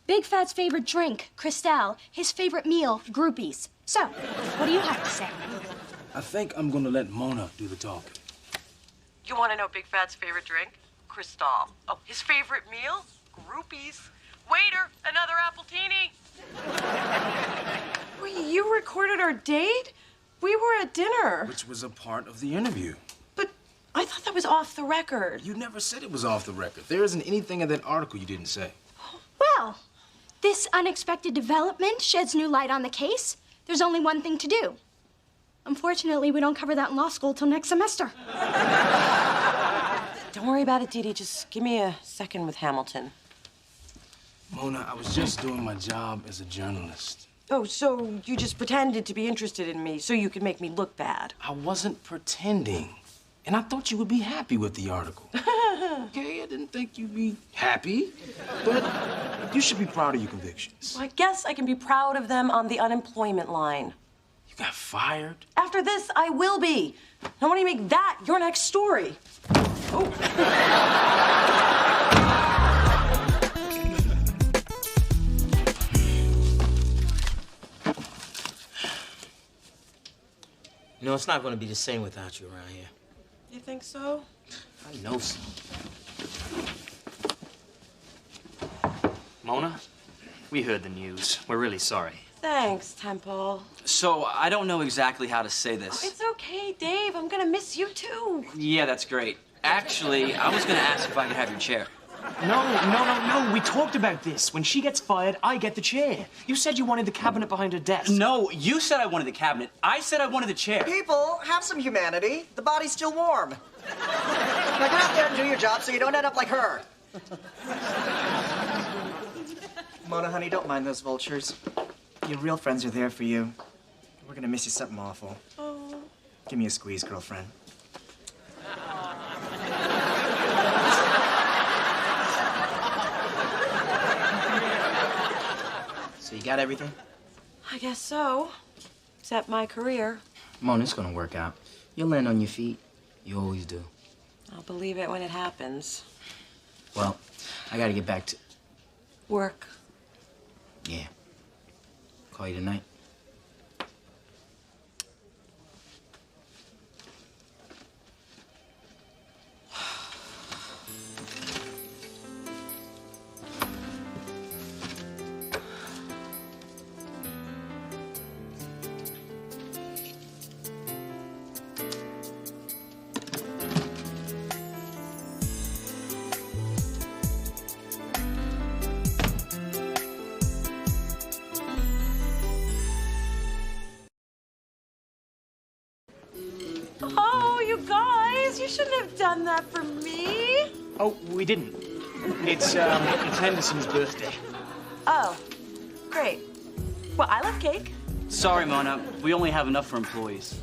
Big Fat's favorite drink, Cristal, his favorite meal, groupies. So, what do you have to say? I think I'm gonna let Mona do the talking. You want to know Big Fat's favorite drink? Cristal. Oh, his favorite meal? Groupies. Waiter, another appletini. Wait, you recorded our date? We were at dinner. Which was a part of the interview. But I thought that was off the record. You never said it was off the record. There isn't anything in that article you didn't say. Well, this unexpected development sheds new light on the case. There's only one thing to do. Unfortunately, we don't cover that in law school till next semester. Don't worry about it, Dee Dee. Just give me a second with Hamilton. Mona, I was just doing my job as a journalist. Oh, so you just pretended to be interested in me so you could make me look bad. I wasn't pretending. And I thought you would be happy with the article. Okay, I didn't think you'd be happy, but you should be proud of your convictions. Well, I guess I can be proud of them on the unemployment line. You got fired? After this, I will be. Now, why don't you make that your next story? Oh. You know, it's not going to be the same without you around here. You think so? I know so. Mona, we heard the news. We're really sorry. Thanks, Temple. So, I don't know exactly how to say this. Oh, it's okay, Dave. I'm gonna miss you, too. Yeah, that's great. Actually, I was gonna ask if I could have your chair. No. We talked about this. When she gets fired, I get the chair. You said you wanted the cabinet behind her desk. No, you said I wanted the cabinet. I said I wanted the chair. People, have some humanity. The body's still warm. Now get out there and do your job so you don't end up like her. Mona, honey, don't mind those vultures. Your real friends are there for you. We're gonna miss you something awful. Oh. Give me a squeeze, girlfriend. So you got everything? I guess so. Except my career. Mona, it's gonna work out. You'll land on your feet. You always do. I'll believe it when it happens. Well, I gotta get back to... Work. Yeah. Call you tonight. Oh, you guys, you shouldn't have done that for me. Oh, we didn't. It's Henderson's birthday. Oh, great. Well, I love cake. Sorry, Mona. We only have enough for employees.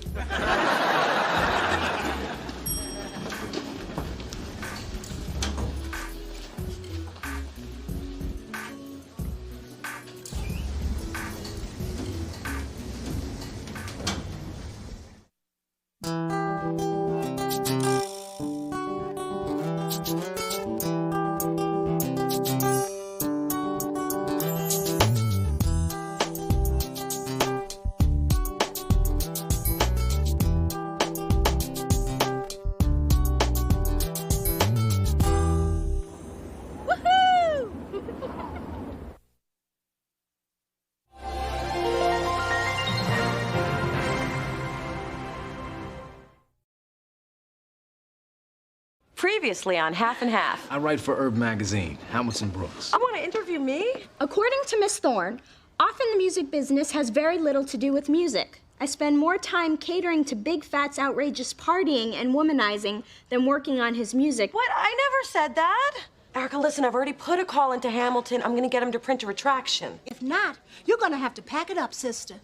Previously on Half and Half. I write for Herb Magazine, Hamilton Brooks. I want to interview me? According to Miss Thorne, often the music business has very little to do with music. I spend more time catering to Big Fat's outrageous partying and womanizing than working on his music. What? I never said that. Erica, listen, I've already put a call into Hamilton. I'm going to get him to print a retraction. If not, you're gonna have to pack it up, sister.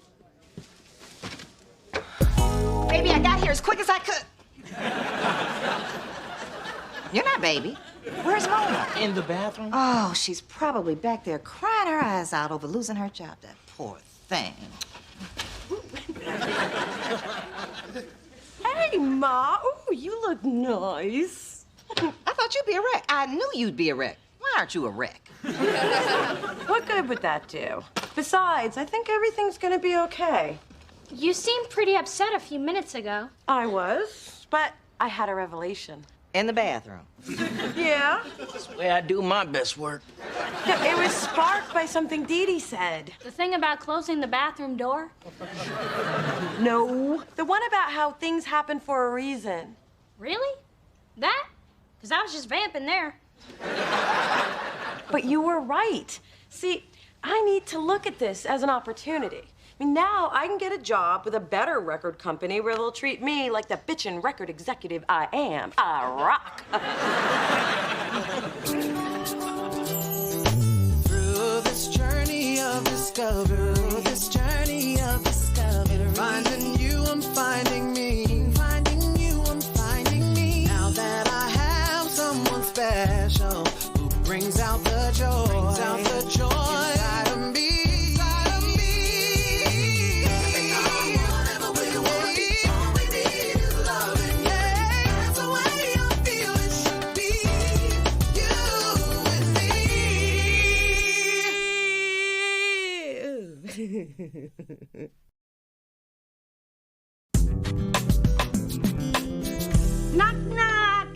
Baby, I got here as quick as I could. You're not baby. Where's Mona? In the bathroom? Oh, she's probably back there crying her eyes out over losing her job. That poor thing. Hey, Ma. Ooh, you look nice. I thought you'd be a wreck. I knew you'd be a wreck. Why aren't you a wreck? What good would that do? Besides, I think everything's going to be okay. You seemed pretty upset a few minutes ago. I was, but I had a revelation. In the bathroom. Yeah? That's the way I do my best work. It was sparked by something Dee Dee said. The thing about closing the bathroom door? No. The one about how things happen for a reason. Really? That? Because I was just vamping there. But you were right. See, I need to look at this as an opportunity. I mean, now I can get a job with a better record company where they'll treat me like the bitchin' record executive I am. I rock. Through this journey of discovery, finding you, I'm finding me. Finding you, I'm finding me. Now that I have someone special who brings out the joy, inside of me. Knock, knock.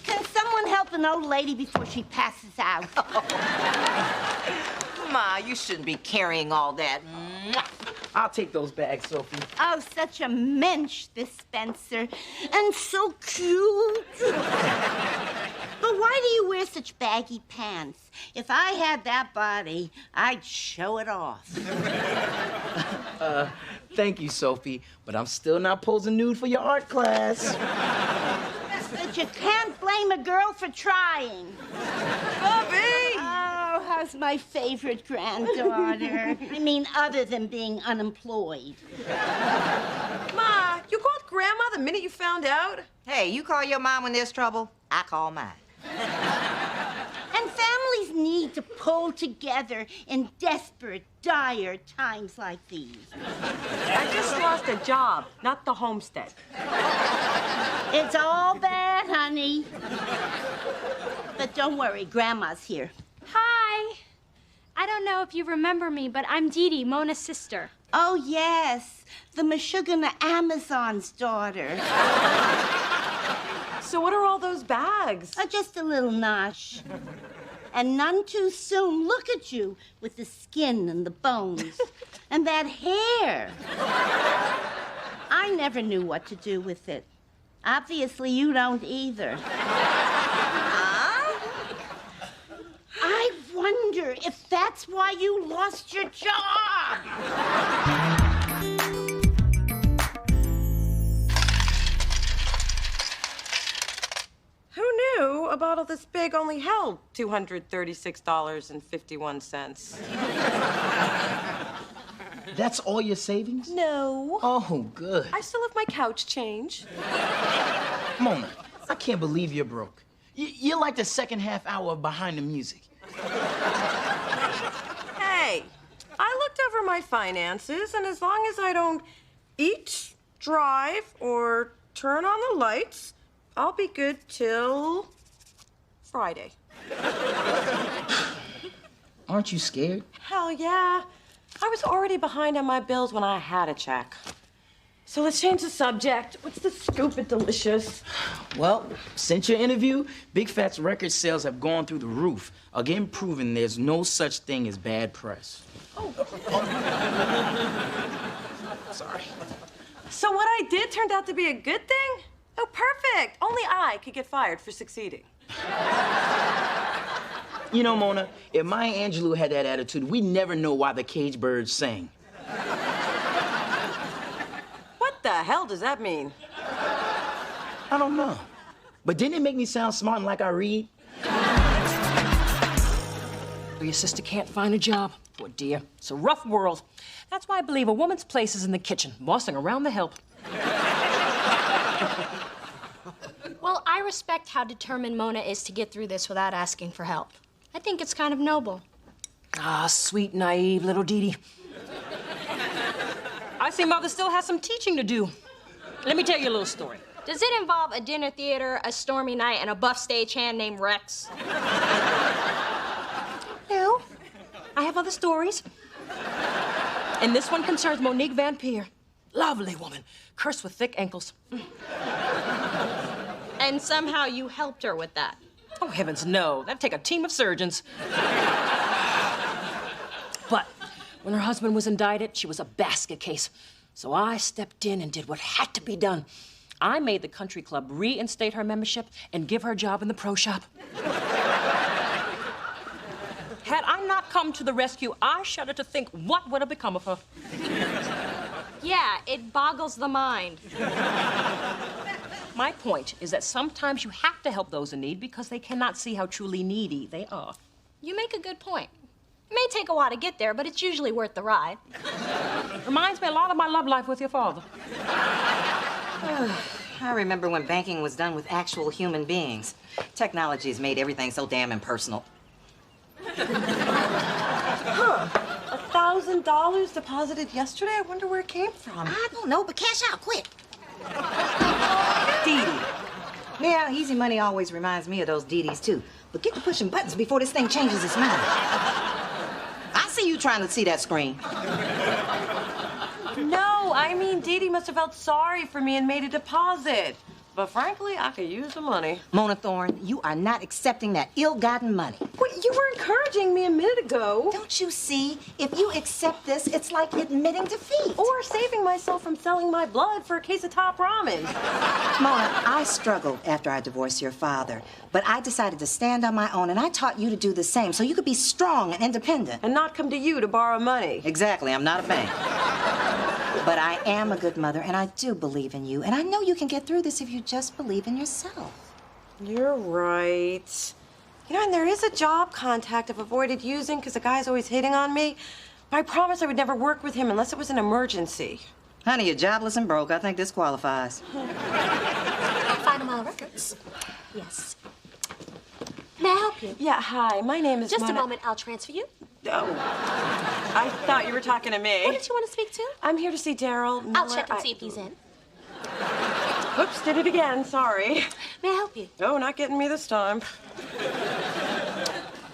Can someone help an old lady before she passes out? Ma, you shouldn't be carrying all that. I'll take those bags, Sophie. Oh, such a mensch, this Spencer. And so cute. But why do you wear such baggy pants? If I had that body, I'd show it off. Thank you, Sophie, but I'm still not posing nude for your art class. But you can't blame a girl for trying. Bobby! Oh, how's my favorite granddaughter? I mean, other than being unemployed. Ma, you called Grandma the minute you found out? Hey, you call your mom when there's trouble, I call mine. And families need to pull together in desperate, dire times like these. I just lost a job, not the homestead. It's all bad, honey. But don't worry, Grandma's here. Hi. I don't know if you remember me, but I'm Dee Dee, Mona's sister. Oh, yes, the Meshuggah Amazon's daughter. So what are all those bags? Just a little nosh. And none too soon. Look at you with the skin and the bones. And that hair. I never knew what to do with it. Obviously, you don't either. I wonder if that's why you lost your job. Who knew a bottle this big only held $236.51. That's all your savings? No. Oh, good. I still have my couch change. Mona, I can't believe you're broke. You're like the second half hour of Behind the Music. Hey, I looked over my finances, and as long as I don't eat, drive, or turn on the lights, I'll be good till Friday. Aren't you scared? Hell yeah. I was already behind on my bills when I had a check. So let's change the subject. What's the scoop at Delicious? Well, since your interview, Big Fat's record sales have gone through the roof, again proving there's no such thing as bad press. Sorry. So what I did turned out to be a good thing? Oh, perfect. Only I could get fired for succeeding. You know, Mona, if Maya Angelou had that attitude, we'd never know why the cage birds sang. What the hell does that mean? I don't know. But didn't it make me sound smart and like I read? Your sister can't find a job. Poor dear. It's a rough world. That's why I believe a woman's place is in the kitchen, bossing around the help. Well, I respect how determined Mona is to get through this without asking for help. I think it's kind of noble. Ah, sweet, naive little Dee Dee. I see Mother still has some teaching to do. Let me tell you a little story. Does it involve a dinner theater, a stormy night, and a buff stagehand named Rex? No. I have other stories. And this one concerns Monique Van Peer. Lovely woman, cursed with thick ankles. And somehow you helped her with that. Oh, heavens, no. That'd take a team of surgeons. But when her husband was indicted, she was a basket case. So I stepped in and did what had to be done. I made the country club reinstate her membership and give her a job in the pro shop. Had I not come to the rescue, I shudder to think what would have become of her. Yeah, it boggles the mind. My point is that sometimes you have to help those in need because they cannot see how truly needy they are. You make a good point. It may take a while to get there, but it's usually worth the ride. Reminds me a lot of my love life with your father. I remember when banking was done with actual human beings. Technology has made everything so damn impersonal. Huh. $1,000 deposited yesterday? I wonder where it came from. I don't know, but cash out quick. Dee Dee. Yeah, easy money always reminds me of those Dee Dees, too. But get to pushing buttons before this thing changes its mind. I see you trying to see that screen. No, I mean, Dee Dee must have felt sorry for me and made a deposit. But frankly, I could use the money. Mona Thorne, you are not accepting that ill-gotten money. Wait, you were encouraging me a minute ago. Don't you see? If you accept this, it's like admitting defeat. Or saving myself from selling my blood for a case of top ramen. Mona, I struggled after I divorced your father, but I decided to stand on my own, and I taught you to do the same so you could be strong and independent. And not come to you to borrow money. Exactly, I'm not a bank. But I am a good mother, and I do believe in you, and I know you can get through this if you just believe in yourself. You're right. You know, and there is a job contact I've avoided using because the guy's always hitting on me. But I promised I would never work with him unless it was an emergency. Honey, you're jobless and broke. I think this qualifies. Final Mile Records. Yes. May I help you? Yeah, hi. My name is Just Mona. a moment. I'll transfer you. Oh. I thought you were talking to me. What did you want to speak to? I'm here to see Daryl Miller. I'll check and see if he's in. Oops, did it again. Sorry. May I help you? Oh, not getting me this time.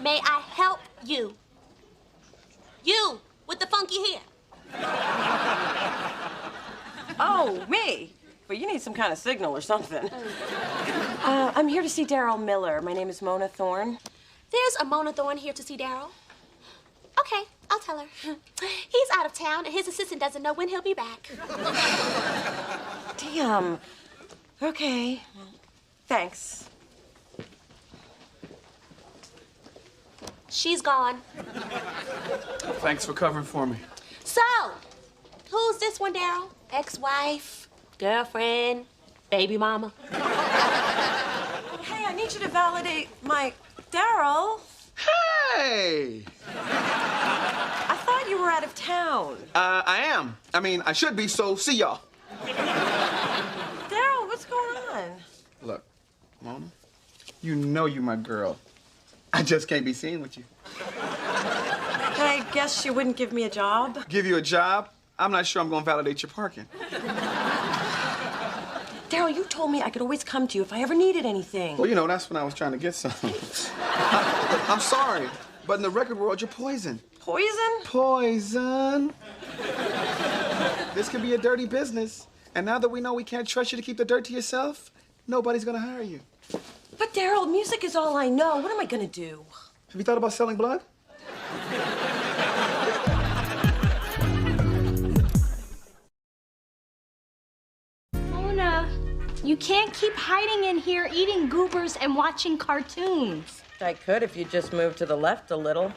May I help you? You, with the funky hair. Oh, me? Well, you need some kind of signal or something. I'm here to see Daryl Miller. My name is Mona Thorne. There's a Mona Thorne here to see Daryl. Okay, I'll tell her. He's out of town, and his assistant doesn't know when he'll be back. Damn. Okay. Thanks. She's gone. Thanks for covering for me. So, who's this one, Daryl? Ex-wife, girlfriend, baby mama? Hey, I need need you to validate my... Daryl. Hey! I thought you were out of town. I am. I mean, I should be, so see y'all. Daryl, what's going on? Look, Mona, you know you my girl. I just can't be seen with you. I guess you wouldn't give me a job? Give you a job? I'm not sure I'm gonna validate your parking. Daryl, you told me I could always come to you if I ever needed anything. Well, you know, that's when I was trying to get some. I'm sorry, but in the record world, you're poison. Poison? Poison. This could be a dirty business. And now that we know we can't trust you to keep the dirt to yourself, nobody's gonna hire you. But Daryl, music is all I know. What am I gonna do? Have you thought about selling blood? Mona, you can't keep hiding in here eating goobers and watching cartoons. I could if you just moved to the left a little.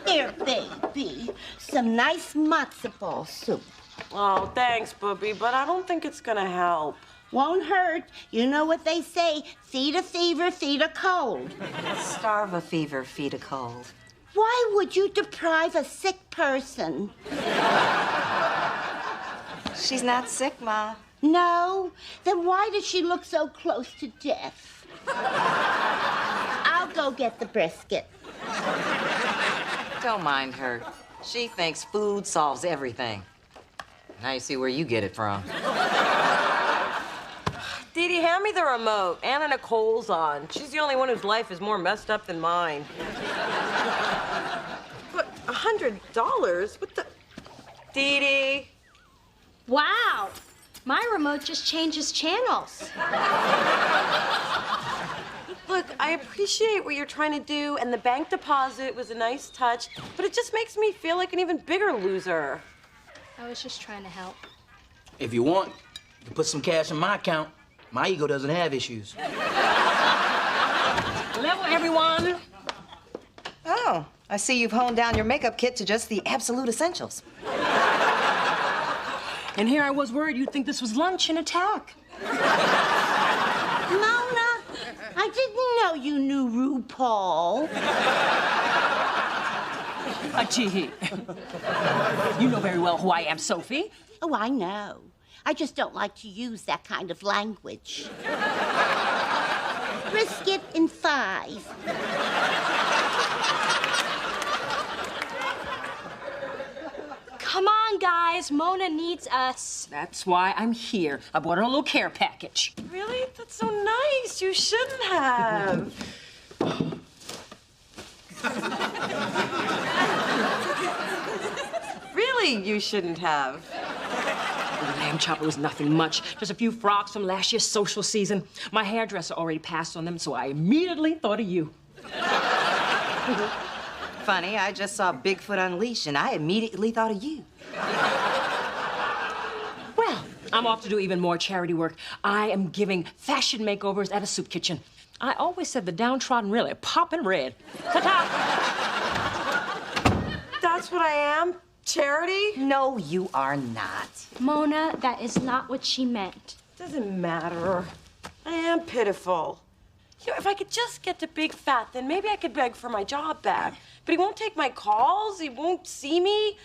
Here, baby, some nice matzo ball soup. Oh, thanks, Booby, but I don't think it's gonna help. Won't hurt. You know what they say, feed a fever, feed a cold. Starve a fever, feed a cold. Why would you deprive a sick person? She's not sick, Ma. No? Then why does she look so close to death? I'll go get the brisket. Don't mind her. She thinks food solves everything. Now you see where you get it from. Dee Dee, hand me the remote. Anna Nicole's on. She's the only one whose life is more messed up than mine. But $100? What the... Dee Dee? Wow, my remote just changes channels. Look, I appreciate what you're trying to do, and the bank deposit was a nice touch, but it just makes me feel like an even bigger loser. I was just trying to help. If you want, you can put some cash in my account. My ego doesn't have issues. Hello, everyone. Oh, I see you've honed down your makeup kit to just the absolute essentials. And here I was worried you'd think this was lunch and attack. Mona, I didn't know you knew RuPaul. Gee, you know very well who I am, Sophie. Oh, I know. I just don't like to use that kind of language. Brisket in 5. Come on, guys. Mona needs us. That's why I'm here. I bought her a little care package. Really? That's so nice. You shouldn't have. Really, you shouldn't have. The lamb chopper was nothing much. Just a few frocks from last year's social season. My hairdresser already passed on them, so I immediately thought of you. Funny, I just saw Bigfoot Unleashed, and I immediately thought of you. Well, I'm off to do even more charity work. I am giving fashion makeovers at a soup kitchen. I always said the downtrodden really poppin' red. Ta-ta! That's what I am? Charity? No, you are not. Mona, that is not what she meant. Doesn't matter. I am pitiful. You know, if I could just get to Big Fat, then maybe I could beg for my job back. But he won't take my calls. He won't see me.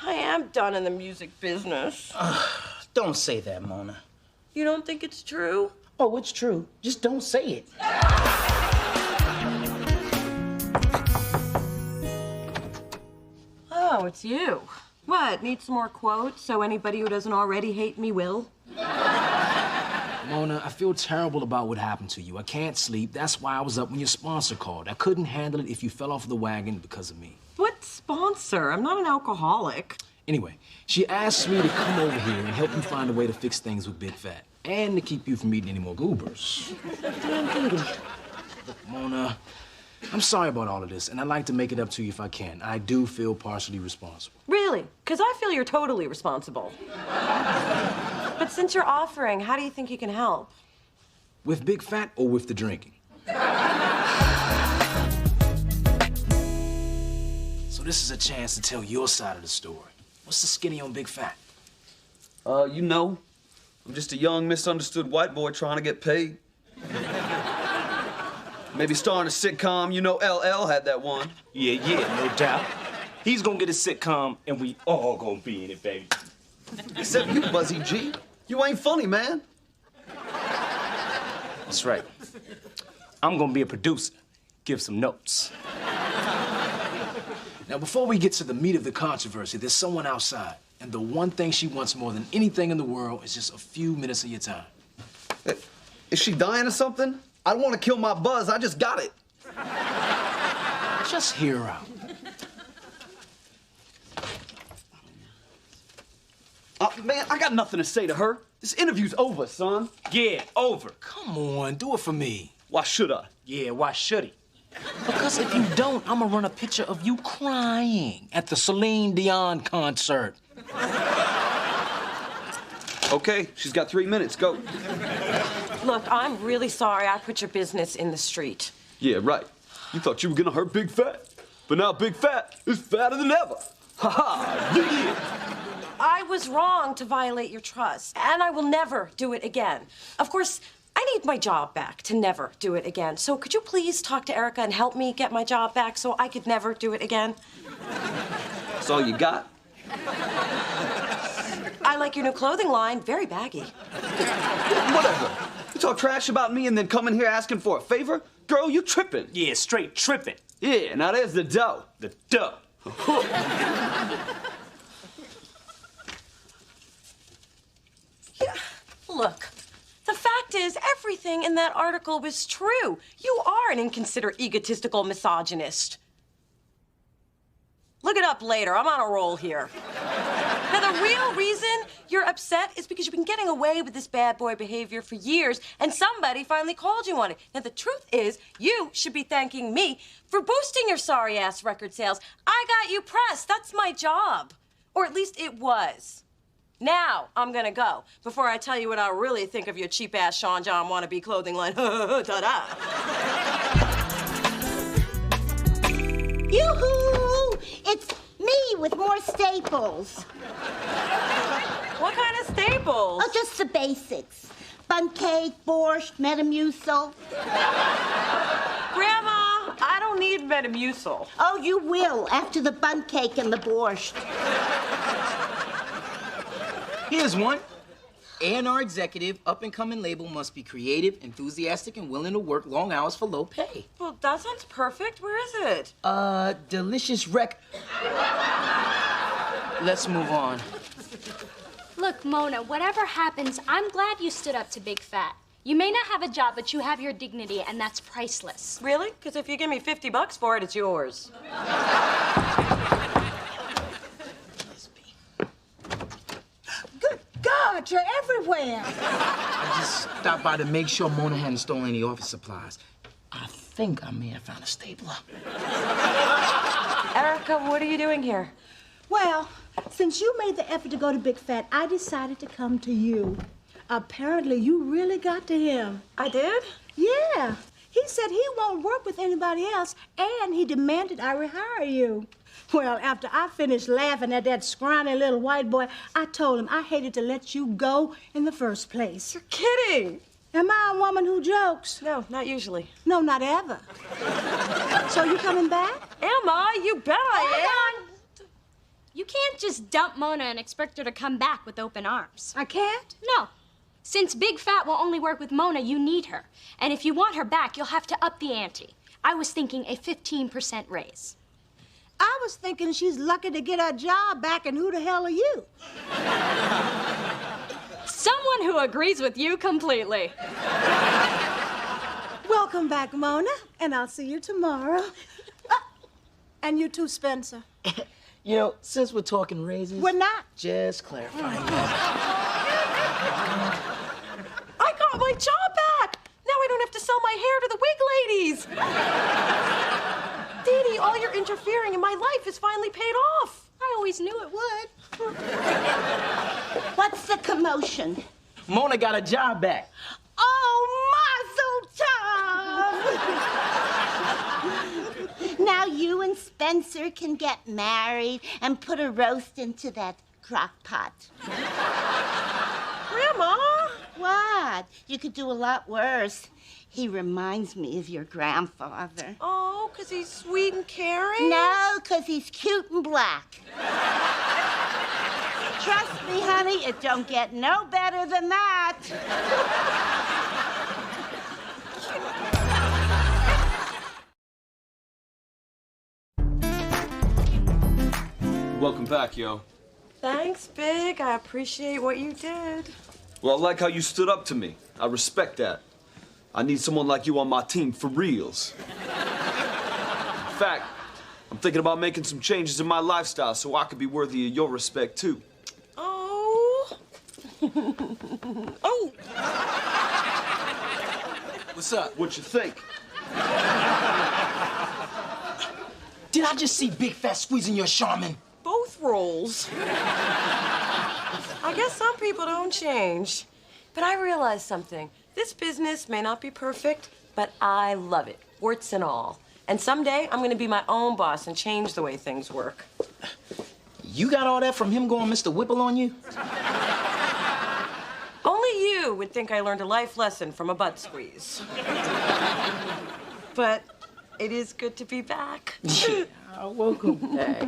I am done in the music business. Don't say that, Mona. You don't think it's true? Oh, it's true. Just don't say it. Oh, it's you. What, need some more quotes so anybody who doesn't already hate me will? Mona, I feel terrible about what happened to you. I can't sleep. That's why I was up when your sponsor called. I couldn't handle it if you fell off the wagon because of me. What sponsor? I'm not an alcoholic. Anyway, she asked me to come over here and help you find a way to fix things with Big Fat. And to keep you from eating any more goobers. Damn duty. Look, Mona, I'm sorry about all of this, and I'd like to make it up to you if I can. I do feel partially responsible. Really? Because I feel you're totally responsible. But since you're offering, how do you think you can help? With Big Fat or with the drinking? So this is a chance to tell your side of the story. What's the skinny on Big Fat? You know, I'm just a young, misunderstood white boy trying to get paid. Maybe starring a sitcom. You know LL had that one. Yeah, no doubt. He's gonna get a sitcom, and we all gonna be in it, baby. Except you, Buzzy G. You ain't funny, man. That's right. I'm gonna be a producer. Give some notes. Now, before we get to the meat of the controversy, there's someone outside. And the one thing she wants more than anything in the world is just a few minutes of your time. Is she dying or something? I don't want to kill my buzz. I just got it. Just hear her out. Man, I got nothing to say to her. This interview's over, son. Yeah, over. Come on, do it for me. Why should I? Yeah, why should he? Because if you don't, I'm gonna run a picture of you crying at the Celine Dion concert. Okay, she's got 3 minutes. Go. Look, I'm really sorry I put your business in the street. Yeah, right. You thought you were gonna hurt Big Fat, but now Big Fat is fatter than ever. Ha ha! Yeah. I was wrong to violate your trust, and I will never do it again. Of course, I need my job back to never do it again. So could you please talk to Erica and help me get my job back so I could never do it again? That's all you got? I like your new clothing line. Very baggy. Whatever. You talk trash about me and then come in here asking for a favor? Girl, you tripping. Yeah, straight tripping. Yeah, now there's the dough. The dough. Yeah, look. The fact is, everything in that article was true. You are an inconsiderate, egotistical misogynist. Look it up later. I'm on a roll here. Now, the real reason you're upset is because you've been getting away with this bad boy behavior for years, and somebody finally called you on it. Now, the truth is, you should be thanking me for boosting your sorry-ass record sales. I got you pressed. That's my job. Or at least it was. Now, I'm gonna go before I tell you what I really think of your cheap-ass Sean John wannabe clothing line. Ta-da! Yoo-hoo! It's me with more staples. What kind of staples? Oh, just the basics. Bun cake, borscht, Metamucil. Grandma, I don't need Metamucil. Oh, you will after the bun cake and the borscht. Here's one. A&R executive, up-and-coming label must be creative, enthusiastic, and willing to work long hours for low pay. Well, that sounds perfect. Where is it? Delicious rec... Let's move on. Look, Mona, whatever happens, I'm glad you stood up to Big Fat. You may not have a job, but you have your dignity, and that's priceless. Really? Because if you give me $50 for it, it's yours. God, you're everywhere. I just stopped by to make sure Mona hadn't stolen any office supplies. I think I may have found a stapler. Erica, what are you doing here? Well, since you made the effort to go to Big Fat, I decided to come to you. Apparently, you really got to him. I did? Yeah. He said he won't work with anybody else, and he demanded I rehire you. Well, after I finished laughing at that scrawny little white boy, I told him I hated to let you go in the first place. You're kidding. Am I a woman who jokes? No, not usually. No, not ever. So you coming back? Am I? You bet I am. You can't just dump Mona and expect her to come back with open arms. I can't? No. Since Big Fat will only work with Mona, you need her. And if you want her back, you'll have to up the ante. I was thinking a 15% raise. I was thinking she's lucky to get her job back, and who the hell are you? Someone who agrees with you completely. Welcome back, Mona, and I'll see you tomorrow. And you too, Spencer. You know, since we're talking raises... We're not. Just clarifying. I got my job back! Now I don't have to sell my hair to the wig ladies! Dee Dee, all your interfering in my life is finally paid off. I always knew it would. What's the commotion? Mona got a job back. Oh, mazel tov! Now you and Spencer can get married and put a roast into that crock pot. Grandma! what? You could do a lot worse. He reminds me of your grandfather. Oh, 'cause he's sweet and caring? No, 'cause he's cute and black. Trust me, honey, it don't get no better than that. Welcome back, yo. Thanks, Big. I appreciate what you did. Well, I like how you stood up to me. I respect that. I need someone like you on my team for reals. In fact, I'm thinking about making some changes in my lifestyle so I could be worthy of your respect, too. Oh. Oh. What's up? What you think? Did I just see Big Fat squeezing your Charmin? Both roles. I guess some people don't change. But I realized something. This business may not be perfect, but I love it, warts and all. And someday, I'm gonna be my own boss and change the way things work. You got all that from him going Mr. Whipple on you? Only you would think I learned a life lesson from a butt squeeze. But it is good to be back. Welcome back.